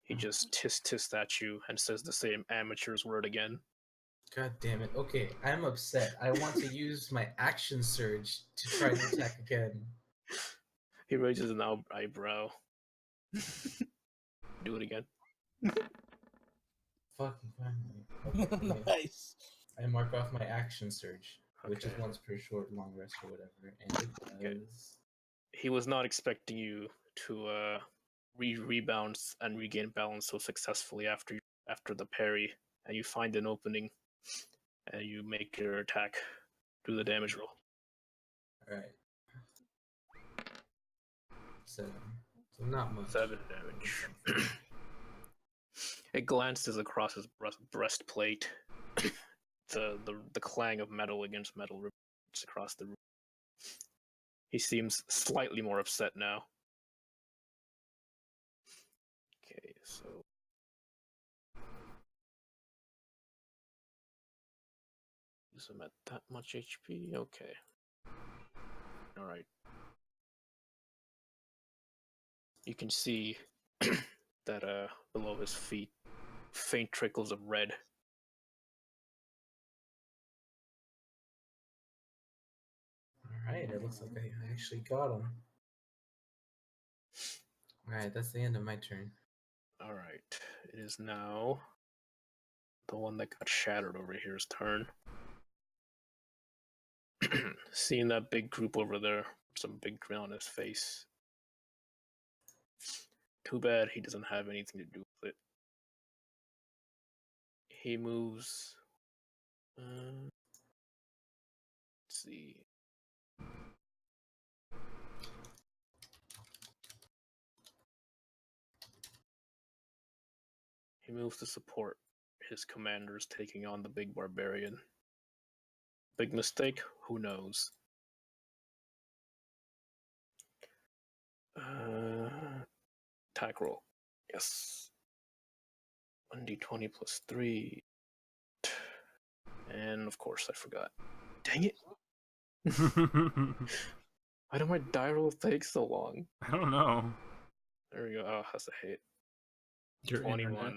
He just tisk at you and says the same amateur's word again. God damn it. Okay, I'm upset. I want to use my action surge to try to attack again. He raises an eyebrow. Do it again. Fucking finally. Okay. Nice. I mark off my action surge, which is Okay. once per short, long rest, or whatever, and it does. Okay. He was not expecting you to rebound and regain balance so successfully after the parry, and you find an opening, and you make your attack. Do the damage roll. Alright. 7. So not much. 7 damage. It glances across his breastplate. The clang of metal against metal rips across the room. He seems slightly more upset now. Okay, so use him at that much HP. Okay. All right. You can see that below his feet, faint trickles of red. Alright, it looks like I actually got him. Alright, that's the end of my turn. All right. It is now the one that got shattered over here's turn. Seeing that big group over there some big grin on his face. Too bad he doesn't have anything to do with it. He moves. Let's see. He moves to support his commanders taking on the big barbarian. Big mistake? Who knows? Attack roll. Yes. 1d20 plus 3. And of course, I forgot. Dang it. Why do my die rolls take so long? I don't know. There we go. Oh, that's a hit. Your 21. internet?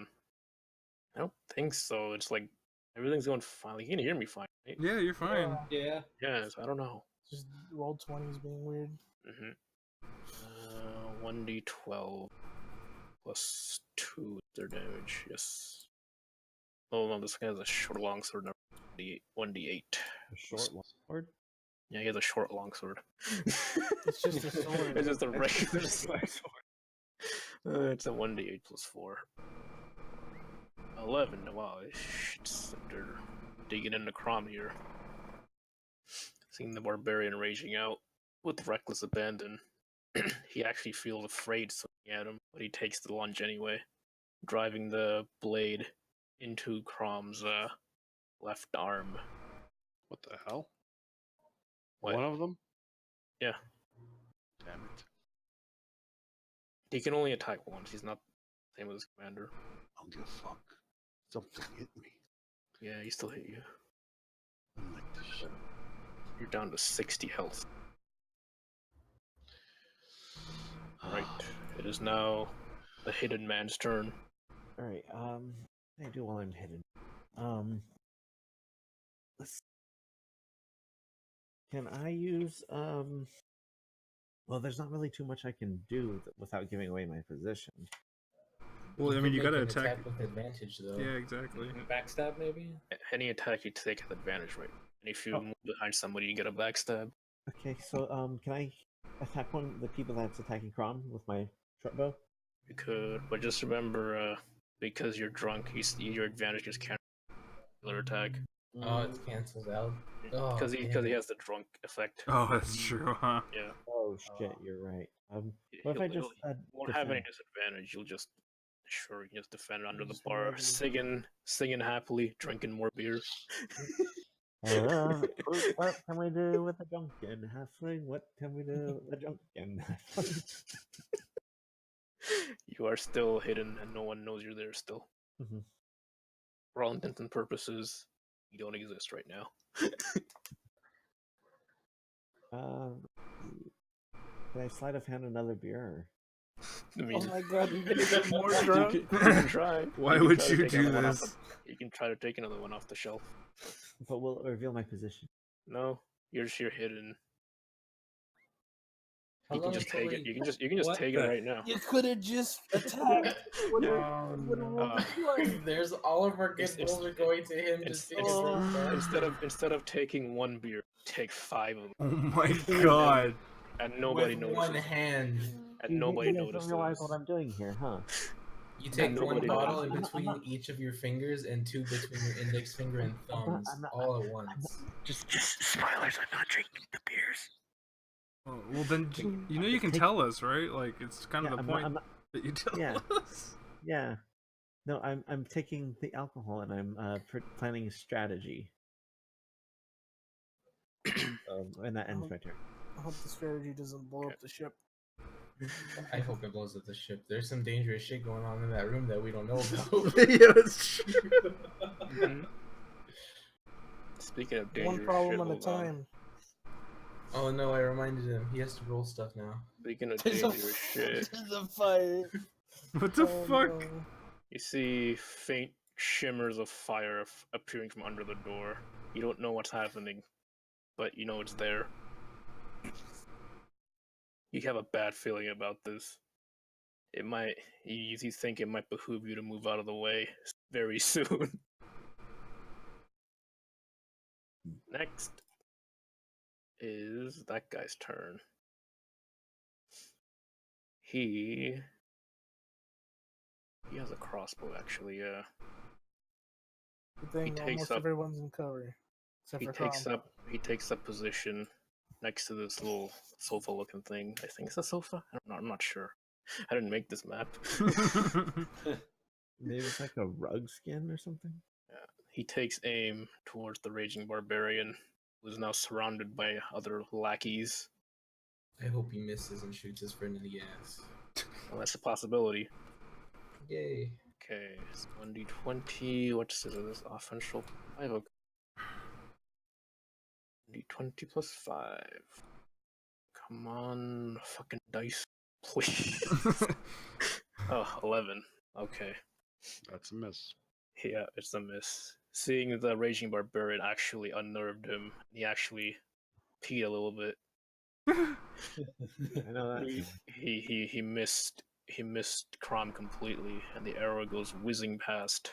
I don't think so. It's like everything's going fine. Like, you can hear me fine, right? Yeah, you're fine. Yeah. Yes, I don't know. Just roll 20s being weird. 1d12 plus 2 their damage. Yes. Oh no, this guy has a short longsword. 1d8. A short sword. Yeah, he has a short longsword. It's just a sword. It's just a regular sword. It's a 1d8 plus 4. 11. Wow, they're digging into Crom here. Seeing the barbarian raging out with reckless abandon. He actually feels afraid swinging at him, but he takes the lunge anyway, driving the blade into Crom's left arm. What the hell? What? One of them? Yeah. Damn it. He can only attack once. He's not the same as his commander. I don't give a fuck. Something hit me. Yeah, he still hit you. I don't like this shit. You're down to 60 health. Alright. It is now the hidden man's turn. All right. What can I do while I'm hidden? Let's. Can I use Well, there's not really too much I can do without giving away my position. Well, I mean, you could gotta make an attack. with advantage though. Yeah, exactly. Backstab maybe. Any attack you take has advantage, right? And if you move behind somebody, you get a backstab. Okay, so can I attack one of the people that's attacking Crom with my short bow? You could, but just remember, because you're drunk, your advantage is counter attack. Oh, it's cancels out. Because he has the drunk effect. Oh, that's true, huh? Yeah. Oh shit, you're right. What if I just won't have any defend? disadvantage. You'll just you just defend under the Just bar, regular. singing happily, drinking more beer. What can we do with the drunken halfling? What can we do with the drunken halfling? You are still hidden, and no one knows you're there still. Mhm. For all intents and purposes, you don't exist right now. Can I sleight of hand another beer? I mean, Oh my god, you're gonna get more drunk. you can try. Why can would try to you take do another one off this? you can try to take another one off the shelf. But will it reveal my position? No, you're hidden. How You can long just until take we- it. You can just What take the- it right now. You could have just attacked. Would have Uh, There's all of our good It's- rolls are going to him just it's- because Instead of taking one beer, take 5 of them, Oh my god. and nobody with notices. one hand. And nobody You guys don't notices. realize what I'm doing here, huh? You take one nobody bottle in knows. between each of your fingers and 2 between your index finger and thumbs, I'm not- all at once. Just spoilers. I'm not drinking the beers. Oh, well, then you know you can Take- tell us, right? Like it's kind of Yeah, the I'm point not- that you tell Yeah. us. Yeah. No, I'm taking the alcohol and I'm planning a strategy. And that ends my turn. I hope the strategy doesn't blow up the ship. I hope it blows up the ship. There's some dangerous shit going on in that room that we don't know about. Yeah, that's true. Mhm. Speaking of dangerous One problem shit, at a hold on. time. Oh no, I reminded him. He has to roll stuff now. Speaking of There's a, dangerous shit, there's a fire. What the Oh, fuck? no. you see faint shimmers of fire appearing from under the door. You don't know what's happening, but you know it's there. You have a bad feeling about this. It might. You think it might behoove you to move out of the way very soon. Next is that guy's turn. He has a crossbow, actually. Yeah. Good thing takes almost up- everyone's in cover. Except He for takes Crom. up. He takes up position next to this little sofa-looking thing. I think it's a sofa. I don't know. I'm not sure. I didn't make this map. Maybe it's like a rug skin or something. He takes aim towards the raging barbarian, who is now surrounded by other lackeys. I hope he misses and shoots his friend in the ass. Well, that's a possibility. Yay. Okay, it's 1d20. What is this? Offensive 5. Okay. 1d20 plus 5. Come on, fucking dice, please. Oh, 11. Okay. That's a miss. Yeah, it's a miss. Seeing the raging barbarian actually unnerved him. He actually peed a little bit. I know that. He missed Crom completely, and the arrow goes whizzing past.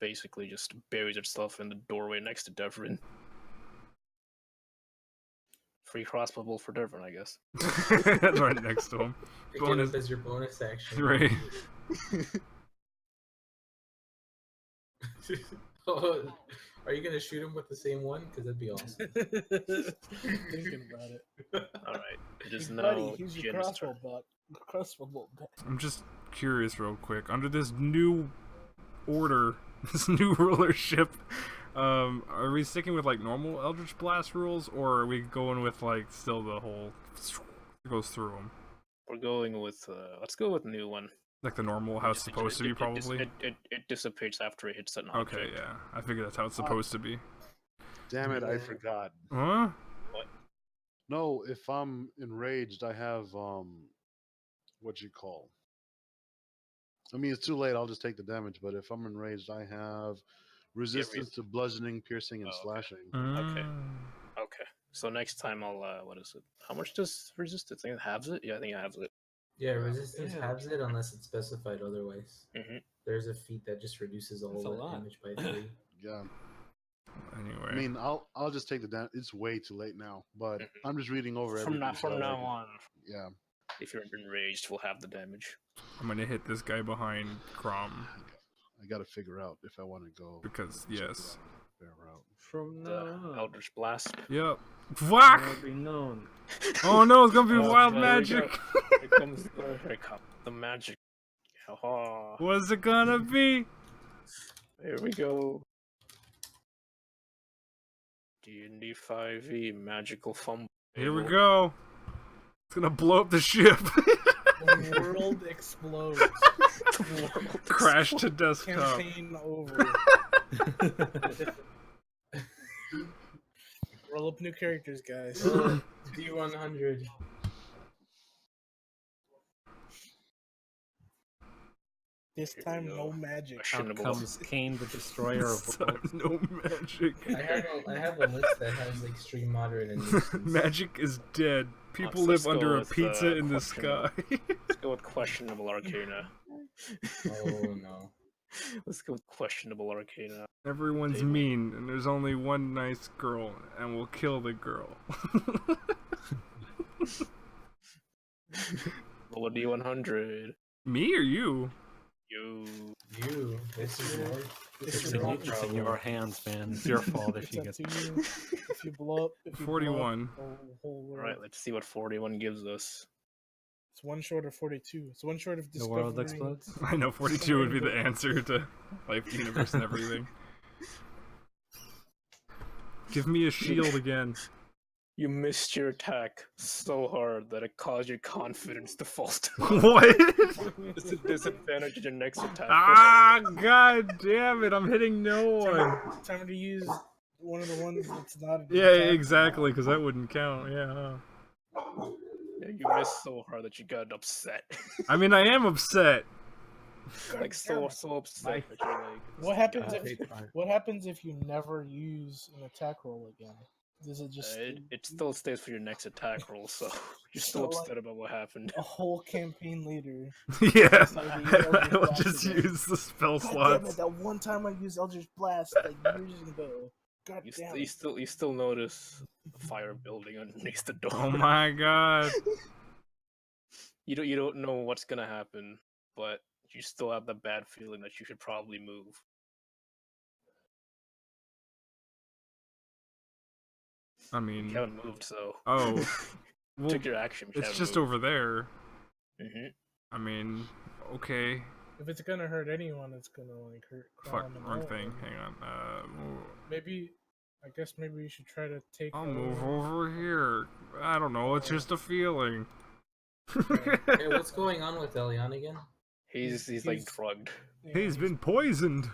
Basically, just buries itself in the doorway next to Devrin. Free crossbow bolt for Devrin, I guess. Right next to him. Pick Bonus- it up as your bonus action. Right. Oh, are you gonna shoot him with the same one? Because that'd be awesome. Thinking about it. All right, it is Hey, now buddy, here's your Jin's crossbow turn. bolt. Crossbow bolt. I'm just curious, real quick. Under this new order, this new rulership, are we sticking with like normal Eldritch Blast rules, or are we going with like still the whole goes through them, We're going with let's go with new one. like the normal how it's supposed to be, probably? It dissipates after it hits an object. Okay, yeah, I figured that's how it's supposed to be. Damn it, I Yeah. forgot. Huh? No, if I'm enraged, I have what you call. I mean, it's too late. I'll just take the damage. But if I'm enraged, I have resistance to bludgeoning, piercing, and Oh, okay. slashing. Okay. Mm. Okay. So next time I'll what is it? How much does resistance? I think it halves it. Yeah, I think it halves it. Yeah, resistance Yeah. halves it unless it's specified otherwise. Mhm. There's a feat that just reduces all That's a that lot. damage by 3. Yeah. Anyway, I mean, I'll just take the damage. It's way too late now. But I'm just reading over From everything. now so from I now can- on, Yeah. if you're enraged, we'll have the damage. I'm gonna hit this guy behind Crom I got to figure out if I want to go. because check it yes. out, fair route. From The now on, Eldritch Blast. Yep. it Fuck! will be known. Oh no, it's gonna be Oh, wild there we magic. Here comes the magic. Oh, What's it gonna be? here we go. D&D 5e magical fumble. Here we go. It's gonna blow up the ship. The world explodes. Crash to desktop. Campaign over. Roll up new characters, guys. D100. This Here we time, go. no magic. Out Questionable. comes Cain the Destroyer of This Worlds. time, no magic. I have a list that has extreme, moderate, and nuisance. Magic is dead. People Let's live go under a with, pizza in the sky. questionable. Let's go with questionable arcana. Oh no. Let's go with questionable arcana. Everyone's Table. mean, and there's only one nice girl, and we'll kill the girl. Roll a D100. Me or you? You. You. This is your. This This is is your your problem. It's in your hands, man. It's your fault if It's you up get. to you. If you blow up, if you blow up 41. the whole world. Alright, let's see what 41 gives us. It's one short of 42. It's one short of The discovering. world explodes. I know 42 would be the answer to life, the universe, and everything. Give me a shield again. You missed your attack so hard that it caused your confidence to fall. What? It's a disadvantage in your next attack. Ah, god damn it! I'm hitting no one. Time to use one of the ones that's not. an Yeah, attack. exactly, because that wouldn't count. Yeah. Yeah, you missed so hard that you got upset. I mean, I am upset. Like so upset that you're like. What happens God. if What happens if you never use an attack roll again? Does it just It still stays for your next attack roll, so you're still So, like- upset about what happened. a whole campaign later? Yeah, Eldritch I'll Blast just again. use the spell God damn slots. it! That one time I used Eldritch Blast like years ago. God You, damn st- you it. still you still notice the fire building underneath the door. Oh my god. You don't know what's gonna happen, but you still have the bad feeling that you should probably move. I You mean, haven't moved, so oh, well, took your action. But you it's haven't just moved. over there. hmm I mean, okay. If it's gonna hurt anyone, it's gonna like hurt Fuck, Crom and wrong Owen. thing. Hang on. Maybe, I guess maybe you should try to take. I'll move Owen. over here. I don't know. It's just a feeling. Hey, what's going on with Elion again? He's like drugged. Yeah, He's been poisoned.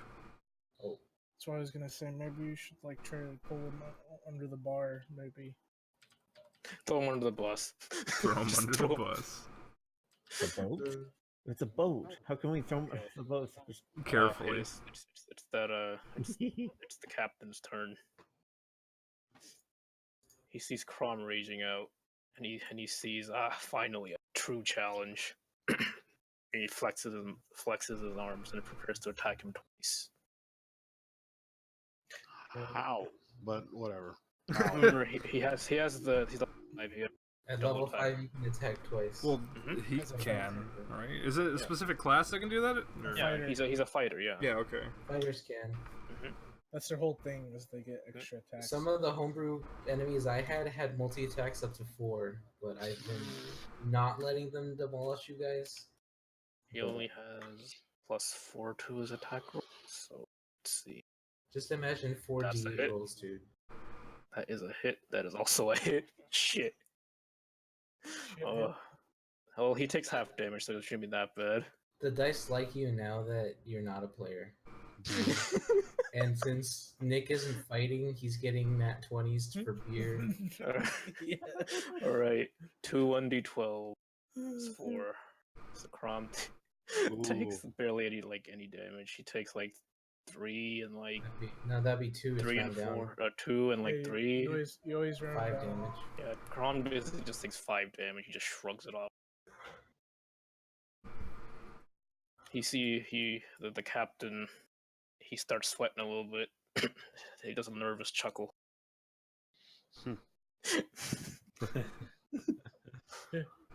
Oh, That's what I was gonna say. Maybe you should like try to pull him under the bar. Maybe. Throw him under the bus. Throw him Just under the throw him- bus. The boat? It's a boat. How can we throw him under the boat? Carefully. It's the captain's turn. He sees Crom raging out, and he sees finally a true challenge. And he flexes his arms and prepares to attack him twice. How? But whatever. Remember, he's at Double level attack. 5 you can attack twice. Well, Mhm. he That's a can, right? Is it a Yeah. specific class that can do that? Or- yeah, Fighter. he's a fighter. Yeah. Yeah, okay. Fighters can. That's their whole thing. Is they get extra attacks. Some of the homebrew enemies I had multi attacks up to 4, but I've been not letting them demolish you guys. He only has +4 to his attack roll. So let's see. Just imagine 4 That's a D8 hit. rolls, dude. That is a hit. That is also a hit. Shit. Well, he takes half damage, so it shouldn't be that bad. The dice like you now that you're not a player. And since Nick isn't fighting, he's getting nat 20s for beer. Yeah. All right, 2 1d12 is 4. So Crom takes barely any damage. He takes like 3 and like That'd be 2. 3 and 4, 2 and like Yeah, 3. You always round 5 down. damage. Yeah, Crom basically just takes 5 damage. He just shrugs it off. The captain. He starts sweating a little bit. He does a nervous chuckle.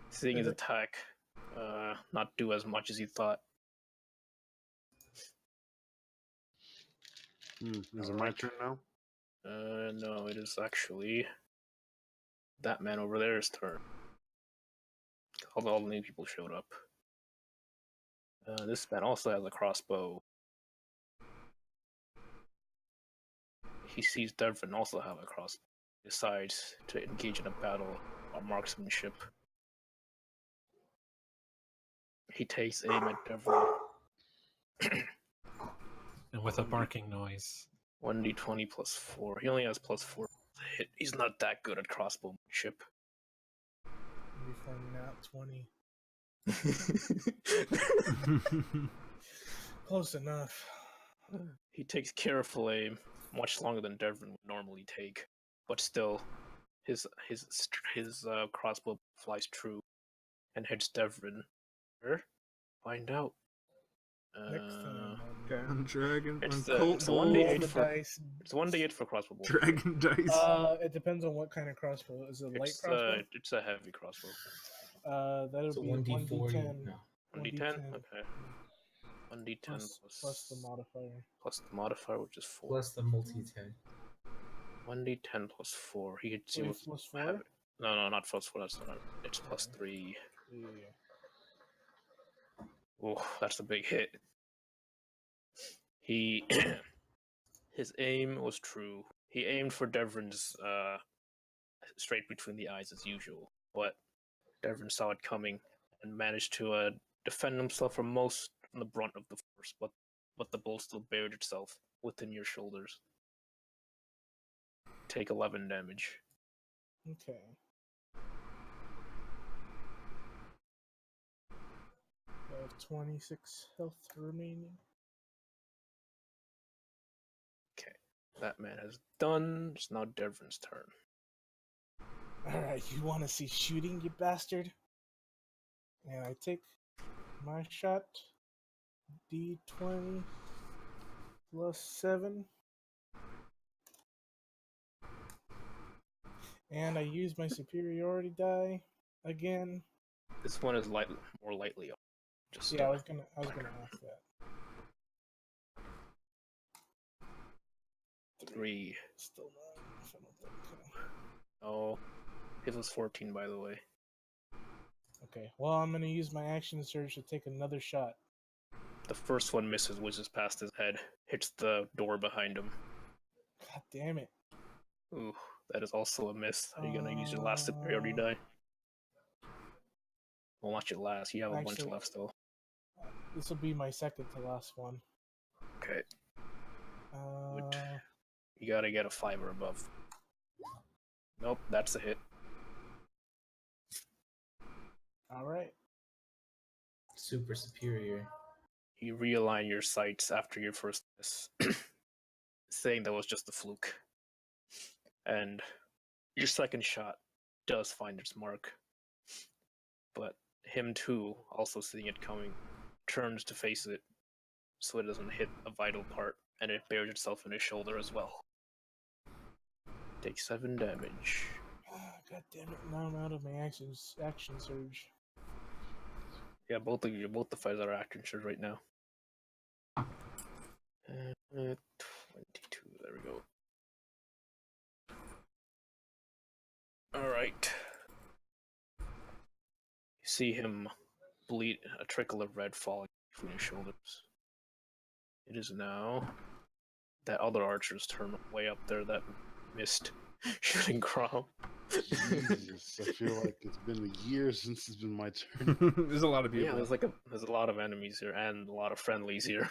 Seeing his attack not do as much as he thought. Is it my turn now? No, it is actually that man over there's turn. All the new people showed up. This man also has a crossbow. He sees Devon also have a crossbow. He decides to engage in a battle on marksmanship. He takes aim at Devon. And with a barking noise. 1d20 plus 4. He only has plus 4 to hit. He's not that good at crossbowmanship. Before nat 20. Close enough. He takes careful aim, much longer than Devon would normally take, but still, his crossbow flies true and hits Devon. Find out. Next time. Down dragon. It's on the- Colt it's the Bowl. 1d8 the for- dice. It's 1d8 for crossbow. bolt. Dragon dice. It depends on what kind of crossbow. Is it a light crossbow? It's a heavy crossbow. That'll So be 1d4. 1d10. No. 1d10? Okay. 1d10 Plus the modifier. plus the modifier, which is 4. Plus the multi attack. 1d10 plus 4. He hits you Wait, with plus have 4? it. No, not plus 4. That's not. It's plus 3. Yeah. Oh, that's a big hit. He his aim was true. He aimed for Devon's straight between the eyes as usual, but Devon saw it coming and managed to defend himself from the brunt of the force, but the bolt still buried itself within your shoulders. Take 11 damage. Okay. I have 26 health remaining. That man has done. It's now Devon's turn. Alright, you want to see shooting, you bastard? And I take my shot. D20 plus 7. And I use my superiority die again. This one is more lightly. Just Yeah, I was gonna ask that. 3. Still not. I don't think so. Oh, it was 14, by the way. Okay. Well, I'm gonna use my action surge to take another shot. The first one misses, whizzes past his head, hits the door behind him. God damn it. Ooh, that is also a miss. Are you gonna use your last superiority die? Well, not your last. You have a bunch Actually- left still. This will be my second to last one. Okay, Uh, you gotta get a 5 or above. Nope, that's a hit. all right. Super superior. You realign your sights after your first miss, saying that was just a fluke. And your second shot does find its mark. But him too, also seeing it coming, turns to face it so it doesn't hit a vital part, and it bears itself in his shoulder as well. Takes 7 damage. God damn it! Now I'm out of my action surge. Yeah, both the fights are action surge right now. 22. There we go. All right. You see him bleed, a trickle of red falling between his shoulders. It is now that other archer's turn way up there that missed shooting Crom. Jesus, I feel like it's been a year since it's been my turn. There's a lot of people. Yeah, there's a lot of enemies here and a lot of friendlies here.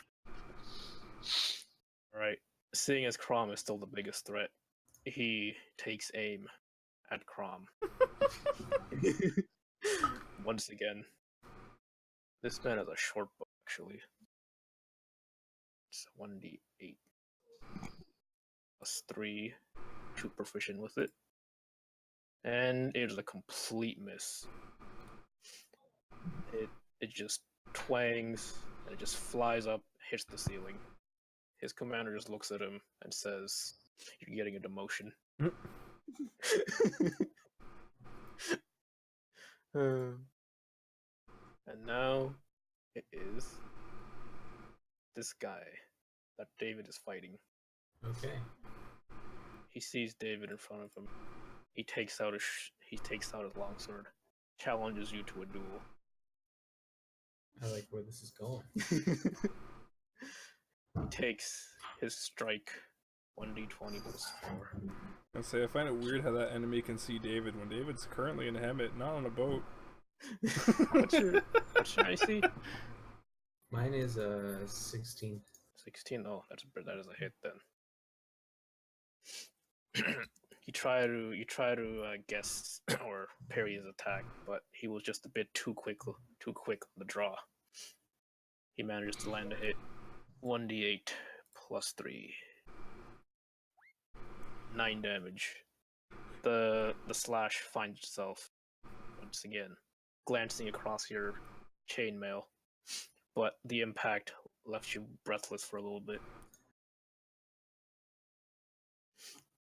Alright. Seeing as Crom is still the biggest threat, he takes aim at Crom. Once again. This man has a short bow, actually. It's 1d8 plus 3, 2 proficient with it. And it is a complete miss. It just twangs, and it just flies up, hits the ceiling. His commander just looks at him and says, "You're getting a demotion." And now it is this guy that David is fighting. Okay. He sees David in front of him. He takes out his longsword, challenges you to a duel. I like where this is going. He takes his strike 1d20 plus 4. I say I find it weird how that enemy can see David when David's currently in a Hemet, not on a boat. What's your IC? Mine is 16. 16. Oh, that is a hit then. You try to guess or parry his attack, but he was just a bit too quick on the draw. He manages to land a hit. 1d8 plus 3. 9 damage. The slash finds itself once again glancing across your chainmail, but the impact left you breathless for a little bit.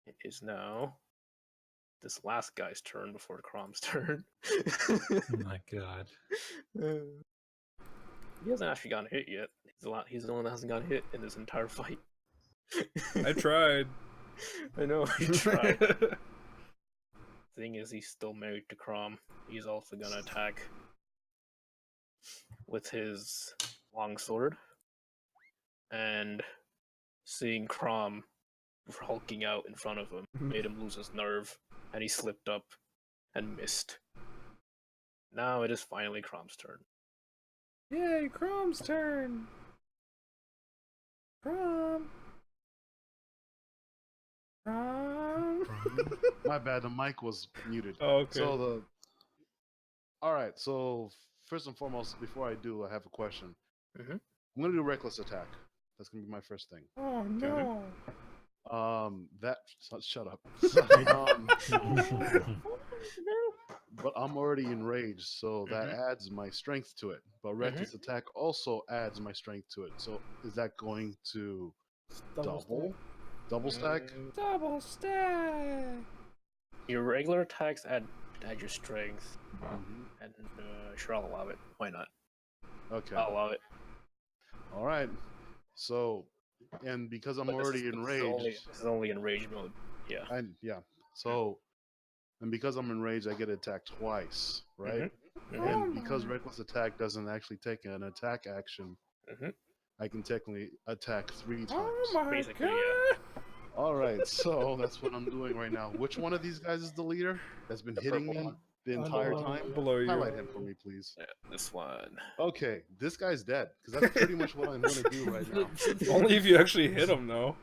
It is now this last guy's turn before Crom's turn. Oh my god. He hasn't actually gotten hit yet. He's the one that hasn't gotten hit in this entire fight. I tried. I know, he tried. Thing is, he's still married to Crom. He's also gonna attack with his longsword. And seeing Crom hulking out in front of him made him lose his nerve, and he slipped up and missed. Now it is finally Crom's turn. Yay, Crom's turn! Crom! Crom! My bad, the mic was muted. Oh, okay. So all right. So first and foremost, before I do, I have a question. Mhm. I'm gonna do reckless attack. That's gonna be my first thing. Oh no! Shut up. But I'm already enraged, so that adds my strength to it. But reckless attack also adds my strength to it. So is that going to double stack? Double stack! Your regular attacks add your strength, Mhm. and sure, I'll allow it. Why not? Okay. I'll allow it. All right. So, and because I'm But already this is enraged, only in rage mode. Yeah. yeah. So, and because I'm enraged, I get attacked twice, right? Mhm. And because reckless attack doesn't actually take an attack action, Mhm. I can technically attack 3 times. Oh my Basically, god! yeah. All right, so that's what I'm doing right now. Which one of these guys is the leader that's been The hitting purple me one. the entire Below time? you. Below you. Highlight him for me, please. Yeah, this one. Okay, this guy's dead because that's pretty much what I'm going to do right now. Only if you actually hit him, though.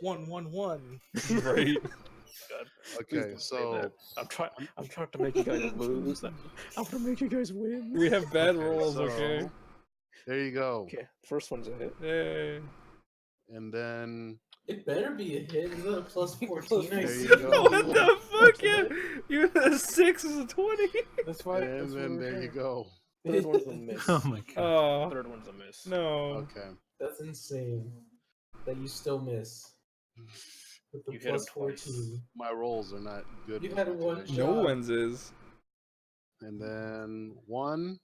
1-1-1. Right. God, please Okay, don't say so that. I'm trying to make you guys lose. I'm trying to make you guys win. We have bad okay, rolls, so okay? there you go. Okay, first one's a hit. Yay. And then It better be a hit. Is that a plus 14? I There see. you go. What the fuck? You a 6 is a 20? That's why. and that's then what there we're you saying. go. Third one's a miss. Oh my god. Oh, Third one's a miss. no. Okay. That's insane. That you still miss. With the You hit him plus twice. 14. My rolls are not good. You with had my one condition. No job. one's is. And then 1,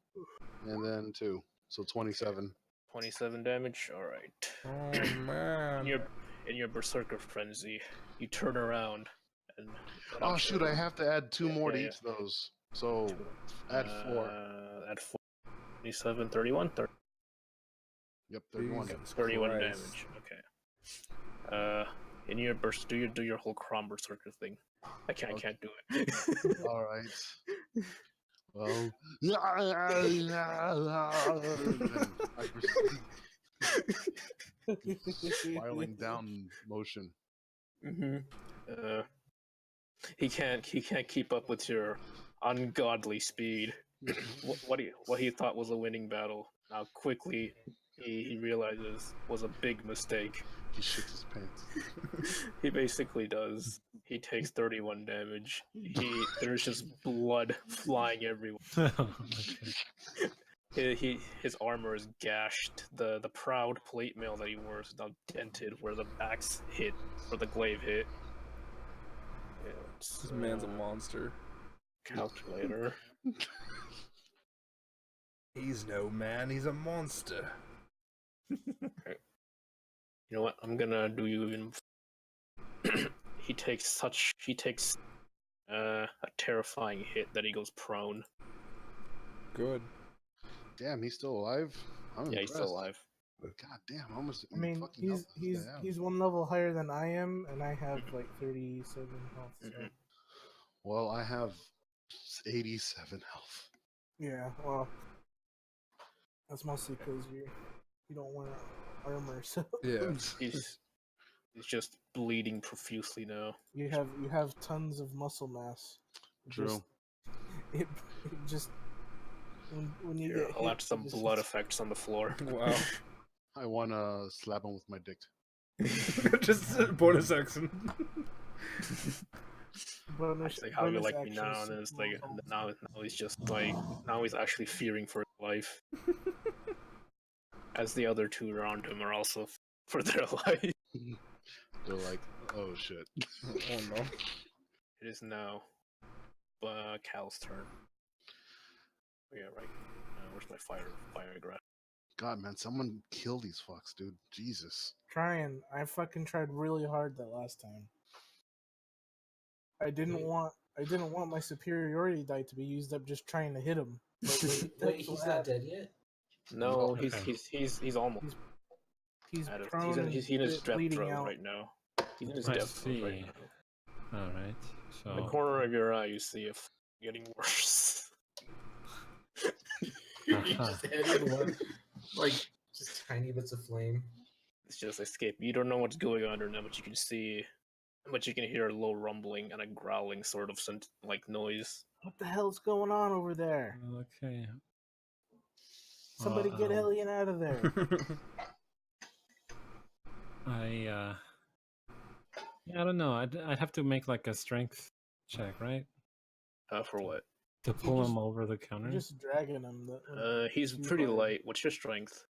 and then 2. So 27. 27 damage. All right. Oh, In man. your berserker frenzy, you turn around and. Oh shoot! I have to add 2 Yeah, more yeah, to yeah. each of those. So add 4. Add 4. 27, 31, 30. Yep, 31. Jesus 31 Christ. damage. Okay. In your burst, do your whole Crom berserker thing. I can't do it. All right. Well, I proceed spiraling down motion. Mm-hmm. He can't keep up with your ungodly speed. What he thought was a winning battle, now quickly he realizes was a big mistake. He shits his pants. He basically does. He takes 31 damage. There's just blood flying everywhere. His armor is gashed. The proud plate mail that he wore is now dented where the axe hit or the glaive hit. Yeah, This man's a monster. calculator. He's no man, he's a monster. You know what? I'm gonna do you even. He takes a terrifying hit that he goes prone. Good. Damn, he's still alive. I'm Yeah, he's still impressed. alive. God damn, how much? I mean, fucking health does he's he have? he's 1 level higher than I am, and I have like 37 health. So Mhm. Well, I have 87 health. yeah, well, that's mostly because you don't wear armor, so Yeah. He's just bleeding profusely now. you have tons of muscle mass. True. It just when you Here, get I'll hit, add some it just blood hits- effects on the floor. Wow. I wanna slap him with my dick. Just bonus action. bonus- It's like how you bonus like me now, actions, and then it's like multiple now he's just like now he's actually fearing for his life. As the other two around him are also for their life. They're like, oh shit. Oh no. It is now Cal's turn. Oh, yeah, right. Where's my fire graph? God, man, someone kill these fucks, dude. Jesus. Trying. I fucking tried really hard that last time. I didn't want my superiority die to be used up just trying to hit him. Wait, he's not dead yet? No, Okay. he's almost. He's Out of, prone and he's in his death bleeding throw out. right now. He's in his I death throw right see. now. Alright. In the So corner of your eye, you see it getting worse. You Uh-huh. just added one, like, just tiny bits of flame. It's just escape. You don't know what's going on right now, but you can see, but you can hear a low rumbling and a growling sort of like noise. What the hell's going on over there? okay. Somebody get Uh-oh. Elliot out of there. Yeah, I don't know. I'd have to make like a strength check, right? For what? To pull him over the You're counter. just dragging him. He's too pretty hard. light. What's your strength?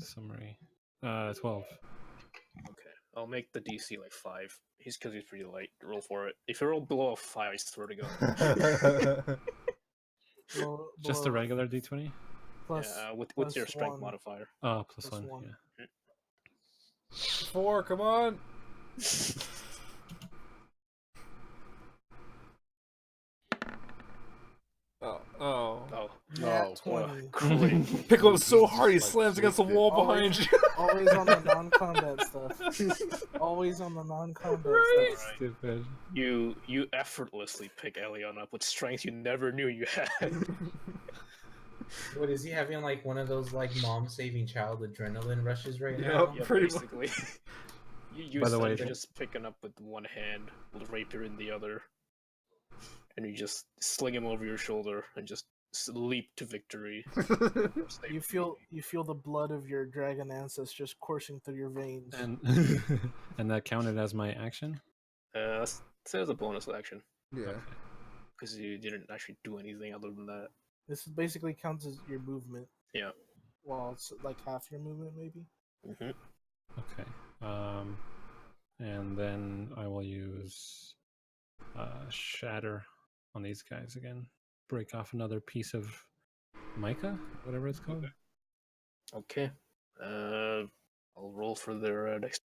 summary. 12. Okay, I'll make the DC like 5. He's pretty light. Roll for it. If you roll below a 5, I swear to God. Just a regular d20? plus, Yeah, with plus your strength 1. modifier. Oh, plus Plus 1. 1. Yeah. 4, come on. Oh. Oh, Nat Oh, 20. great. Pick him so hard he Like slams against the flicked it. wall Always- behind you. Always on the non-combat stuff. Always on the non-combat Right. stuff. Stupid. You effortlessly pick Elion up with strength you never knew you had. What is he having like one of those like mom saving child adrenaline rushes right Yep. now? Yeah, Pretty much. basically. You By the way, you're just picking up with one hand, with rapier in the other, and you just sling him over your shoulder and just leap to victory. You feel the blood of your dragon ancestors coursing through your veins. And and that counted as my action? Say as a bonus action Yeah. Okay. because you didn't actually do anything other than that. This basically counts as your movement. Yeah. Well, it's like half your movement, maybe. Mm-hmm. Okay. And then I will use Shatter on these guys again. Break off another piece of mica, whatever it's called. Okay. I'll roll for their next.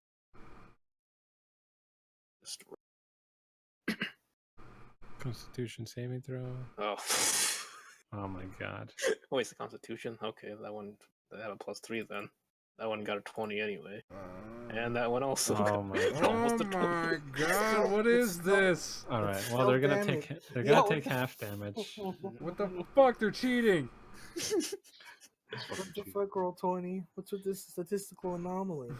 Constitution saving throw. Oh. Oh my god. Oh, it's the Constitution. Okay, that one. They have a +3 then. That one got a 20 anyway, and that one also. Oh got my almost Oh a 20. my god, what is this? All right. It's Well, they're gonna self-damage. take they're Yeah, gonna what take the half damage. What the fuck? They're cheating. It's What fucking the cheap. fuck, roll 20? What's with this statistical anomaly?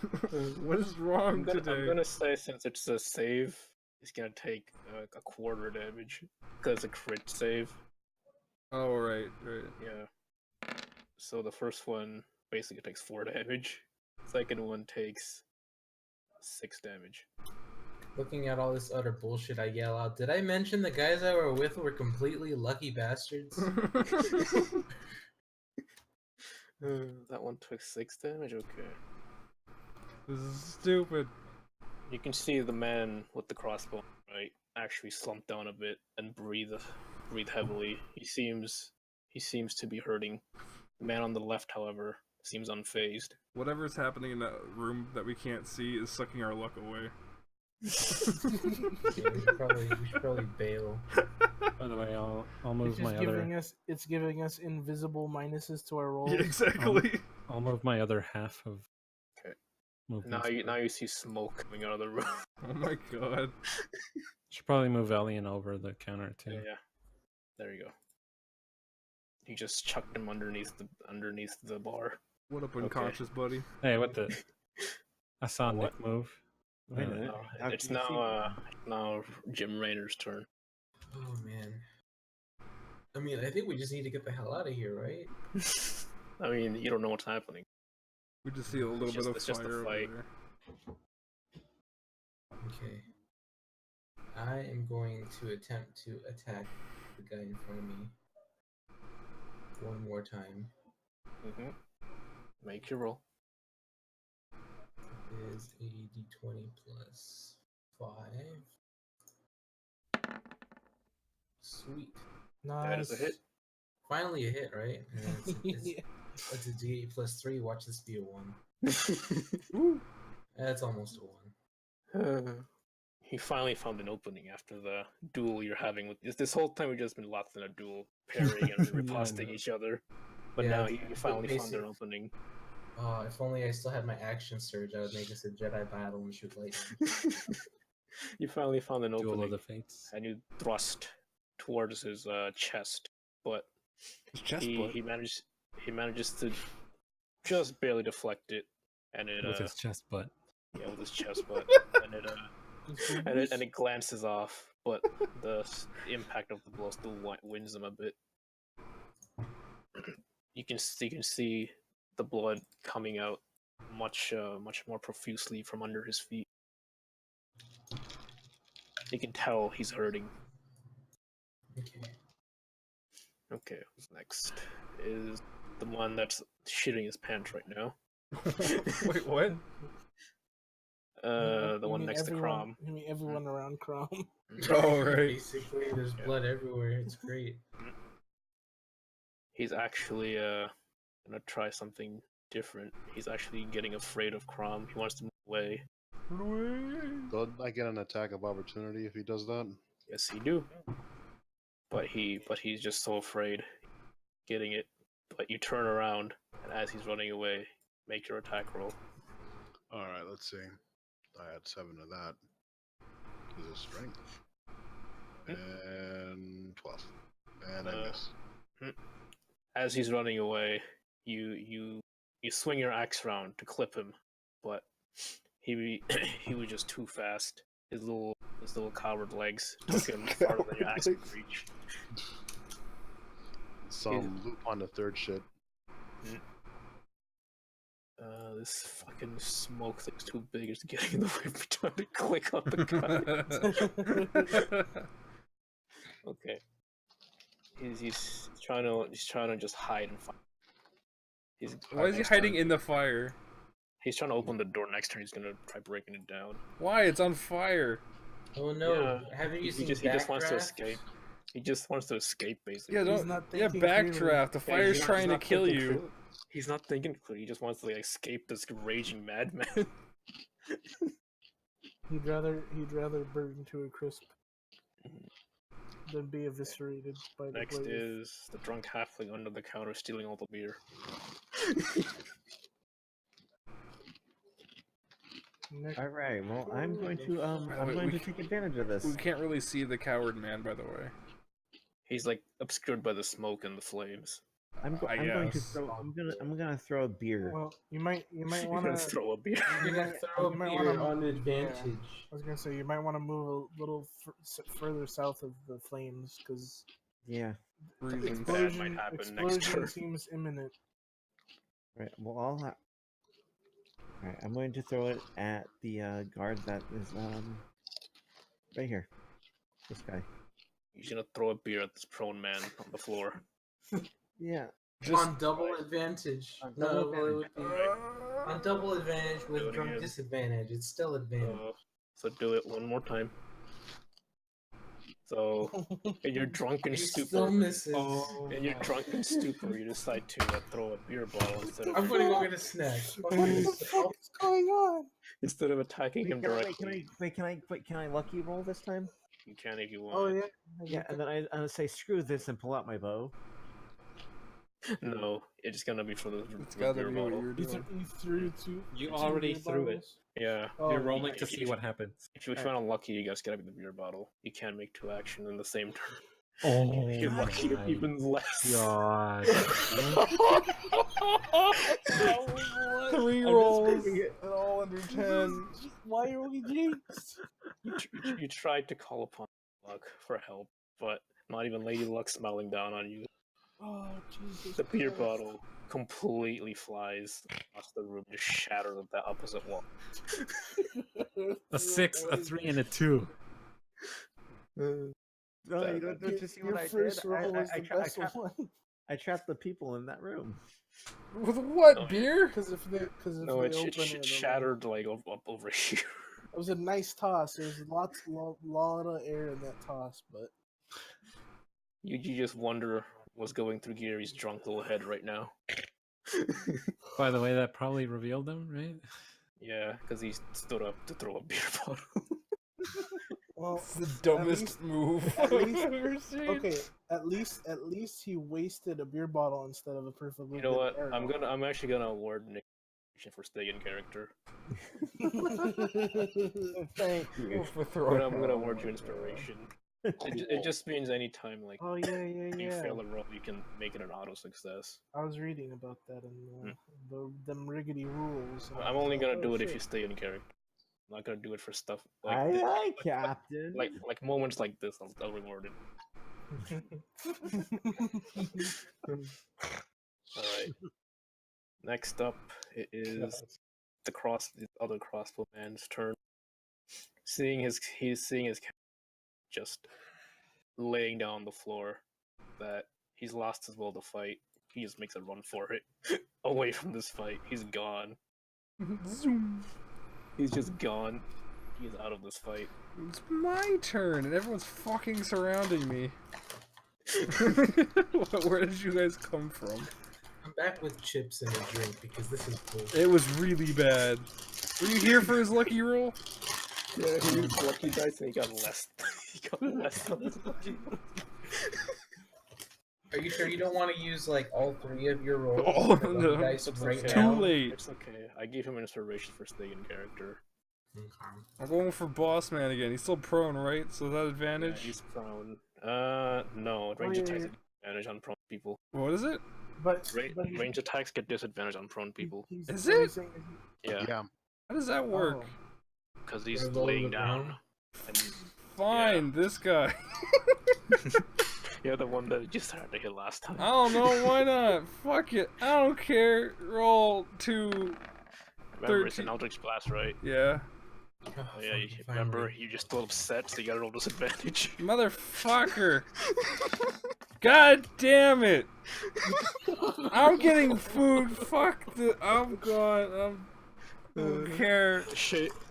What is wrong I'm today? gonna say since it's a save, it's gonna take a quarter damage because it's a crit save. Oh right. Yeah. So the first one basically takes 4 damage. Second one takes 6 damage. Looking at all this utter bullshit, I yell out, "Did I mention the guys I were with were completely lucky bastards?" That one took 6 damage. Okay. This is stupid. You can see the man with the crossbow, right, actually slump down a bit and breathe heavily. He seems to be hurting. The man on the left, however, seems unfazed. Whatever's happening in that room that we can't see is sucking our luck away. Yeah, we should probably bail. By the way, I'll It's move my just other giving us invisible minuses to our rolls. Yeah, exactly. I'll move my other half of. Okay. Movement Now you see smoke coming out of the room. Oh my god. Should probably move Elian over the counter too. Yeah. There you go. You just chucked him underneath the bar. What up, unconscious buddy? Hey, what the? I saw What? Nick move. Wait a minute. How It's can you see now Jim Raynor's turn. Oh man. I mean, I think we just need to get the hell out of here, right? I mean, you don't know what's happening. We just see a little bit of it's just a fire over fight. there. Okay. I am going to attempt to attack the guy in front of me one more time. Mm-hmm. Make your roll. It is a d20 plus 5. Sweet. Nice. That is a hit. Finally a hit, right? And it's a d8 plus 3. Watch this be a 1. That's almost a 1. He finally found an opening after the duel you're having with this whole time. We've just been locked in a duel, parrying and riposting each other. But Yeah, now you finally found an basic- opening. If only I still had my action surge, I would make this a Jedi battle and shoot lightning. You finally found an Duel of opening, the Fates. and you thrust towards his chest, but His chest he butt. he manages to just barely deflect it, and it With his chest butt. yeah, with his chest butt, and it glances off, but the impact of the blow still wins him a bit. You can see the blood coming out much more profusely from under his feet. You can tell he's hurting. Okay. Okay, who's next is the one that's shitting his pants right now. Wait, what? The You one mean next to everyone, Crom. You mean everyone around Crom? Oh, right. Basically, there's blood everywhere. It's great. He's actually gonna try something different. He's actually getting afraid of Crom. He wants to move away. Don't I get an attack of opportunity if he does that? Yes, he do. But he's just so afraid getting it. But you turn around, and as he's running away, make your attack roll. All right, let's see. I had 7 of that. Is it strength? And 12. And I miss. As he's running away, you swing your axe round to clip him, but he was just too fast. His little coward legs took him farther than your axe could reach. Some loop on the third shit. This fucking smoke thing's too big. It's getting in the way every time to click on the gun. Okay. He's trying to just hide and find. Why is he hiding in the fire? He's trying to open the door next turn. He's gonna try breaking it down. Why? It's on fire. Oh no! Yeah, Haven't you seen he just wants to Backdraft? escape. He just wants to escape, basically. Yeah, He's don't. not Yeah, thinking clearly. backdraft. The fire's he's trying to not kill thinking you. clearly. He's not thinking clearly. He just wants to like escape this raging madman. He'd rather burn to a crisp than be eviscerated by the Next blaze. is the drunk halfling under the counter stealing all the beer. Next, All right. Well, I'm going to take advantage of this. We can't really see the coward man, by the way. He's like obscured by the smoke and the flames. I'm going to guess. throw. I'm gonna throw a beer. well, you might You're want gonna to. throw a beer. You're gonna throw a You might beer wanna- on advantage. I was gonna say you might want to move a little further south of the flames because Yeah. Freezing. Bad might happen next explosion turn. seems imminent. Right. Well, All right. I'm going to throw it at the guard that is right here. This guy. He's gonna throw a beer at this prone man on the floor. Yeah. On double advantage. On No, double well, it would be on double advantage Do with it drunk again. disadvantage. It's still advantage. So do it one more time. So in your drunken He still still misses. in your drunken stupor, you decide to throw a beer bottle instead I'm of gonna go get a snack. What the fuck is going on? instead of attacking him directly. Can I lucky roll this time? You can if you want. Oh yeah. Yeah, and then I'm gonna say screw this and pull out my bow. No, it's just gonna be for the It's the gotta beer be what bottle. you're You, doing. you threw two. You two already beer threw it. bottles? Yeah. Oh, You're rolling if to see you- what happens. If you're feeling lucky, you guys gotta be the beer bottle. You can't make 2 actions in the same turn. Oh If you're lucky, my even less. god. 3 I'm rolls. just making it- And all under 10. Why are we jinxed? You tried to call upon luck for help, but not even Lady Luck smiling down on you. Oh Jesus. The beer Christ. bottle completely flies across the room, just shatters at the opposite wall. A 6, a 3, and a 2. No, you don't you see Your what I first did? roll was the best trapped, one. I trapped the people in that room. With what? No, Beer? Because if they No, open it it'll- shattered like up over here. It was a nice toss. There's lot of air in that toss, but You just wonder what's going through Gary's drunk little head right now. By the way, that probably revealed him, right? Yeah, because he stood up to throw a beer bottle. well, It's the dumbest least- move at I've least- ever seen. okay. At least he wasted a beer bottle instead of a perfectly. You know good what? arrow. I'm actually gonna award Nick for staying in character. Thank you. For throwing I'm gonna award you inspiration. It just means anytime like Oh yeah, yeah, you yeah. fail a roll, you can make it an auto success. I was reading about that in them riggedy rules. and I I'm was only like, gonna oh, do it if shit. you stay in character. I'm not gonna do it for stuff Aye, this. aye, Captain. Like moments like this. I'll reward it. All right. Next up, it is the other crossbow man's turn. He's seeing his just laying down on the floor, that he's lost his will to fight. he just makes a run for it, away from this fight. He's gone. Zoom. He's just gone. He's out of this fight. It's my turn, and everyone's fucking surrounding me. Where did you guys come from? I'm back with chips and a drink because this is bullshit. It was really bad. Were you here for his lucky roll? Yeah, he used lucky dice and he got less. He got less on his lucky roll. Are you sure you don't want to use like all 3 of your rolls? Oh, for lucky no. dice It's right okay. Too now? late. It's okay. I gave him an inspiration for staying in character. Okay. I'm going for Boss Man again. He's still prone, right? So is that Yeah, advantage? he's prone. No. Range attacks get disadvantage on prone people. What is it? But, Range attacks get disadvantage on prone people. Is what it? he's saying is Yeah, Yeah. How does that work? Oh. because he's Or low to laying the down. ground? And Fine, this guy. you're the one that just had to hit last time. I don't know, why not? Fuck it. I don't care. Roll 2. Remember, it's 13. an Eldritch Blast, right? Yeah. Oh, Oh, yeah, you fucking remember, finally. you just still upset, so you gotta roll disadvantage. Motherfucker. God damn it. I'm getting food. Fuck the. I'm gone. I don't care.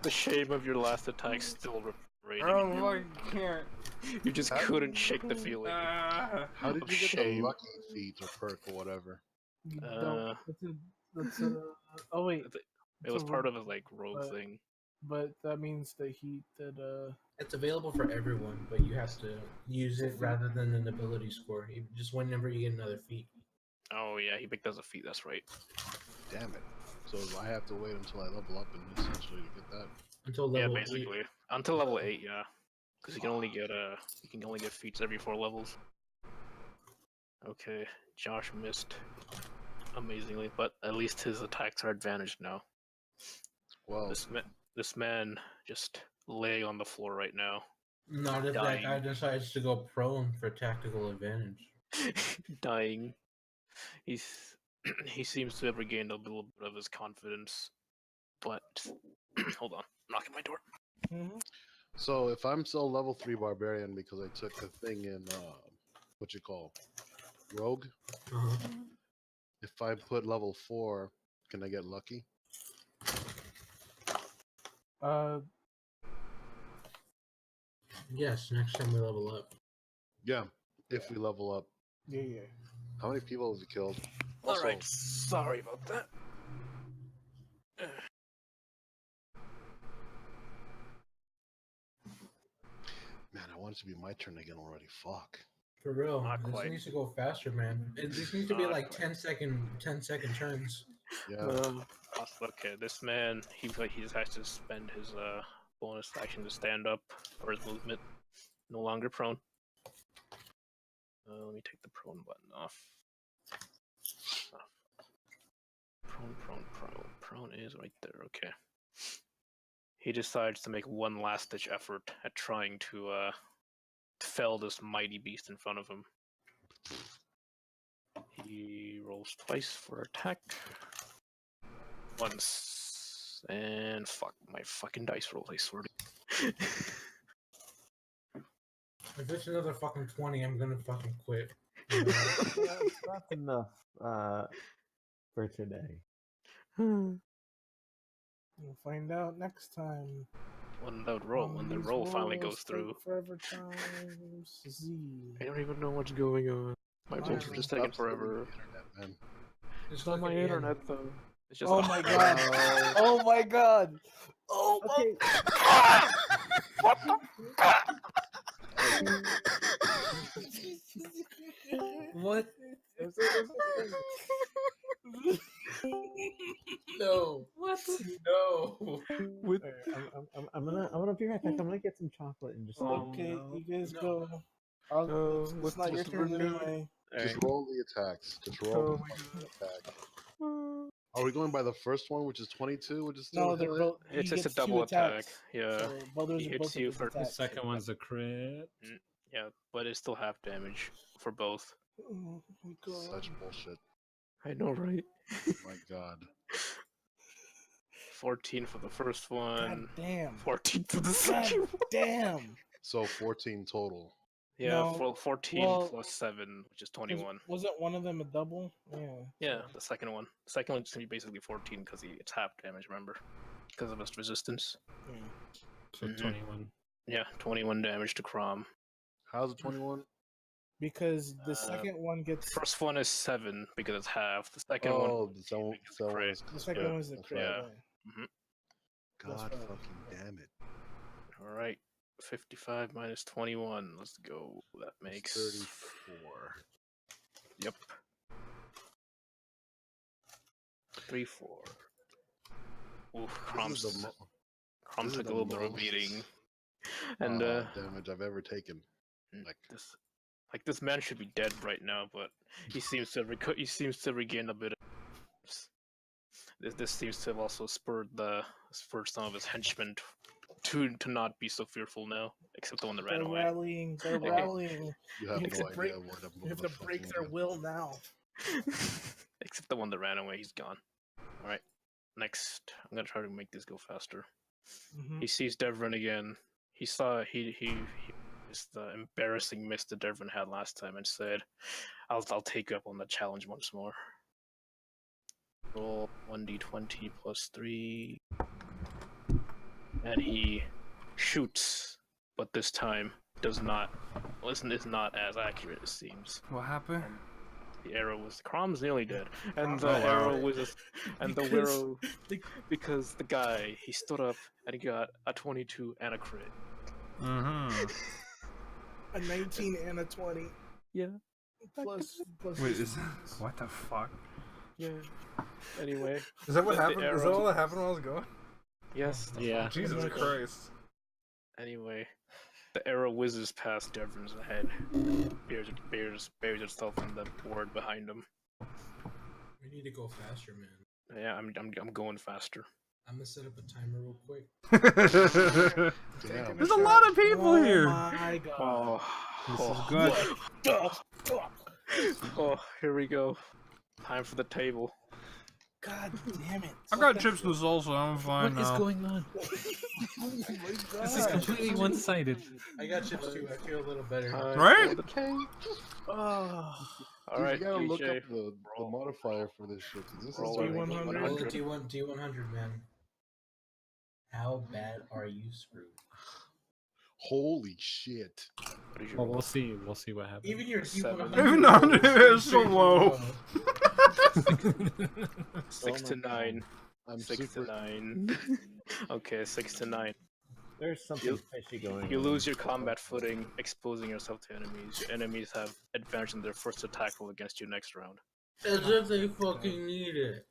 The shame of your last attack still I raging. don't fucking care. You just couldn't shake the feeling. Ah. How did Of you get shame. the lucky feat or perk or whatever? You Uh, don't. That's a. Oh wait. It was So- part of his like rogue but- thing. But that means that It's available for everyone, but you have to use it rather than an ability score. Just whenever you get another feat. Oh yeah, he picked as a feat. That's right. Damn it. So I have to wait until I level up and essentially to get that. Until Yeah, level 8. basically until level 8. Yeah, because you can only get feats every 4 levels. Okay, Josh missed amazingly, but at least his attacks are advantaged now. Well, This man just laying on the floor right now, Not if that Dying. guy decides to go prone for tactical advantage. dying. He seems to have regained a little bit of his confidence, but hold on, I'm knocking my door. so if I'm still level 3 barbarian because I took the thing in what you call rogue, Uh-huh. if I put level 4, can I get lucky? Yes, next time we level up. Yeah, if we level up. yeah. How many people have you killed? All right, sorry about that. Man, I want it to be my turn again already. Fuck. For real. Not This quite. needs to go faster, man. This needs to be Not like quite. 10 second turns. Yeah. Okay, this man, he just has to spend his bonus action to stand up for his movement. No longer prone. Let me take the prone button off. Prone is right there. Okay. He decides to make one last ditch effort at trying to fell this mighty beast in front of him. He rolls twice for attack. Once. And fuck my fucking dice roll, I swear to. If it's another fucking 20, I'm gonna fucking quit. That's enough for today. We'll find out next time. When the roll finally goes through. Forever times Z. I don't even know what's going on. My Fine. rolls are just taking Stop stealing forever. the internet, man. Just It's on look my at Ian. internet though. It's just Oh my god. Oh my god. Oh my Okay. What the? What? No. What? No. I'm gonna be right back. I'm gonna get some chocolate and just. Okay, no. you guys No. go. It's not your just turn renewed. anyway. Just roll the attacks. Just roll the fucking attack. Are we going by the first one, which is 22, which is still No, they're hit? both. It's he just a gets two double attack. attacks, Yeah. So brothers He are hits both you of for- his The attacks. second one's a crit. Yeah, but it's still half damage for both. Oh my god. Such bullshit. I know, right? My god. 14 for the first God one. damn. 14 for the God second one. damn. So 14 total. Yeah, No, 14 well, plus 7, which is 21. Wasn't one of them a double? Yeah. Yeah, the second one. The second one's gonna be basically 14 because it's half damage, remember? Because of its resistance. Yeah. So Mhm. 21. Yeah, 21 damage to Crom. How's it 21? Because the Uh, second one gets First one is 7 because it's half. The second Oh, one, so crit. is the second Yeah, one's the that's crit. right. Yeah. Mhm. That's God right. fucking damn it. Alright. 55 minus 21. Let's go. That It's makes 34. Yep. 3-4. Oof, This is the Crom this is took a the little bit of a most- beating. And damage I've ever taken. Like this man should be dead right now, but he seems to regain a bit of this seems to have also spurred some of his henchmen to not be so fearful now, except the one that ran They're away. rallying. They're Okay. rallying. you have You no have to idea break- what I'm You have gonna to break fucking their do. will now. Except the one that ran away, he's gone. Alright. Next, I'm gonna try to make this go faster. Mhm. He sees Devrin again. He saw he missed the embarrassing miss that Devrin had last time and said, I'll take you up on the challenge once more. Roll 1d20 plus 3. And he shoots, but this time is not as accurate as seems. What happened? The arrow was Crom's nearly dead. And Crom's the Oh, wow. arrow was Because because the guy he stood up and he got a 22 and a crit. Mm-hmm. a 19 and a 20 Yeah. plus. Wait, his- is what the fuck? Yeah. Anyway. Is that what The happened? Is that arrow- all that happened when I was going? Yes. Yeah. Jesus Like- Christ. Anyway, the arrow whizzes past Devrin's head. Bears itself on the board behind him. We need to go faster, man. Yeah, I'm going faster. I'm gonna set up a timer real quick. Damn. There's a lot of people Oh here. my god. Oh, This oh, is good. oh, here we go. Time for the table. God damn it. I got chips and salsa. I'm fine What is now. going on? Oh my god. This is completely one-sided. I got chips too. I feel a little better. Time Right? for the table. Oh. All right, you gotta look DJ. up the roll. modifier for this shit. 'Cause this Roll is a already- D100. Roll the D100, man. How bad are you screwed? Holy shit. What is your Well, roll? we'll see. We'll see what happens. Even your Seven. D100 Even on it is so low. 6 Oh to my 9. I'm 6 super. to 9. Okay, 6 to 9. There's something fishy going You on. lose your combat footing, exposing yourself to enemies. Your enemies have advantage in their first attack roll against you next round. As if they fucking need it.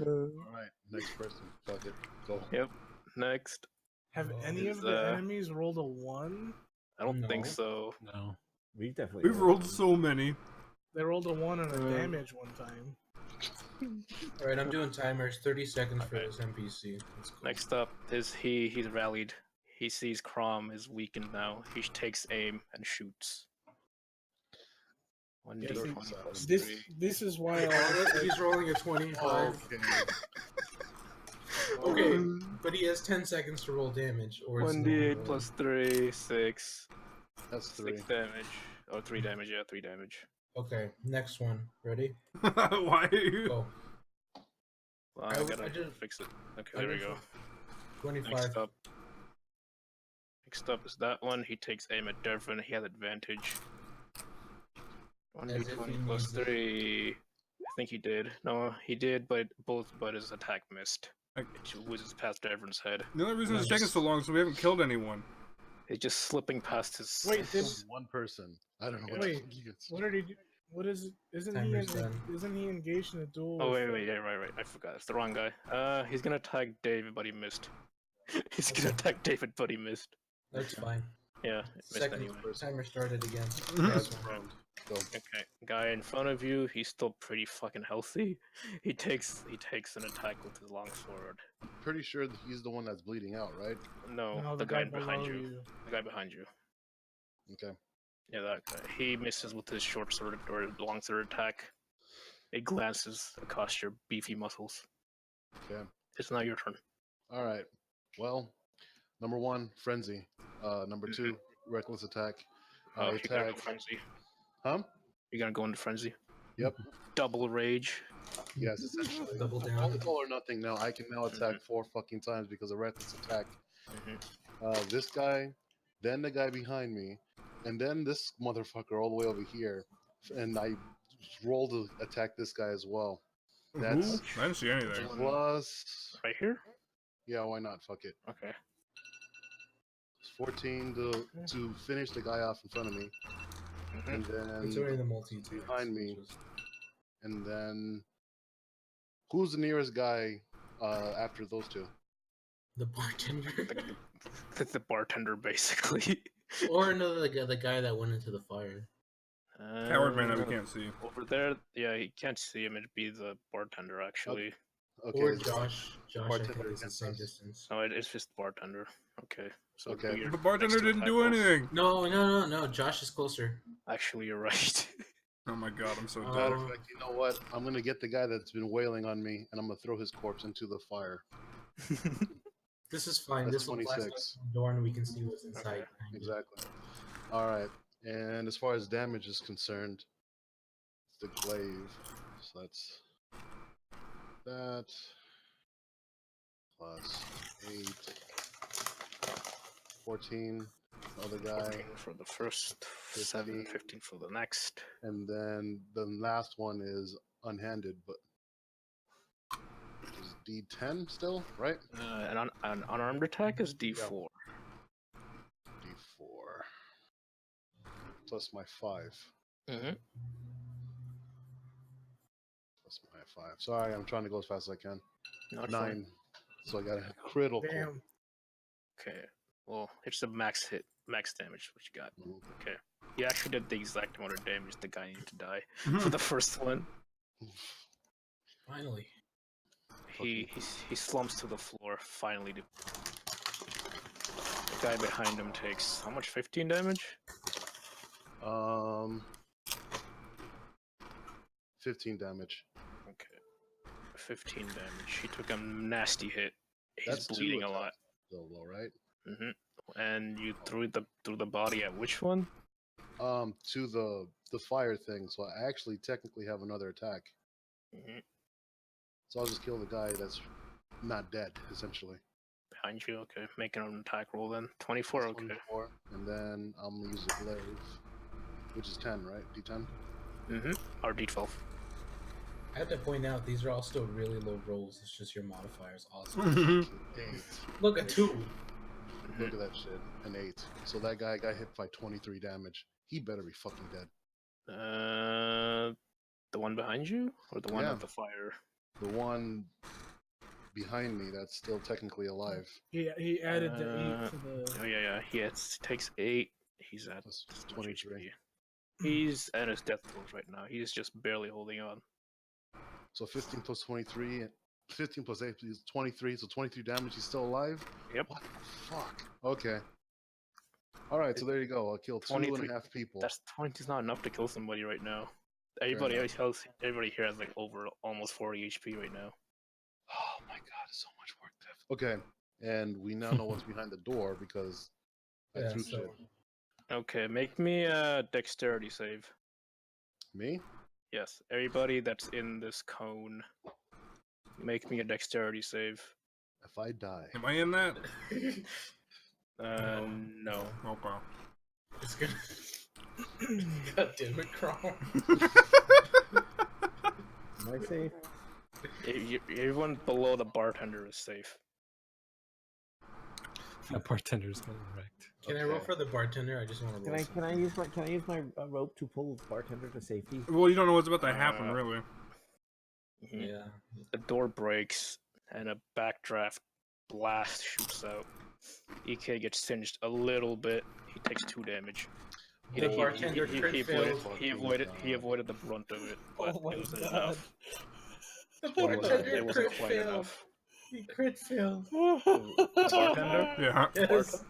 Alright, next person. Fuck it. Go. Yep. Next. Have Oh, any of is, the enemies rolled a 1? I don't think No. so. No. We've definitely. We've rolled so many. They rolled a 1 and a damage one time. Alright, I'm doing timers. 30 seconds for Okay. this NPC. Let's go. Next up is he's rallied. He sees Crom is weakened now. He takes aim and shoots. 1d20 plus This 3. this is why He's rolling a 25. Okay, but he has 10 seconds to roll damage. Or it's 1d8 not plus 3, 6. That's 3. 6 damage. Or 3 damage, yeah, 3 damage. Okay, next one. Ready? Why? Go. Well, I I w- gotta I did- fix it. Okay, I there we did- go. 25. Next up is that one. He takes aim at Devrin. He has advantage. As if he 1d20 plus needs it. 3. I think he did. No, he did, but his attack missed. Like- It whizzes past Devrin's head. The only reason it's taking so long is we haven't killed anyone. It's just slipping past his. Wait, did- One person. I don't know what Wait, the fuck you guys- what did he do? What is? Isn't Timer's done. he engaged in a duel? Oh with- wait, yeah, right. I forgot. It's the wrong guy. He's gonna attack David, but he missed. He's gonna attack David, but he missed. That's fine. Yeah, it missed Second anyway. timer started again. Last round. Go. Okay, guy in front of you, he's still pretty fucking healthy. He takes an attack with his longsword. Pretty sure that he's the one that's bleeding out, right? No, No, the guy behind below you. The guy behind you. Okay. Yeah, that guy. He misses with his short sword or long sword attack. It glances across your beefy muscles. Okay. It's now your turn. All right. Well, number one, frenzy. Number 2, reckless attack. Oh, you're gonna go Attack. frenzy. Huh? You're gonna go into frenzy. Yep. Double rage. Yes, essentially. Double down. All or nothing now. I can now attack 4 fucking times because of reckless attack. This guy, then the guy behind me, and then this motherfucker all the way over here. And I roll to attack this guy as well. That's I didn't see anything. plus. Right here. Yeah, why not? Fuck it. Okay. 14 to finish the guy off in front of me. And It's then already the multi behind me. And then who's the nearest guy after those 2? The bartender. That's the bartender, basically. Or another the guy that went into the fire. Coward man that we can't see. Over there, yeah, you can't see him. It'd be the bartender, actually. Okay. Or Josh. Josh, I bartender think, is the against same us. distance. No, it's just bartender. Okay. So Okay. do your The bartender next didn't attack do rolls. anything. No. Josh is closer. Actually, you're right. Oh my god, I'm so Oh. dead. Matter of fact, you know what? I'm gonna get the guy that's been wailing on me, and I'm gonna throw his corpse into the fire. This is fine. That's This will blast 26. the door and we can see what's inside. Okay. behind it. Exactly. All right. And as far as damage is concerned, it's the glaive. So that's that plus 8, 14. Other guy, 14 for the first, 7, 15 for the next. and then the last one is unhanded, but is D10 still, right? An unarmed attack is D4. D4 plus my 5. Mm-hmm. Plus my 5. Sorry, I'm trying to go as fast as I can. Not 9. So I got a critical. Damn. Okay. Well, it's the max damage, what you got. Mhm. Okay. You actually did the exact amount of damage the guy needed to die for the first one. Finally. He slumps to the floor. Finally, the guy behind him takes how much? 15 damage. 15 damage. Okay. 15 damage. He took a nasty hit. He's That's 2 bleeding a lot. attacks still low, right? Mm-hmm. And you threw the body at which one? To the fire thing. So I actually technically have another attack. Mm-hmm. So I'll just kill the guy that's not dead, essentially. Behind you. Okay. Make an attack roll then. 24. Okay. 24, and then I'm gonna use a glaive, which is 10, right? D10. Mm-hmm. Or D12. I have to point out these are all still really low rolls. It's just your modifier's awesome. 8. Look at 2. Look at that shit. An 8. So that guy got hit by 23 damage. He better be fucking dead. The one behind you, or the one Yeah. at the fire? The one behind me that's still technically alive. He added the 8 to the. Oh yeah. He takes 8. He's at That's 23. 23. He's at his death throes right now. He's just barely holding on. So 15 plus 23, 15 plus 8 is 23. So 23 damage. He's still alive. Yep. What the fuck? Okay. All right. So there you go. I killed 23. 2.5 people. That's 20 is not enough to kill somebody right now. Everybody here has like over almost 40 HP right now. Oh my god, so much work left. Okay, and we now know what's behind the door because I Yeah, threw so shit. Okay, make me a dexterity save. Me? Yes, everybody that's in this cone, make me a dexterity save. If I die, Am I in that? No. Okay. it's gonna. God damn it, Crawl. Am I safe? Everyone below the bartender is safe. That bartender's getting wrecked. Can I roll for the bartender? I just want to roll. Can I use my rope to pull the bartender to safety? Well, you don't know what's about to happen, really. Yeah. The door breaks and a backdraft blast shoots out. EK gets singed a little bit. He takes 2 damage. The bartender crit failed. He avoided the brunt of it, but Oh my it wasn't God. enough. The It wasn't bartender crit quite failed. enough. He crit failed. The bartender? Yeah. Yes.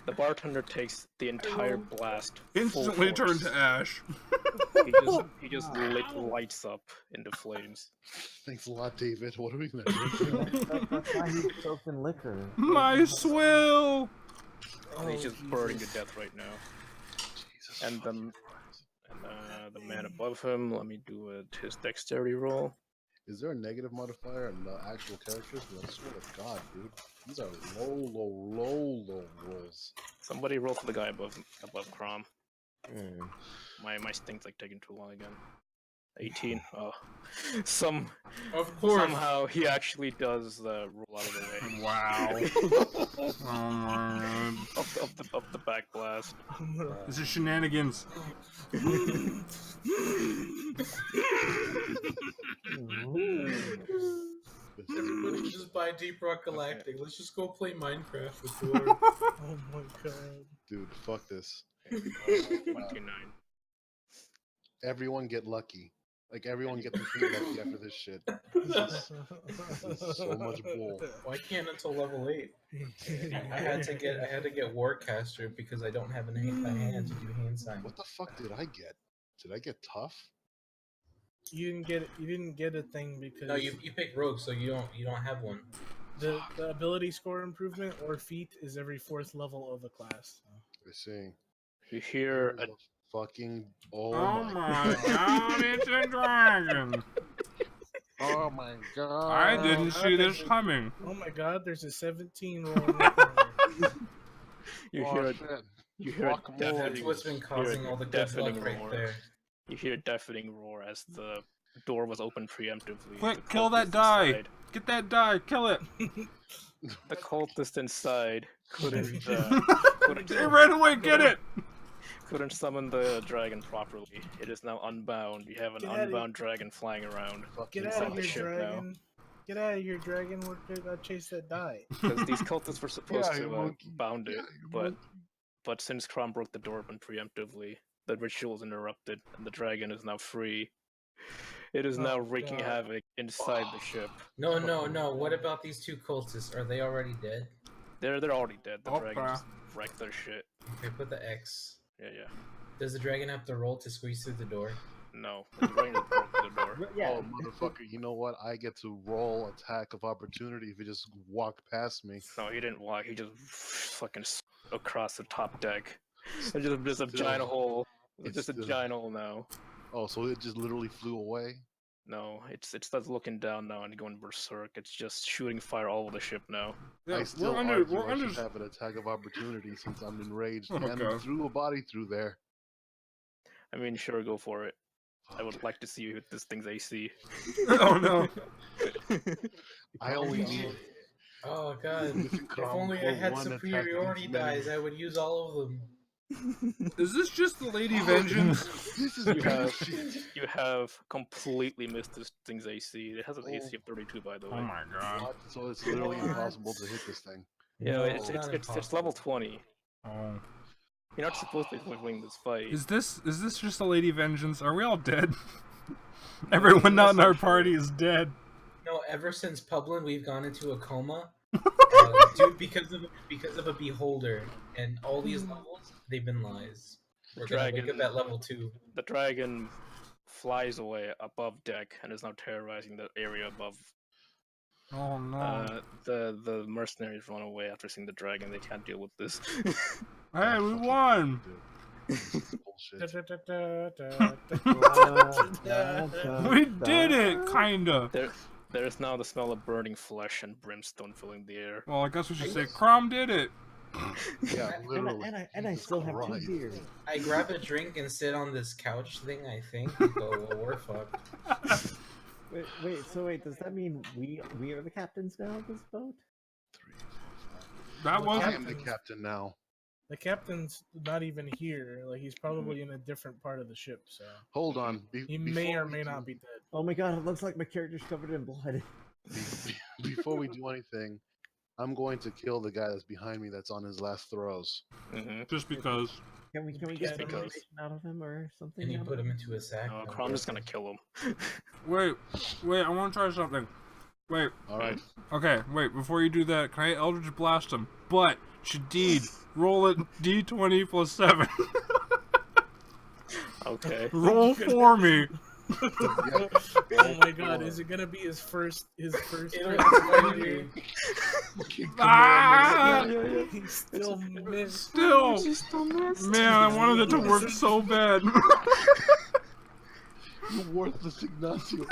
The bartender takes the entire blast. full Instantly turned force. to ash. He just lights up into flames. thanks a lot, David. What are we gonna do? That's why he's soaked in liquor. My swill! And he's just burning to Jesus. death right now. Jesus And fucking the man above him, let me do his dexterity roll. Is there a negative modifier on the actual characters? Because I swear to God, dude, these are low rolls. Somebody roll for the guy above Crom. Hmm. My sting's like taking too long again. 18. Oh, Of course. somehow he actually does roll out of the way. Wow. Oh my god. of the back blast. This is shenanigans. Everybody just buy Deep Rock Galactic. Let's just go play Minecraft with Dwarf. Oh my god. Dude, fuck this. 29. Everyone get lucky. Like, everyone get the free lucky after this shit. This is so much bull. Why can't until level 8? I had to get Warcaster because I don't have a hand to do hand sign. What the fuck did I get? Did I get tough? You didn't get a thing because No, you pick Rogue, so you don't have one. the ability score improvement or feat is every 4th level of a class. I see. You hear a Fucking. Oh my god, it's a dragon. Oh my god. I didn't see this coming. Oh my god, there's a 17 roll. In the corner. you Oh, hear a shit. you hear a Fuck more. That's deafening, what's been causing all the good deafening luck right roar. there. You hear a deafening roar as the door was opened preemptively. Quick, The kill that cultist die. inside- Get that die, kill it. The cultist inside couldn't It ran away, get it. couldn't summon the dragon properly. It is now unbound. You have an Get outta unbound dragon flying around. Get Inside out of the here, ship now. dragon. Get out of here, dragon. We're gonna chase that die. Because these cultists were supposed Yeah, you to monkey. bound it, Yeah, you but monkey. since Krom broke the door open preemptively, the ritual is interrupted, and the dragon is now free. It is now Oh, wreaking God. havoc inside the ship. No. What about these two cultists? Are they already dead? They're already dead. The dragon Opa. just wrecked their shit. Okay, put the X. Yeah. Does the dragon have to roll to squeeze through the door? No, the dragon just broke the door. Yeah. Oh, motherfucker, you know what? I get to roll attack of opportunity if you just walk past me. No, he didn't walk. He just fucking across the top deck. It's just a Still. giant hole. It's It's just a still- giant hole now. Oh, so it just literally flew away? No, it's starts looking down now and going berserk. It's just shooting fire all over the ship now. Yeah, I still we're argue under. I should have an attack of opportunity since I'm enraged Oh, and God. threw a body through there. I mean, sure, go for it. I would like to see you hit this thing's AC. Oh no. I only need. Oh god. If Crom only I for had one attack superiority against men. dies, I would use all of them. Is this just the Lady Vengeance? This is You have bullshit. you have completely missed this thing's AC. It has an AC of 32, by the way. Oh my god. What? So it's literally impossible to hit this thing. Yeah, No, it's not it's level 20. Oh. You're not supposed to be winning this fight. Is this just the Lady Vengeance? Are we all dead? Everyone not in our party is dead. No, ever since Publin, we've gone into a coma. Dude, because of a beholder, and all these levels, they've been lies. We're gonna wake dragon- up at level 2. The dragon flies away above deck and is now terrorizing the area above. Oh no. The mercenaries run away after seeing the dragon. They can't deal with this. Hey, we won. This is bullshit. We did it, kinda. There is now the smell of burning flesh and brimstone filling the air. Well, I guess we should say Crom did it. Yeah, literally. And I still have 2 Christ. beers. I grab a drink and sit on this couch thing, I think, and go, well, we're fucked. Wait, does that mean we are the captains now of this boat? That I wasn't. am the captain now. The captain's not even here. Like he's probably in a different part of the ship, so Hold on. he may or may not be dead. Oh my god, it looks like my character's covered in blood. Before we do anything, I'm going to kill the guy that's behind me that's on his last throws. Mm-hmm. Just because. Can we get Yeah, some because- information out of him or something? And you out put of him into a sack. No, Crom is gonna kill him. Wait, I want to try something. Wait, Alright. okay, wait, before you do that, can I Eldritch Blast him? But, Shadid, roll it D20 plus 7. Okay. Roll for me. Oh my god, is it gonna be his first It'll failure? Ah! He still missed. Still, still missed. man, I wanted it to work so bad. You worthless Ignacio.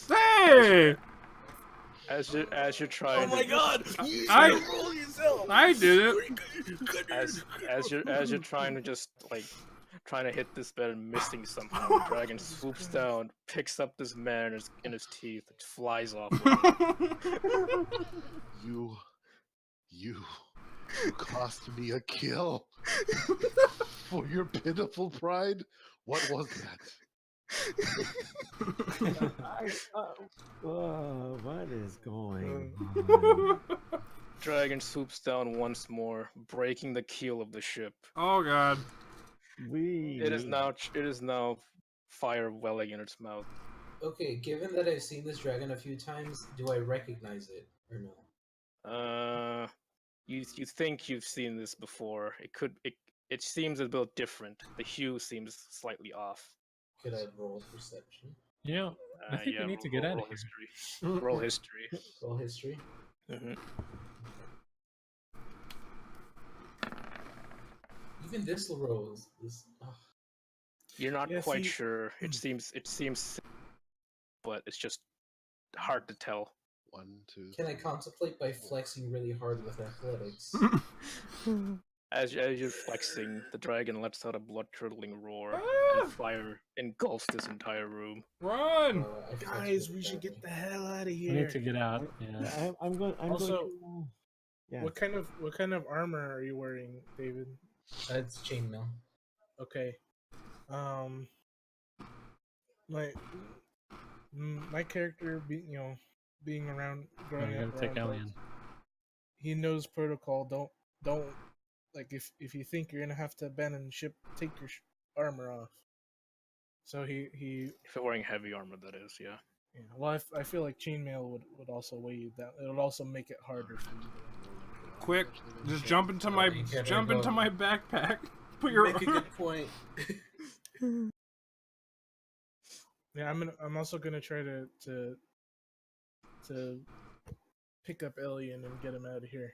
Hey, As you're Oh trying. my to, god! You I- should roll yourself. I did it. As you're trying to just like trying to hit this bed and missing somehow, the dragon swoops down, picks up this man in his teeth, and flies off. You cost me a kill for your pitiful pride. What was that? What is going Uh, on? Dragon swoops down once more, breaking the keel of the ship. Oh god. It is now fire welling in its mouth. Okay, given that I've seen this dragon a few times, do I recognize it or no? You think you've seen this before? It seems a bit different. The hue seems slightly off. Could I roll perception? You know, I think we need to get out roll of here. history. Roll history. Roll history. Mhm. Even this roll is You're not Yeah, quite see- sure. It seems, but it's just hard to tell. 1, 2. Can I contemplate by flexing really hard with athletics? As you're flexing, the dragon lets out a blood-curdling roar, Ah! and fire engulfs this entire room. Run! I flex Guys, with we should get the hell out of We here. need to get out. Yeah. I'm going. I'm Also, going to. Yeah. What kind of armor are you wearing, David? That's chainmail. Okay. My character, being around, growing We're up, gonna take around Alien. dogs, he knows protocol. Don't like if you think you're gonna have to abandon ship, take your armor off. So he If you're wearing heavy armor, that is, yeah. yeah. Well, I feel like chainmail would also weigh you down. It would also make it harder for you. Quick, just jump into my backpack. Put your. Make a good point. Yeah, I'm also gonna try to pick up Alien and get him out of here.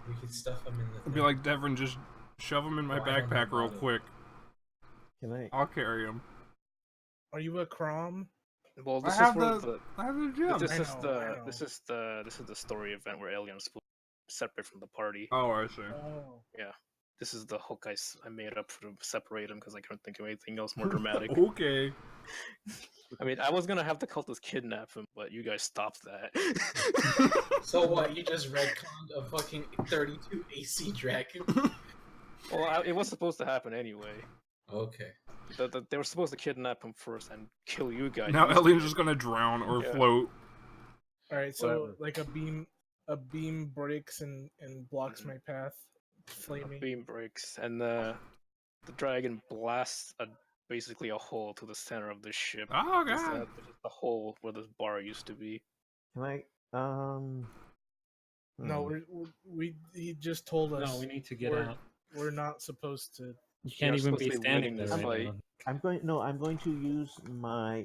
We could stuff them in the. I'd be like Devin, just shove him in my Oh, I don't backpack have real bottle. quick. Can I? I'll carry him. Are you a Crom? Well, I this is have where the gem. this I is know, the I know. this is the story event where Alien's separate from the party. Oh, I see. Oh. This is the hook I made up to separate them because I couldn't think of anything else more dramatic. Okay. I mean, I was gonna have the cultists kidnap him, but you guys stopped that. So what? You just retconned a fucking 32 AC dragon? Well, it was supposed to happen anyway. Okay. They were supposed to kidnap him first and kill you guys. Now Alien's just gonna drown or Yeah. float. All right, so Whatever. like a beam breaks and blocks Mhm. my path, A flaming. beam breaks, and the dragon blasts basically a hole to the center of the ship. Oh Just god. the hole where this bar used to be. Can I? No, he just told us. No, we need to get we're- out. We're not supposed to. You can't You're even supposed be to be standing winning there this right fight. now. I'm going. No, I'm going to use my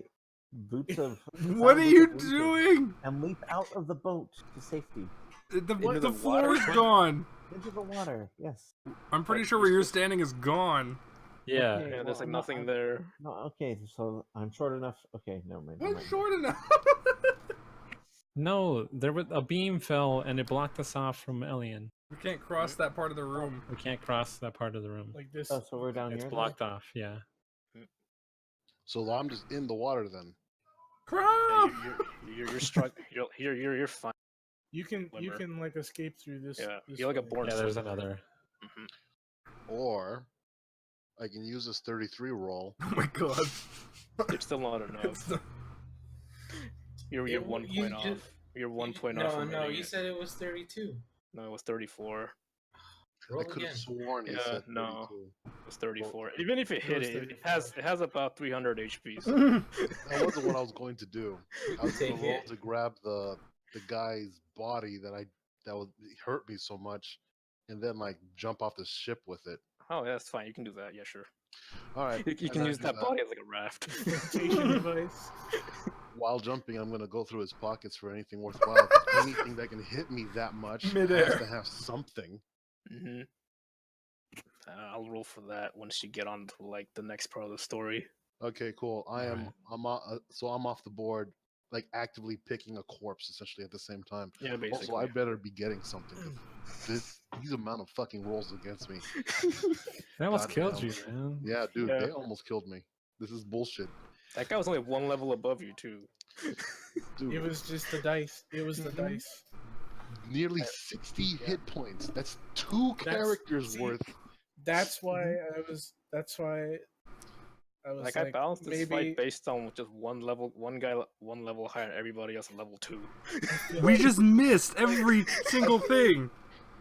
boots of. What are you boots of- doing? And leap out of the boat to safety The Into the floor is water? gone. into the water. Yes. I'm pretty sure where you're standing is gone. Yeah. Okay, Yeah, well, there's like I'm not- nothing I'm- there. No. Okay. So I'm short enough. Okay. Never mind. never What's mind. short enough? No, a beam fell and it blocked us off from Alien. We can't cross that part of the room. We can't cross that part of the room. Like this. Oh, so we're down It's here. then? blocked off. Yeah. So I'm just in the water then. Yeah, Cross! you're struck. You're fine. You can Glimmer. like escape through this. Yeah, this you're like a way. born Yeah. There's soldier. another. Mhm. Or I can use this 33 roll. Oh my god. It's still not enough. It's the- You're It- 1 you point off. just- You're 1 You- point no, off. From No, hitting you it. said it was 32. No, it was 34. Roll I could have again. sworn you Yeah, said no. 32. It was 34. Even if it It was hit it, 34. it has about 300 HP. So That wasn't what I was going to do. I was going Take to roll it. to grab the guy's body that would hurt me so much, and then like jump off the ship with it. oh, yeah, that's fine. You can do that. Yeah, sure. All right. You as can I use do that body as like a raft. Flotation device. While jumping, I'm gonna go through his pockets for anything worthwhile. 'Cause anything that can hit me that much has Midair. to have something. hmm I'll roll for that once you get on to like the next part of the story. Okay, cool. Alright. So I'm off the board, like actively picking a corpse essentially at the same time. Yeah, basically. Also, I better be getting something. 'Cause these amount of fucking rolls against me. That almost killed Goddamn. you, man. Yeah, dude, Yeah. they almost killed me. This is bullshit, That guy was only one level above you too. dude. It was just the dice. It was the dice. Nearly 60 hit points. That's That's- characters see, worth. That's why I was. That's why I was Like like, I balanced this maybe fight based on just one guy one level higher than everybody else at level 2. We just missed every single thing.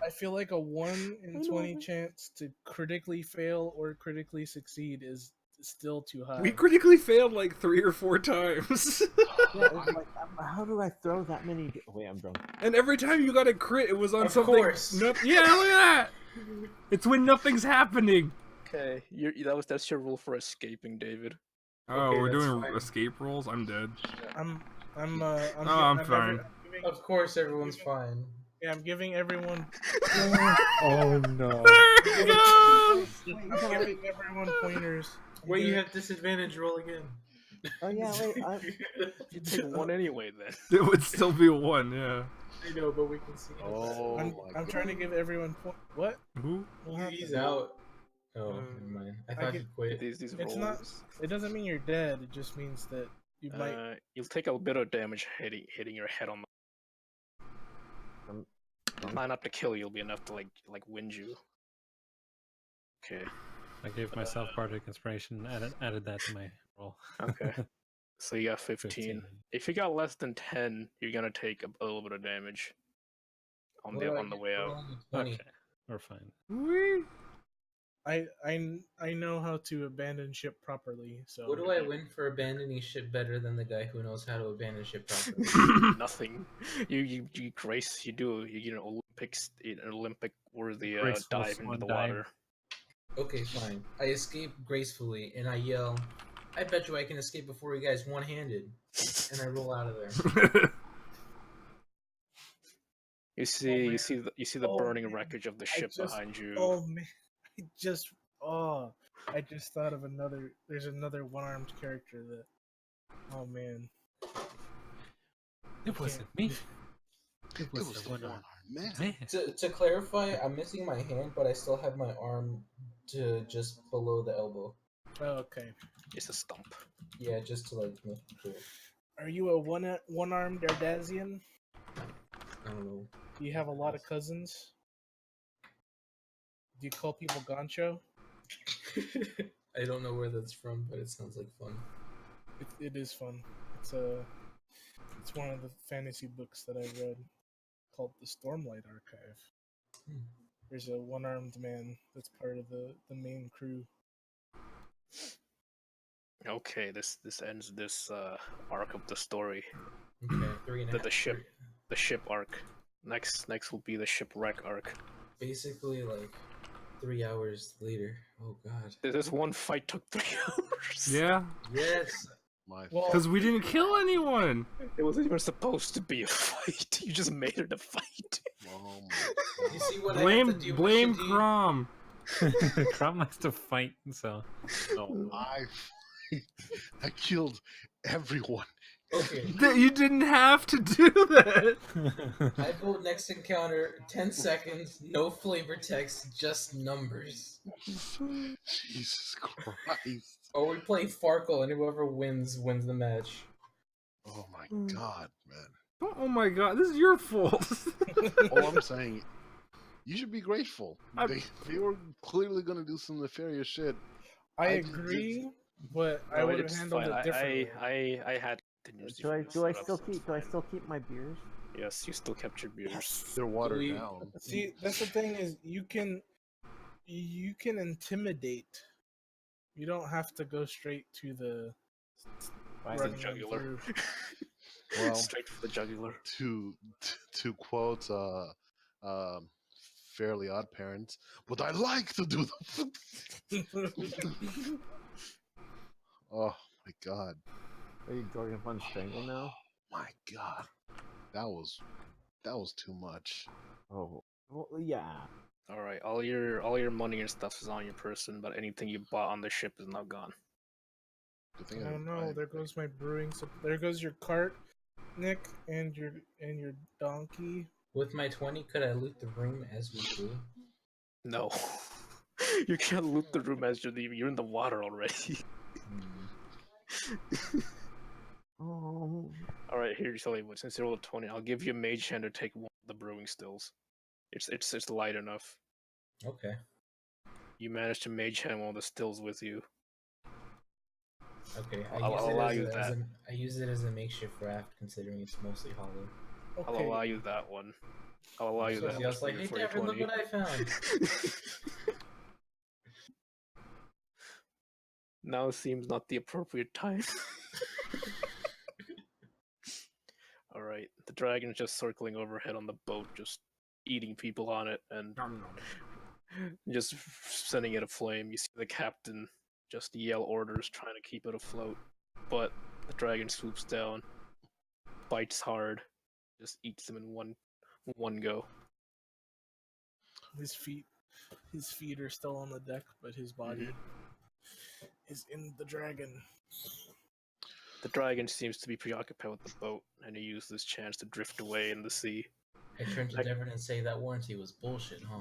I feel like a 1 in I know, 20 man. chance to critically fail or critically succeed is still too high. We critically failed like 3 or 4 times. Yeah, it's like, how do I throw that many? Wait, I'm drunk. And every time you got a crit, it was on Of something. course. Yeah, look at that. It's when nothing's happening. Okay, that's your rule for escaping, David. Oh, Okay, we're that's doing fine. escape rolls. I'm dead. I'm I'm gi- fine. giving- Of course, everyone's fine. yeah, I'm giving everyone. Oh no. There he goes. I'm giving everyone pointers. Wait, you have disadvantage. Roll again. Oh yeah, wait. You take one anyway then. It would still be a 1. Yeah. I know, but we can see. it. Oh I'm my trying to give everyone What? Who? What He's happened? out. Oh, Uh, never mind. I I thought get- he quit. These It's rolls. not. It doesn't mean you're dead. It just means that you might. You'll take a bit of damage hitting your head on Um, the. Not enough to kill you. It'll be enough to like wind you. Okay. I gave myself bardic inspiration. Added that to my roll. Okay. So you got 15. If you got less than 10, you're gonna take a little bit of damage on the way out. Okay. Okay, we're fine. Wee. I know how to abandon ship properly. So What do I win for abandoning ship better than the guy who knows how to abandon ship properly? Nothing. You grace. You get an Olympic worthy Graceful dive into swan the dive. water. Okay, fine. I escape gracefully and I yell, I bet you I can escape before you guys one-handed. And I roll out of there. You see man. the Oh, burning man. wreckage of the I ship just- behind you. Oh man, I just thought of another. There's another one-armed character that. Oh man. It wasn't me. It It was was the the one one arm man. man. To clarify, I'm missing my hand, but I still have my arm to just below the elbow. Oh, okay. It's a stump. Yeah, just to like make it clear. Are you a one-armed Dardazian? I don't know. Do you have a lot of cousins? Do you call people Gancho? I don't know where that's from, but it sounds like fun. It is fun. It's one of the fantasy books that I read called the Stormlight Archive. Hmm. There's a one-armed man that's part of the main crew. Okay, this ends this arc of the story. Okay, 3.5. The ship arc. Next will be the shipwreck arc. Basically, like 3 hours later. Oh god. This one fight took 3 hours. Yeah, Yes. My Well, because we didn't kill anyone. It wasn't even supposed to be a fight. You just made it a fight. oh my You see what Blame I have to deal blame with, Shinji? Crom. Crom likes to fight, so no, I killed everyone. Okay. You didn't have to do that. I vote next encounter 10 seconds, no flavor text, just numbers. Jesus Christ. Or we play Farkle and whoever wins the match. Oh my god, man. Oh my god, this is your fault. All I'm saying, you should be grateful. I'm- They were clearly gonna do some nefarious shit. I I just agree, but I No, would have it's handled fine. it differently. I had contingency Do I for do I this, still so keep it's do I fine. still keep my beers? Yes, you still kept your beers. They're watered We- down. See, that's the thing is you can intimidate. You don't have to go straight to the The running them jugular. through. Well, Straight for the jugular. to quote Fairly Odd Parents, but I like to do the. Oh my god! Are you Jorgen Fun Strangle now? My god, that was too much. Oh, well, yeah. All right, all your money and stuff is on your person, but anything you bought on the ship is now gone. Good thing I Oh didn't buy no! There anything. goes my brewing. There goes your cart, Nick, and your donkey. With my 20, could I loot the room as we flew? No, you can't loot the room as you're leaving. You're in the water already. Oh. All right, here, tell you what. Since you rolled a 20, I'll give you a mage hand to take one of the brewing stills. It's light enough. Okay. You managed to mage hand one of the stills with you. Okay. I'll allow you that. I use it as a makeshift raft, considering it's mostly hollow. I'll Okay. allow you that one. I'll allow you So that. I was like, hey, for your Devin, look 20. what I found. Now seems not the appropriate time. Alright, the dragon's just circling overhead on the boat, just eating people on it, and just sending it aflame. You see the captain just yell orders, trying to keep it afloat. But the dragon swoops down, bites hard, just eats them in one go. His feet are still on the deck, but his body is in the dragon. The dragon seems to be preoccupied with the boat, and he used this chance to drift away in the sea. I turn to Devin and say that warranty was bullshit, huh?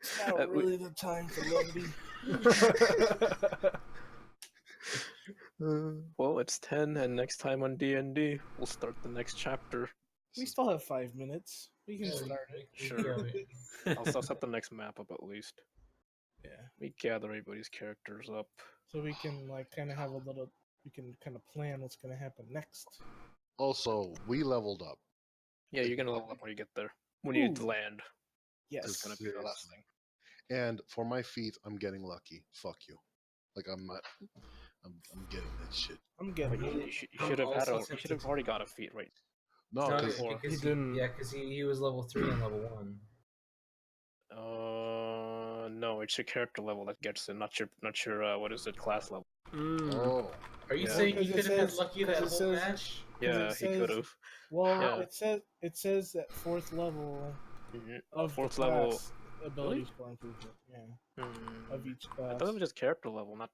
It's not really the time for levity. Well, it's 10, and next time on D&D, we'll start the next chapter. We still have 5 minutes. We can Yeah, start it. Sure. I'll set the next map up at least. Yeah. We gather everybody's characters up. So we can kind of have a little. We can kind of plan what's going to happen next. Also, we leveled up. Yeah, you're gonna level up when you get there. When you land, Yes. it's gonna be the last thing. And for my feet, I'm getting lucky. Fuck you. Like I'm not. I'm getting that shit. I'm But getting. you should have had you should have already got a feat right. No, No, because because he didn't- Yeah, because he was level 3 and level 1. No, it's your character level that gets it, not your what is it, class level. oh, Are you Yeah. saying he Because could it have had says- lucky that because it whole says- match? Yeah, it he says- could have. Well, Yeah. it says that 4th level of Fourth the level. class ability score improvement. Yeah, of each I class. thought it was just character level, not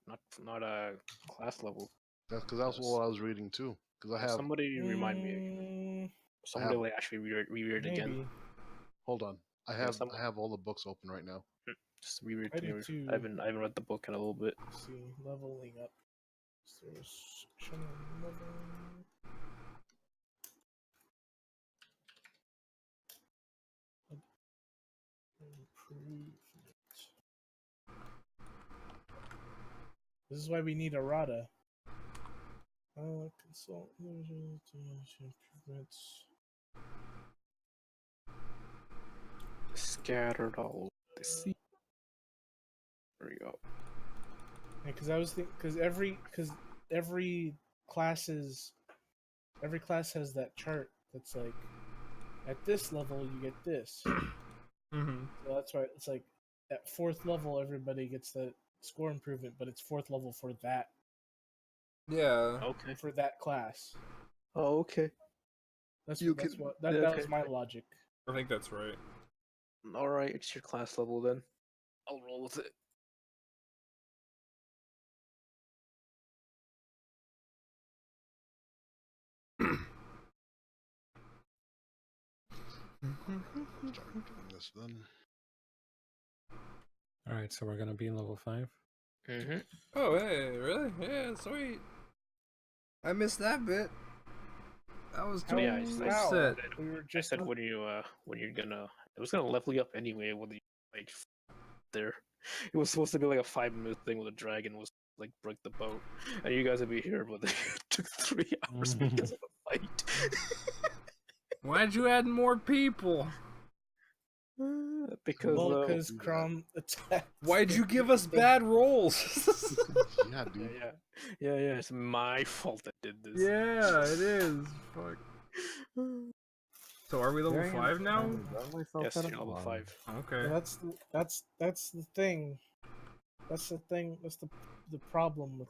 a class level. that's because that's what I was reading too. Because I have. Somebody remind me again. Mm, Somebody like actually reread it again. maybe. Hold on. I have some- I have all the books open right now. Just reread I it. do too. I haven't read the book in a little bit. Let's see, leveling up. Is there a section on leveling? Improvement. This is why we need a RADA. Consult improvements. Scattered all over the sea. There you go. Yeah, because I was thinking, because every class has that chart that's like, at this level you get this. Mm-hmm. So that's why it's like at 4th level everybody gets the score improvement, but it's 4th level for that Yeah. Okay. for that class. Oh, okay. That's You that's can- what that, yeah, that okay. was my logic. I think that's right. All right, it's your class level then. I'll roll with it. Start doing this then. All right, so we're gonna be in level 5. Mm-hmm. Oh, hey, really? Yeah, sweet. I missed that bit. That was too Yeah, I set. We were I just said when you're gonna, it was gonna level you up anyway. When you like there, it was supposed to be like a 5-minute thing where the dragon was like broke the boat, and you guys would be here, but it took 3 hours because of the fight. Why'd you add more people? because Crom attacked. Why'd you give us bad rolls? Yeah, dude. Yeah. It's my fault I did this. Yeah, it is. Fuck. So are we level Very 5 now? untimely, bro. Myself Yes, at you're a level bomb. 5. Okay. That's the thing. That's the thing. That's the problem with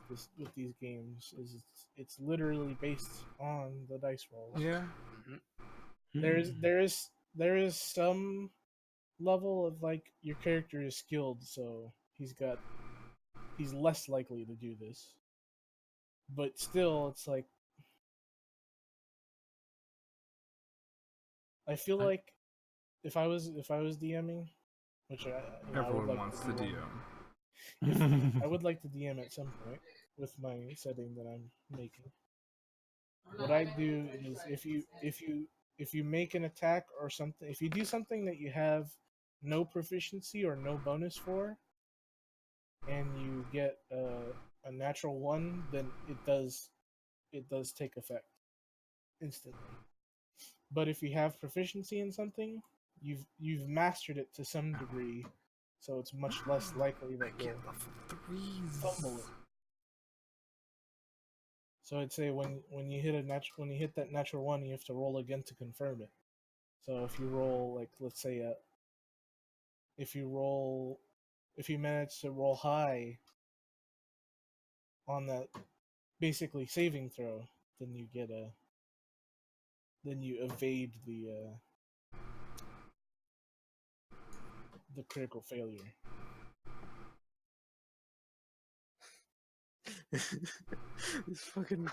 these games is it's literally based on the dice rolls. Yeah. There is some level of like your character is skilled, so he's less likely to do this. But still, it's like I feel like if I was DMing, which I would Everyone like wants to to do, DM. I would like to DM at some point with my setting that I'm making. What I do is if you make an attack or something, if you do something that you have no proficiency or no bonus for, and you get a natural one, then it does take effect instantly. But if you have proficiency in something, you've mastered it to some degree, so it's much less likely that I get you'll level 3s. fumble it. So I'd say when you hit that natural one, you have to roll again to confirm it. So if you roll, like, let's say if you manage to roll high on that basically saving throw, then you evade the critical failure. These fucking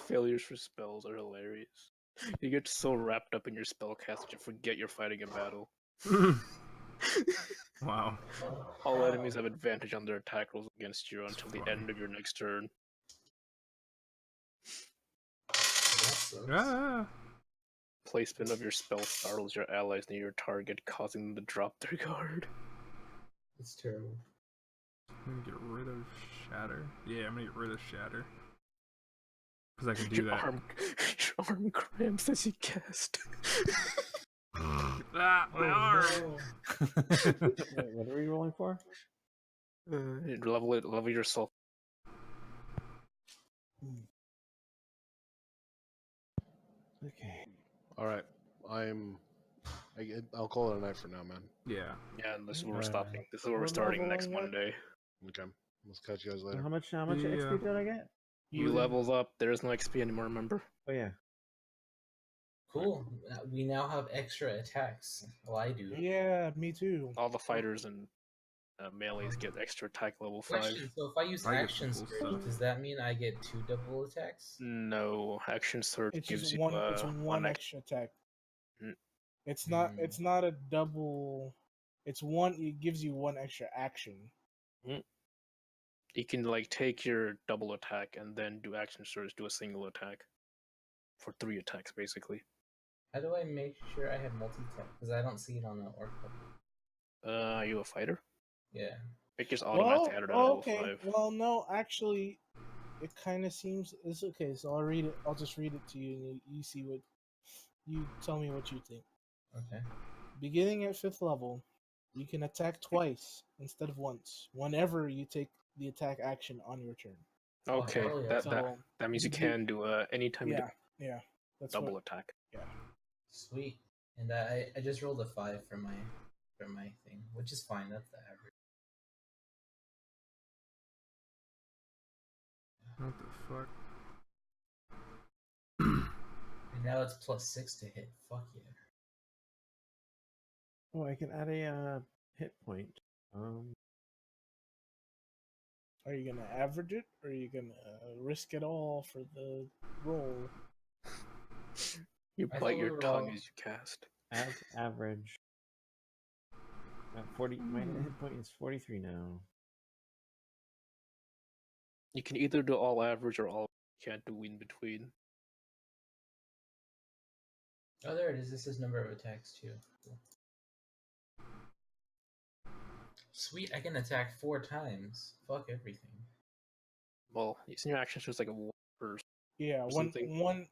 failures for spells are hilarious. You get so wrapped up in your spellcast that you forget you're fighting a battle. Wow. All enemies have advantage on their attack rolls against you until the funny. end of your next turn. Ah. Placement of your spell startles your allies near your target, causing them to drop their guard. It's terrible. I'm gonna get rid of Shatter. Yeah, I'm gonna get rid of Shatter. Because I can do Your that. arm cramps as you cast. Ah, my arm! Wait, what are we rolling for? Level yourself. Okay. All right, I'll call it a night for now, man. Yeah. Yeah, and this is where we're Right. stopping. This is where we're What starting level next am I at? Monday. Okay, let's catch you guys So later. how much Yeah. XP did I get? You levels up. There is no XP anymore, remember? Oh yeah. Cool. We now have extra attacks. Well, I do. Yeah, me too. All the fighters and melees get extra attack level 5. Question: so if I use I get action some cool surge, stuff. does that mean I get 2 double attacks? No, action surge It's gives just you one. It's one ex- extra attack. Mm. It's not a double. It's one. It gives you one extra action. You can like take your double attack and then do action surge, do a single attack for 3 attacks basically. How do I make sure I have multi-attack? Because I don't see it on the orc level. Are you a fighter? Yeah. It just automatically added at level okay. 5. Well, no, actually, it kind of seems it's okay. So I'll read it. I'll just read it to you, and you see what you tell me what you think. Okay. Beginning at 5th level, you can attack twice instead of once whenever you take the attack action on your turn. Okay, hell yeah. that means you you- can do anytime you Yeah, do yeah, that's double what. attack. Yeah, Sweet. And I just rolled a 5 for my thing, which is fine. That's the average. What the fuck? And now it's +6 to hit. Fuck yeah. Oh, I can add a hit point. are you gonna average it, or are you gonna risk it all for the roll? You I bite thought your we were tongue all- as you cast. As average. 40. My hit point is 43 now. You can either do all average or all. You can't do in between. Oh, there it is. This is number of attacks too. Cool. Sweet, I can attack 4 times. Fuck everything. Well, using your action surge like a one per. Yeah, Or something.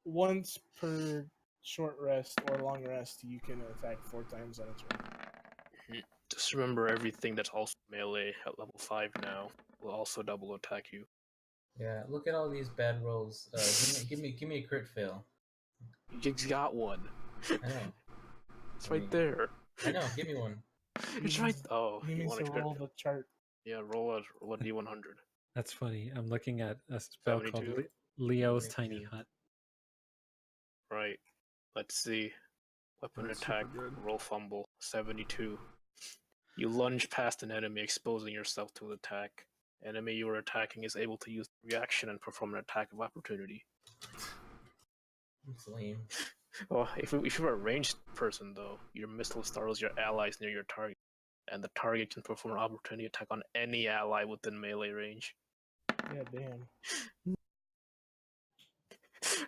once per short rest or long rest, you can attack 4 times on a turn. Just remember everything that's also melee at level 5 now will also double attack you. Yeah, look at all these bad rolls. Give me a crit fail. You just got one. I know. It's right there. I know. Give me one. It's He right. needs- Oh, He you needs want to to roll the chart. Yeah, roll a d100. That's funny. I'm looking at a spell called 72. Leo's Me Tiny too. Hut. Right. Let's see. Weapon That's attack. super good. Roll fumble. 72. You lunge past an enemy, exposing yourself to an attack. Enemy you are attacking is able to use reaction and perform an attack of opportunity. It's lame. Oh, if you're a ranged person, though, your missile startles your allies near your target, and the target can perform an opportunity attack on any ally within melee range. Yeah, damn.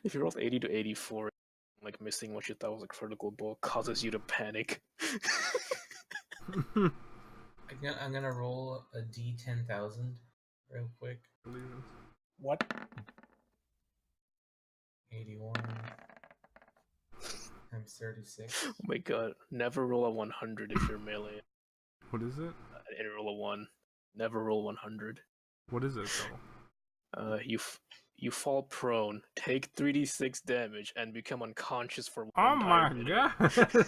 If you roll 80 to 84, like missing what you thought was a critical blow causes you to panic. I'm gonna roll a D10,000 real quick. What? 81 times 36. Oh my god, never roll a 100 if you're melee. What is it? And roll a 1. Never roll 100. What is it though? You fall prone, take 3d6 damage, and become unconscious for one Oh entire my minute. god!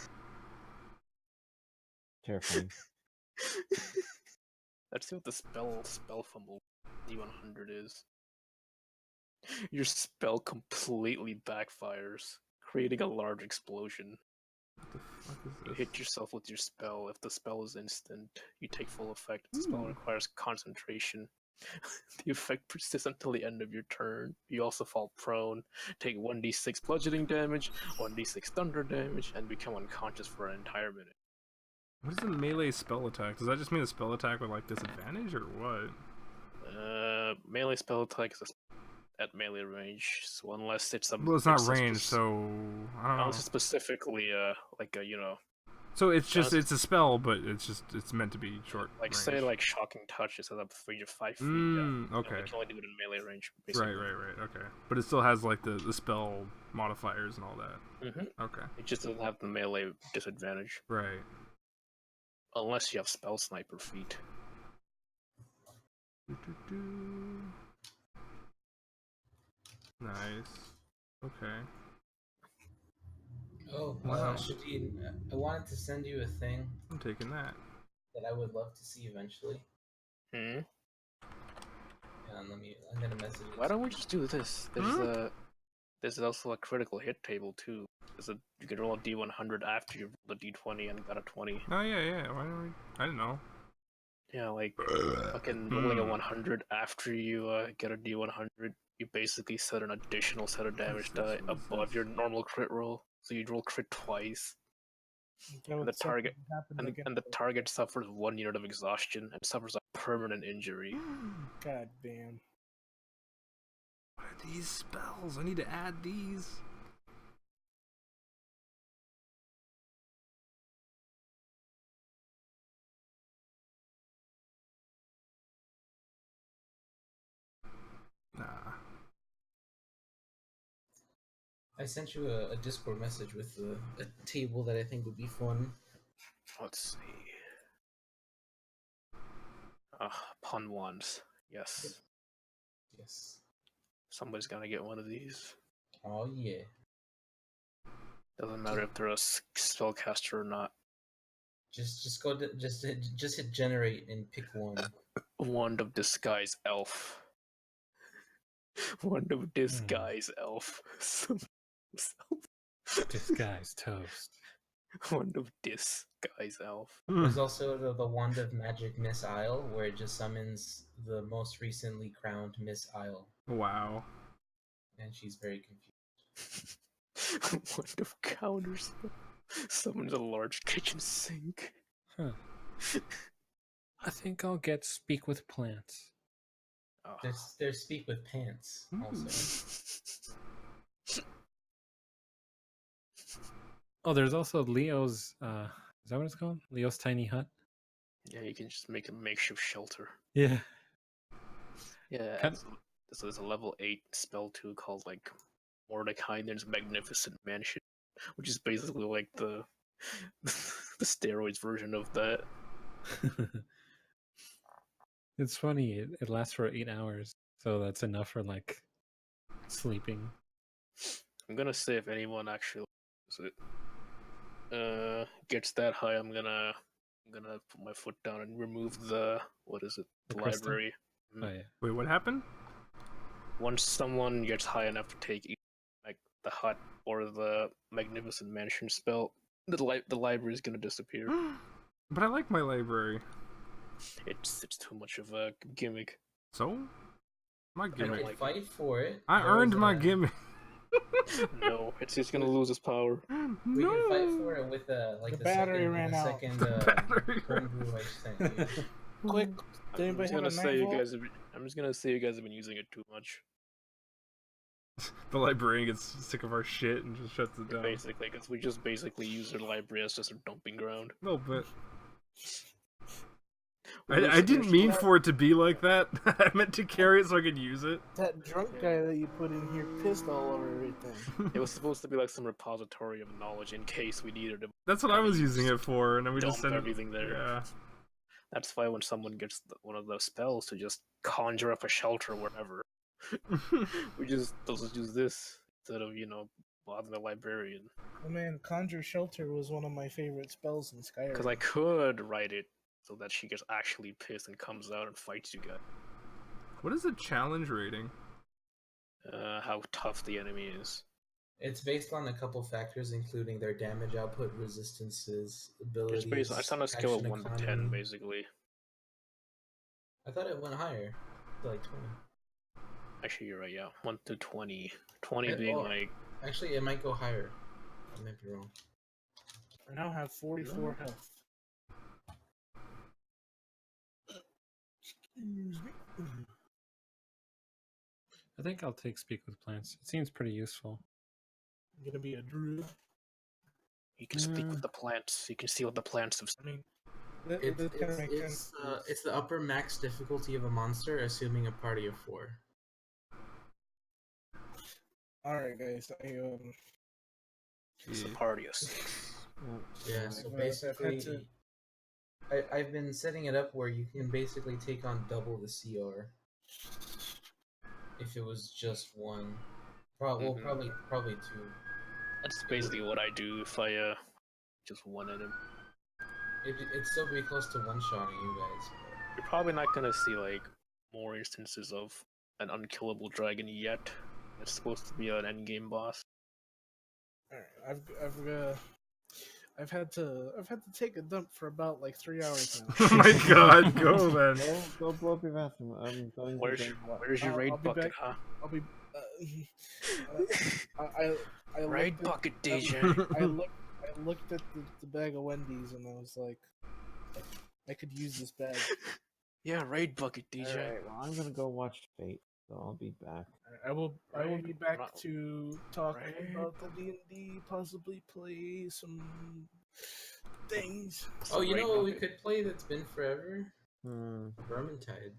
Terrifying. Let's see what the spell fumble D100 is. Your spell completely backfires, creating a large explosion. What the fuck is You this? hit yourself with your spell. If the spell is instant, you take full effect. The spell requires concentration. The effect persists until the end of your turn. You also fall prone, take 1d6 bludgeoning damage, 1d6 thunder damage, and become unconscious for an entire minute. What is a melee spell attack? Does that just mean a spell attack with like disadvantage or what? Melee spell attack is at melee range, so unless it's a Well, it's not range, so I don't know. unless it's specifically like a So it's just unless- it's a spell, but it's meant to be short. like range. say like shocking touch is up 3 to 5 feet. Okay. You can only do it in melee range. Basically. Right. Okay. But it still has like the spell modifiers and all that. Mm-hmm. Okay. It just doesn't have the melee disadvantage Right. unless you have spell sniper feat. Nice. Okay. Oh, Wow. Shadid, I wanted to send you a thing I'm taking that. that I would love to see eventually. Hmm. I'm gonna message it. Why don't we just do this? There's also a critical hit table too. You can roll a d100 after you roll the d20 and got a 20. Oh yeah. Why don't we? I didn't know. Yeah, like fucking rolling a 100 after you get a d100, you basically set an additional set of damage die above your normal crit roll. So you roll crit twice. And the target suffers 1 unit of exhaustion and suffers a permanent injury. God damn. What are these spells? I need to add these. Nah. I sent you a Discord message with a table that I think would be fun. Let's see. Pun wands. Yes. Yes. Somebody's gonna get one of these. Oh yeah. Doesn't matter if they're a spellcaster or not. Just go to, just hit generate and pick one. Wand of Disguise Elf. Wand of Disguise Elf. Disguise toast. Wand of Disguise Elf. There's also the Wand of Magic Miss Isle, where it just summons the most recently crowned Miss Isle, Wow. and she's very confused. Wand of Counters. Summons a large kitchen sink. Huh. I think I'll get Speak with Plants. Oh. There's Speak with Pants also. Oh, there's also Leo's. Is that what it's called? Leo's Tiny Hut. Yeah, you can just make a makeshift shelter. Yeah. Yeah, Can- so there's a level 8 spell too called like Mordecai's Magnificent Mansion, which is basically like the the steroids version of that. It's funny. It lasts for 8 hours, so that's enough for like sleeping. I'm gonna say if anyone actually uses it. gets that high, I'm gonna put my foot down and remove the the The crystal? library. Oh yeah. Wait, what happened? Once someone gets high enough to take like the hut or the magnificent mansion spell, the library is gonna disappear. But I like my library. It's too much of a gimmick. So? My I You don't gimmick. can like fight for it. I There earned was my a- gimmick. No, it's gonna lose its power. We can fight for it with like The the battery second, ran the out. second The battery ran homebrew I sent you. Quick, does I'm anybody just have gonna a say 9 you volt? guys. I'm just gonna say you guys have been using it too much. The librarian gets sick of our shit and just shuts it down. Basically, because we just basically use their library as just a dumping ground. A little bit. We I basically- didn't mean for it to be like that. I meant to carry it so I could use it. That drunk guy that you put in here pissed all over everything. It was supposed to be like some repository of knowledge in case we needed to That's what I was using it for, and then we just dump sent everything there. Yeah. That's why when someone gets one of those spells to just conjure up a shelter wherever, we just use this instead of bothering the librarian. Oh man, Conjure Shelter was one of my favorite spells in Skyrim. Because I could write it so that she gets actually pissed and comes out and fights you guys. What is the challenge rating? How tough the enemy is. It's based on a couple factors, including their damage output, resistances, abilities. It's on a scale of action 1 to 10, economy. basically. I thought it went higher, like 20. Actually, you're right. Yeah, 1 to 20. 20 It- being oh. like Actually, it might go higher. I might be wrong. I now have 44 health. Excuse me. I think I'll take Speak with Plants. It seems pretty useful. I'm gonna be a druid. you can speak with the plants. You can see what the plants have. I mean, It's, that kind of makes sense. it's the upper max difficulty of a monster, assuming a party of 4. Alright, guys. It's a party of 6. Yeah, so I've had basically, to- I've been setting it up where you can basically take on double the CR. If it was just one, Mhm. probably 2. That's basically what I do if I just one at him. It'd still be close to one-shotting you guys. You're probably not gonna see like more instances of an unkillable dragon yet. It's supposed to be an endgame boss. Alright, I've had to take a dump for about like 3 hours now. Oh my god, go then. Go blow up your bathroom. I'm going Where's to your drink water. Where's your I'll raid be bucket, back. huh? I'll be. I Raid looked at- bucket, DJ. I looked at the bag of Wendy's and I was like, I could use this bag. Yeah, raid bucket, DJ. Alright, well, I'm gonna go watch Fate, so I'll be back. I will Right. be back Right. to talk Right. about the D&D, possibly play some things. Oh, you Raid know what we bucket. could play that's been forever? Hmm. Vermintide.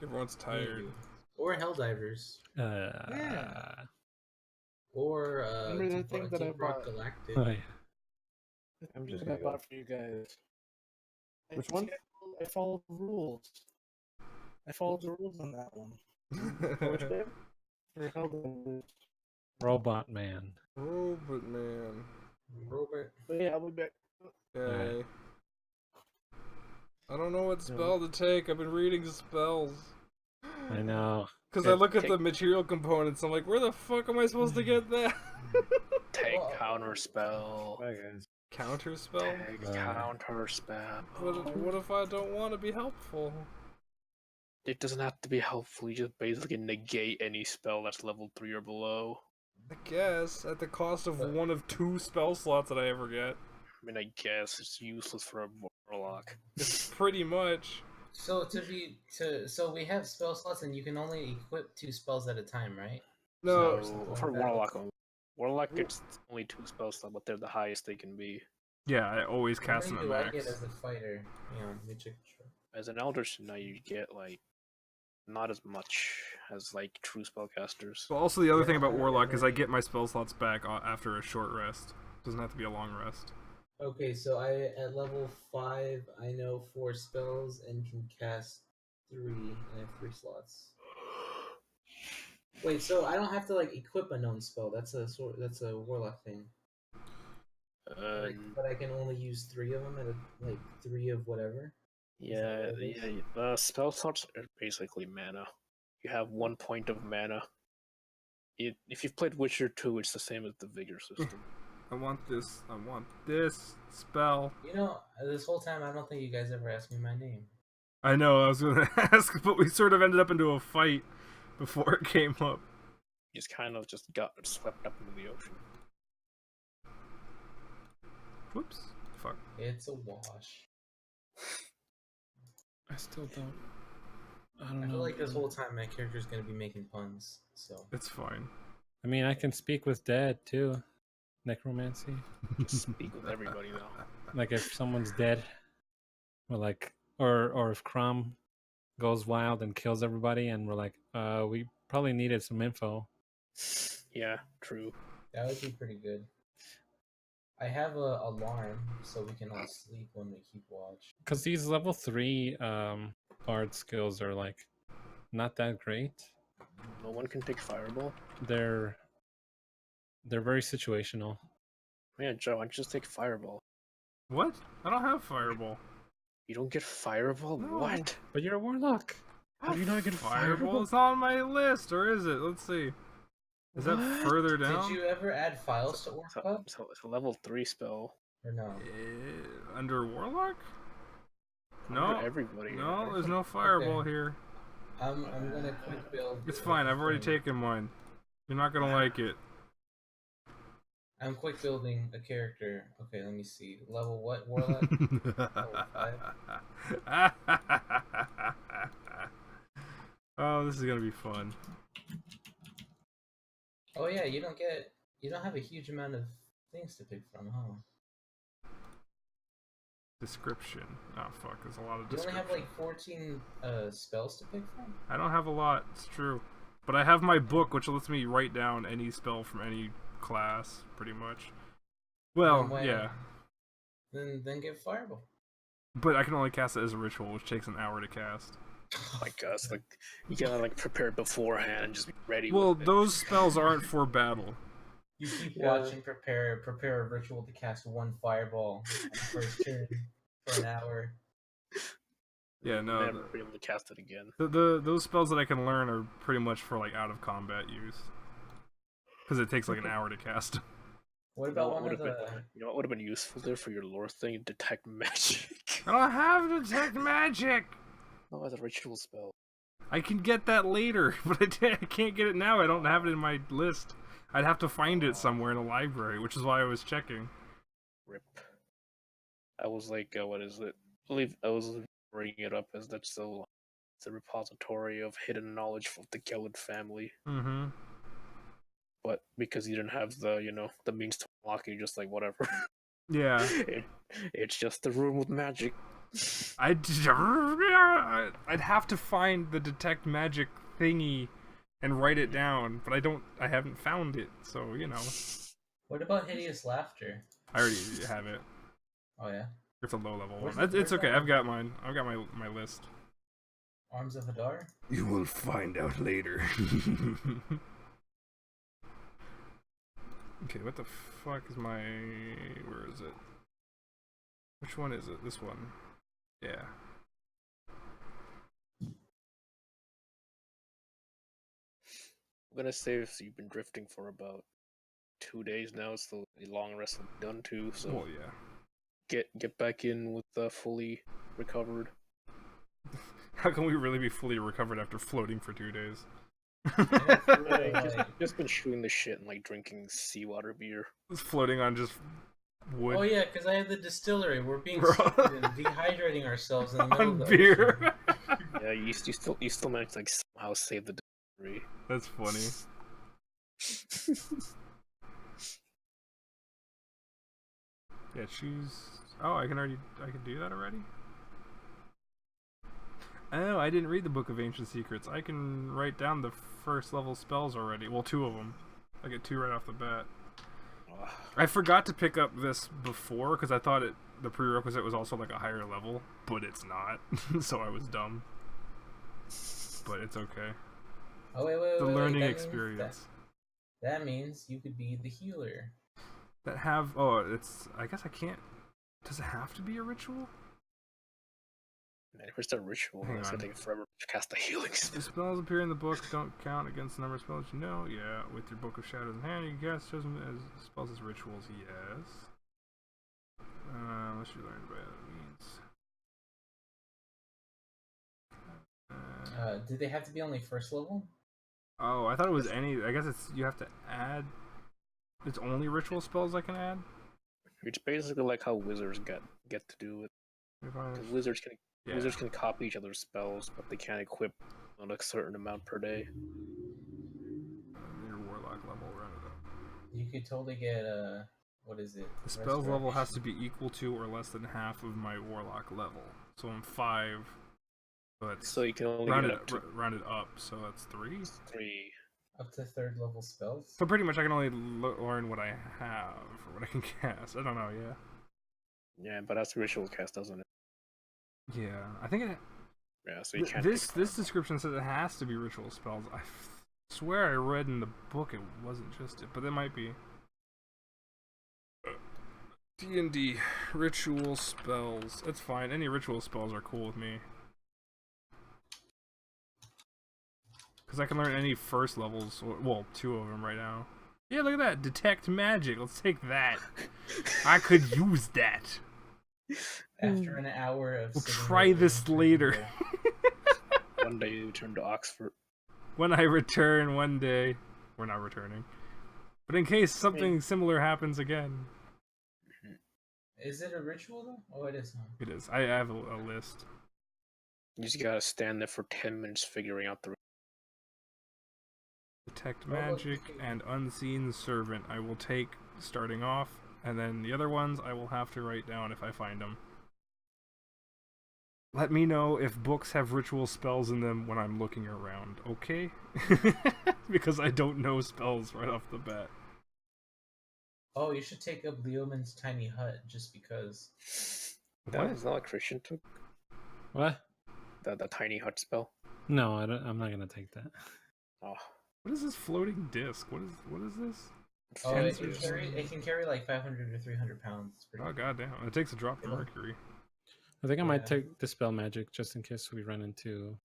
Everyone's tired. Maybe. Or Helldivers. Yeah. Or Remember that thing that I Deep Rock bought? Galactic. Oh, yeah. I'm just What I gonna go. bought for you guys. Which one? I followed the rules. I followed the rules on that one. Which game? For Helldivers. Robot Man. Robot man. Robert. But yeah, I'll be back. Yay. I don't know what spell to take. I've been reading spells. I know. Because I look at the material components, I'm like, where the fuck am I supposed to get that? Take Well, counter spell. Bye, guys. Counter spell? Take counter spell. What if I don't want to be helpful? It doesn't have to be helpful. You just basically negate any spell that's level 3 or below. I guess, at the cost of one of 2 spell slots that I ever get. I mean, I guess it's useless for a warlock. Pretty much. So so we have spell slots and you can only equip 2 spells at a time, right? No, So, for like that. warlock, warlock gets only 2 spell slots, but they're the highest they can be. yeah, I always cast them How at many do I max. get as a fighter? Hang on, let me check the chart. As an elder now you get like not as much as like true spellcasters. Well, also the other thing about Warlock is I get my spell slots back after a short rest. Doesn't have to be a long rest. Okay, so at level 5 I know 4 spells and can cast 3 and I have 3 slots. Wait, so I don't have to like equip a known spell. That's a warlock thing. But I can only use 3 of them at like 3 of whatever. Yeah, spell slots are basically mana. You have 1 point of mana. If you've played Witcher 2, it's the same as the Vigor system. I want this spell. You know, this whole time I don't think you guys ever asked me my name. I know, I was gonna ask, but we sort of ended up into a fight before it came up. You just got swept up into the ocean. Whoops. Fuck. It's a wash. I still don't. I I don't know. feel like this whole time my character's gonna be making puns, so. It's fine. I mean, I can speak with dead too. Necromancy. Just speak with everybody now. Like if someone's dead, we're like, or if Crom goes wild and kills everybody, and we're like, we probably needed some info. Yeah, true. That would be pretty good. I have a alarm so we can all sleep when we keep watch. Because these level 3 bard skills are like not that great. No one can take Fireball. They're very situational. Yeah, Joe, why don't you just take Fireball? What? I don't have fireball. You don't get Fireball? No. What? But you're a warlock. How do you not get fireball? It's on my list, or is it? Let's see. Is that What? further down? Did you ever add files to Orc Club? So it's a level 3 spell. Or no? Under warlock? Under No. everybody. No, there's no fireball Okay. here. I'm gonna quick build. It's fine. I've already taken mine. You're not gonna like it. I'm quick building a character. Okay, let me see. Level what? Warlock? Oh, this is gonna be fun. Oh yeah, you don't have a huge amount of things to pick from, huh? Description. Oh fuck, there's a lot of You only description. have like 14 spells to pick from? I don't have a lot, it's true. But I have my book, which lets me write down any spell from any class, pretty much. Well, yeah. Then get Fireball. But I can only cast it as a ritual, which takes an hour to cast. Oh my god, it's like you gotta like prepare beforehand and just be ready. Well, with it. those spells aren't for battle. You keep Yeah. watching, prepare a ritual to cast 1 Fireball on the first turn for an hour. Yeah, no. Never be able to cast it again. Those spells that I can learn are pretty much for like out of combat use. Because it takes like an hour to cast. What You know about what one of would have the... been? You know what would have been useful there for your lore thing? Detect magic. I don't have detect magic! Oh, as a ritual spell. I can get that later, but I can't get it now. I don't have it in my list. I'd have to find it somewhere in a library, which is why I was checking. Rip. I was like, what is it? I believe I was bringing it up as that's still it's a repository of hidden knowledge of the Kellid family. Mm-hmm. But because you didn't have the, the means to unlock it, you're just like, whatever. Yeah. It's just the room with magic. I'd have to find the detect magic thingy and write it down, but I haven't found it, so, What about Hideous Laughter? I already have it. Oh yeah? It's a low level Where's one. the- It's where's okay, that I've got mine. I've got my list. Arms of Hadar? You will find out later. Okay, what the fuck is my... Where is it? Which one is it? This one. Yeah. I'm gonna say if you've been drifting for about 2 days now, it's the long rest will be done too, so Well, yeah. get back in with fully recovered. How can we really be fully recovered after floating for 2 days? Just been shooting the shit and like drinking seawater beer. Just floating on just wood. Oh yeah, because I have the distillery. We're being Bro. stupid and dehydrating ourselves in the middle On of the beer. ocean. Yeah, you still managed to like somehow save the distillery. That's funny. Yeah, choose. Oh, I can do that already? Oh, I didn't read the Book of Ancient Secrets. I can write down the first level spells already. Well, 2 of them. I get 2 right off the bat. I forgot to pick up this before because I thought the prerequisite was also like a higher level, but it's not. So I was dumb. But it's okay. Oh wait, The wait, learning that means experience. That means you could be the healer. That have oh, it's I guess I can't. Does it have to be a ritual? Man, if it's a ritual, Hang it's on. gonna take forever to cast the healing The spell. spells appear in the book don't count against the number of spells you know. Yeah, with your book of shadows in hand, you can cast chosen as spells as rituals. Yes. Unless you learned by other means. Do they have to be only first level? Oh, I thought it was any. I guess it's you have to add. It's only ritual spells I can add. It's basically like how wizards get to do it. If I, 'Cause wizards can yeah. wizards can copy each other's spells, but they can't equip on a certain amount per day. Your warlock level, round it up. You could totally get what is it? The spell's level has to Resurrection. be equal to or less than half of my warlock level. So I'm 5. So that's So you can only rounded, get up to rounded up. So that's 3. 3. Up to third level spells. So pretty much I can only learn what I have or what I can cast. I don't know. Yeah. Yeah, but that's ritual cast, doesn't it? Yeah. I think it. Yeah, so you can't. This pick this description says it has to be ritual spells. I swear I read in the book it wasn't just it, but it might be. D&D ritual spells. It's fine. Any ritual spells are cool with me. Because I can learn any first levels. Well, 2 of them right now. Yeah, look at that. Detect magic. Let's take that. I could use that. After an hour of We'll sitting try there this waiting for later. people. One day you return to Oxford. When I return one day. We're not returning. But in case something similar happens again. Is it a ritual though? Oh, it is. Huh? It is. I have a list. You just gotta stand there for 10 minutes figuring out the. Detect Oh, look, magic okay. and unseen servant I will take starting off, and then the other ones I will have to write down if I find them. Let me know if books have ritual spells in them when I'm looking around, okay? Because I don't know spells right off the bat. Oh, you should take up Leoman's tiny hut just because. That was not what Christian took. What? The tiny hut spell. No, I'm not gonna take that. Oh, What is this floating disc? What is this? Oh, Tens it can carry like 500 or 300 pounds. It's pretty Oh goddamn! It takes a drop of Yeah. mercury. I think I might Yeah. take Dispel Magic just in case we run into.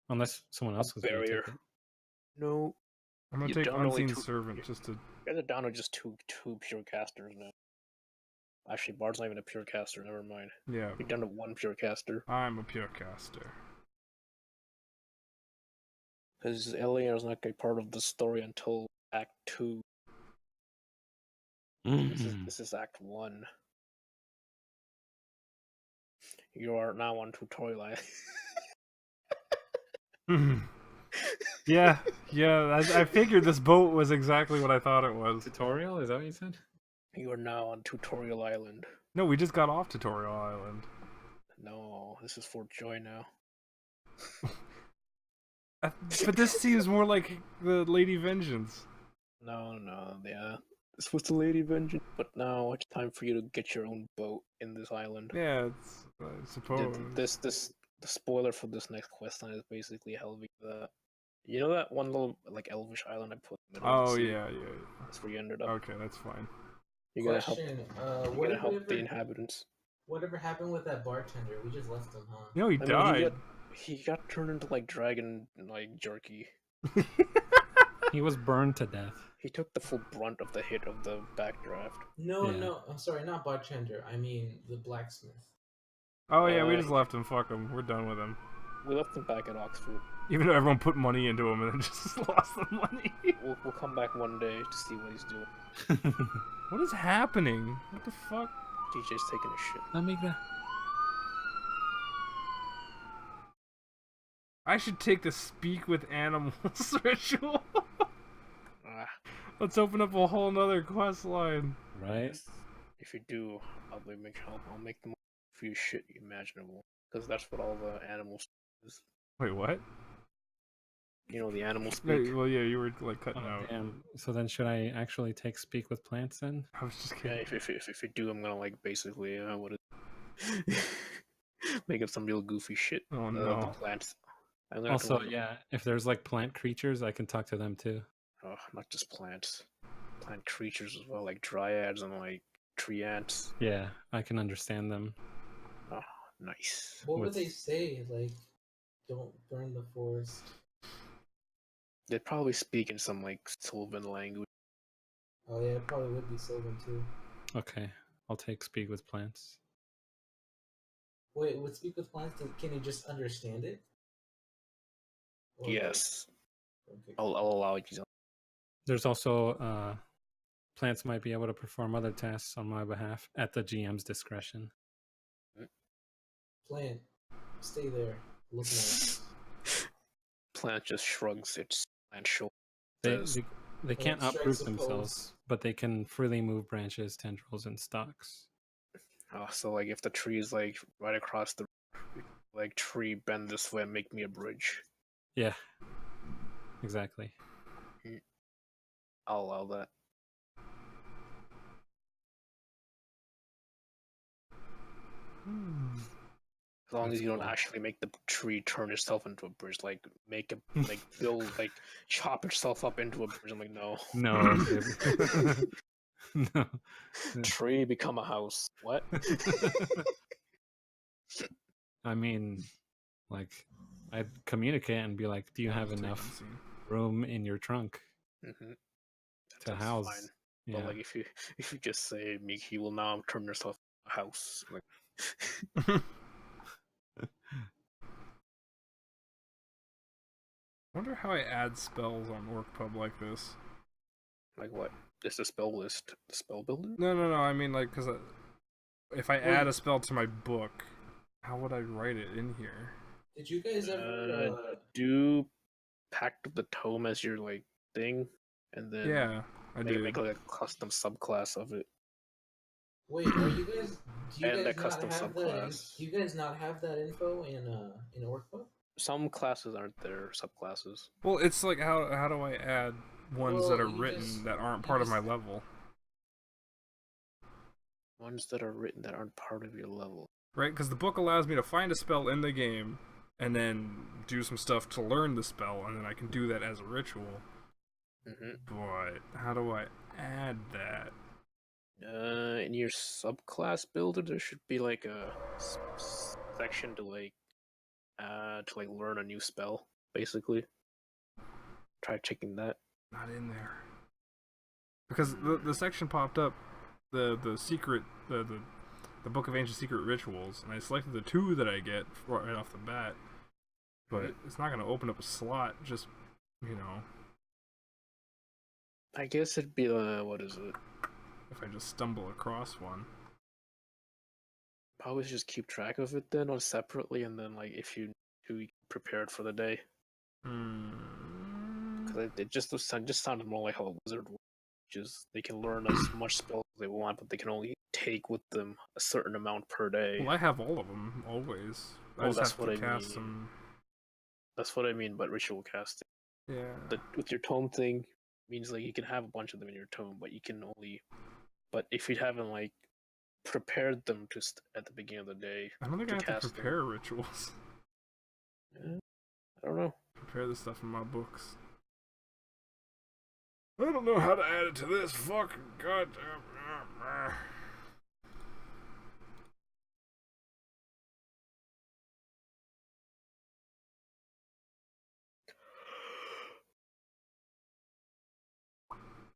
Unless someone else was gonna barrier. take it. No. I'm gonna You take don't only unseen two- servant just to. You guys are down to just two pure casters now. Actually, Bard's not even a pure caster. Never mind. Yeah, You're down to 1 pure caster. I'm a pure caster. Because Eleanor's not a part of the story until Act 2. This is Act 1. You are now on tutorial. Yeah, I figured this boat was exactly what I thought it was. Tutorial? Is that what you said? You are now on Tutorial Island. No, we just got off Tutorial Island. No, this is Fort Joy now. But this seems more like the Lady Vengeance. No, yeah. This was the Lady Vengeance, but now it's time for you to get your own boat in this island. Yeah, it's, I suppose. The spoiler for this next quest line is basically Helvig. You know that one little like elvish island I put in the middle of Oh the sea? yeah. That's where you ended up. Okay, that's fine. You're gonna help. Question: You're gonna help the inhabitants. Whatever happened with that bartender? We just left him, huh? No, he I mean, died. he got turned into like dragon like jerky. He was burned to death. He took the full brunt of the hit of the backdraft. No, Yeah. no, I'm sorry, not bartender. I mean the blacksmith. Oh yeah, we just left him. Fuck him. We're done with him. We left him back at Oxford. Even though everyone put money into him and then just lost the money. We'll come back one day to see what he's doing. What is happening? What the fuck? DJ's taking a shit. Amiga. I should take the speak with animals ritual. Ah, Let's open up a whole nother quest line. Right? if you do, I'll make the most for you shit imaginable. Because that's what all the animals is. Wait, what? You know, the animals No, speak. well, yeah, you were like cutting Oh, out. damn. So then should I actually take Speak with Plants then? I was just Yeah, kidding. if you do, I'm gonna like basically what it make up some real goofy shit. Oh The no. plants. I'm gonna have to Also, learn- yeah, if there's like plant creatures, I can talk to them too. Oh, not just plants. Plant creatures as well, like dryads and like tree ants. Yeah, I can understand them. Oh, nice. What would With- they say? Like, don't burn the forest. They'd probably speak in some like Sylvan language. Oh yeah, it probably would be Sylvan too. Okay, I'll take speak with plants. Wait, would speak with plants? Can he just understand it? Or, like- Yes, okay. I'll allow you. There's also plants might be able to perform other tasks on my behalf at the GM's discretion. Plant, stay there. Look nice. Plant just shrugs its plant shoulder. They Says, they, they can't strikes uproot a themselves, pose. but they can freely move branches, tendrils, and stalks. oh, so like if the tree is like right across the like tree, bend this way and make me a bridge. Yeah, exactly. I'll allow that. As long That's as you don't cool. actually make the tree turn itself into a bridge, like make a like build like chop itself up into a bridge. I'm like, no. No, dude. No. Tree become a house. What? I mean, like, I'd communicate and be like, "Do you have enough room in your trunk Mm-hmm. to house?" Fine. Yeah. But like if you just say Miki will now turn yourself into a house, like I wonder how I add spells on WorkPub like this. like what? Is the spell list the spell builder? No. I mean, like, because if I add a spell to my book, how would I write it in here? Did you guys ever? Do Pact of the Tome as your like thing, and then Yeah, I do. make like a custom subclass of it. Wait, are you guys? Do you And a guys not custom have that? subclass. Do you guys not have that info in a workbook? Some classes aren't there subclasses. Well, it's like how do I add ones that Well, are you written just- that aren't you part of my just- level? Ones that are written that aren't part of your level. Right? Because the book allows me to find a spell in the game and then do some stuff to learn the spell, and then I can do that as a ritual. Mm-hmm. But how do I add that? In your subclass builder, there should be like a section to like learn a new spell, basically. Try checking that. Not in there. Because the section popped up, the secret, the Book of Ancient Secret Rituals, and I selected the 2 that I get right off the bat. But it's not going to open up a slot, just, you know, I guess it'd be what is it? if I just stumble across one. Probably just keep track of it then, or separately, and then like if you prepared for the day. Because it just sounded more like how a wizard works, which is they can learn as much spells as they want, but they can only take with them a certain amount per day. Well, I have all of them, always. I Oh, just that's have what to I cast mean. them. That's what I mean by ritual casting. Yeah. With your tome thing, means like you can have a bunch of them in your tome, but you can only. But if you haven't like prepared them just at the beginning of the day, I don't think I to have to cast them. prepare rituals. I don't know. Prepare the stuff in my books. I don't know how to add it to this fucking goddamn.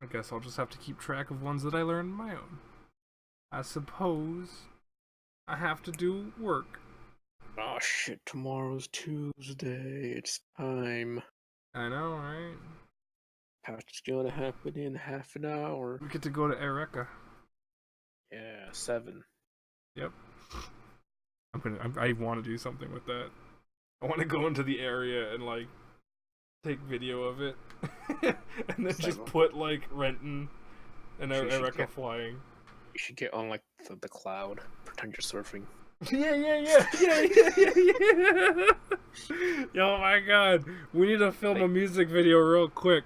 I guess I'll just have to keep track of ones that I learned on my own. I suppose I have to do work. Oh shit! Tomorrow's Tuesday. It's time. I know, right? Patch's gonna happen in half an hour. We get to go to Eureka. Yeah, 7. Yep. I want to do something with that. I want to go into the area and like take video of it, and then just put like Renton and You should Eureka get- flying. You should get on like the cloud. Pretend you're surfing. Yeah. Oh my god, we need to film a music video real quick.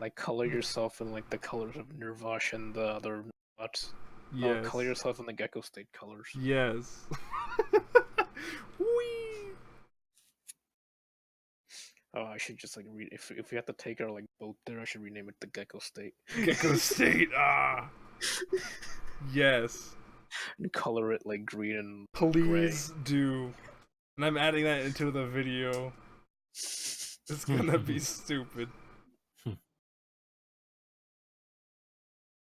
Like color yourself in like the colors of Nirvash and the other nuts. Yes. Color yourself in the Gecko State colors. Yes. Oh, I should just like read. If we have to take our like boat there, I should rename it the Gecko State. Gecko State. Ah. Yes. And color it like green and Please do. And I'm adding that into the video. It's gonna be stupid.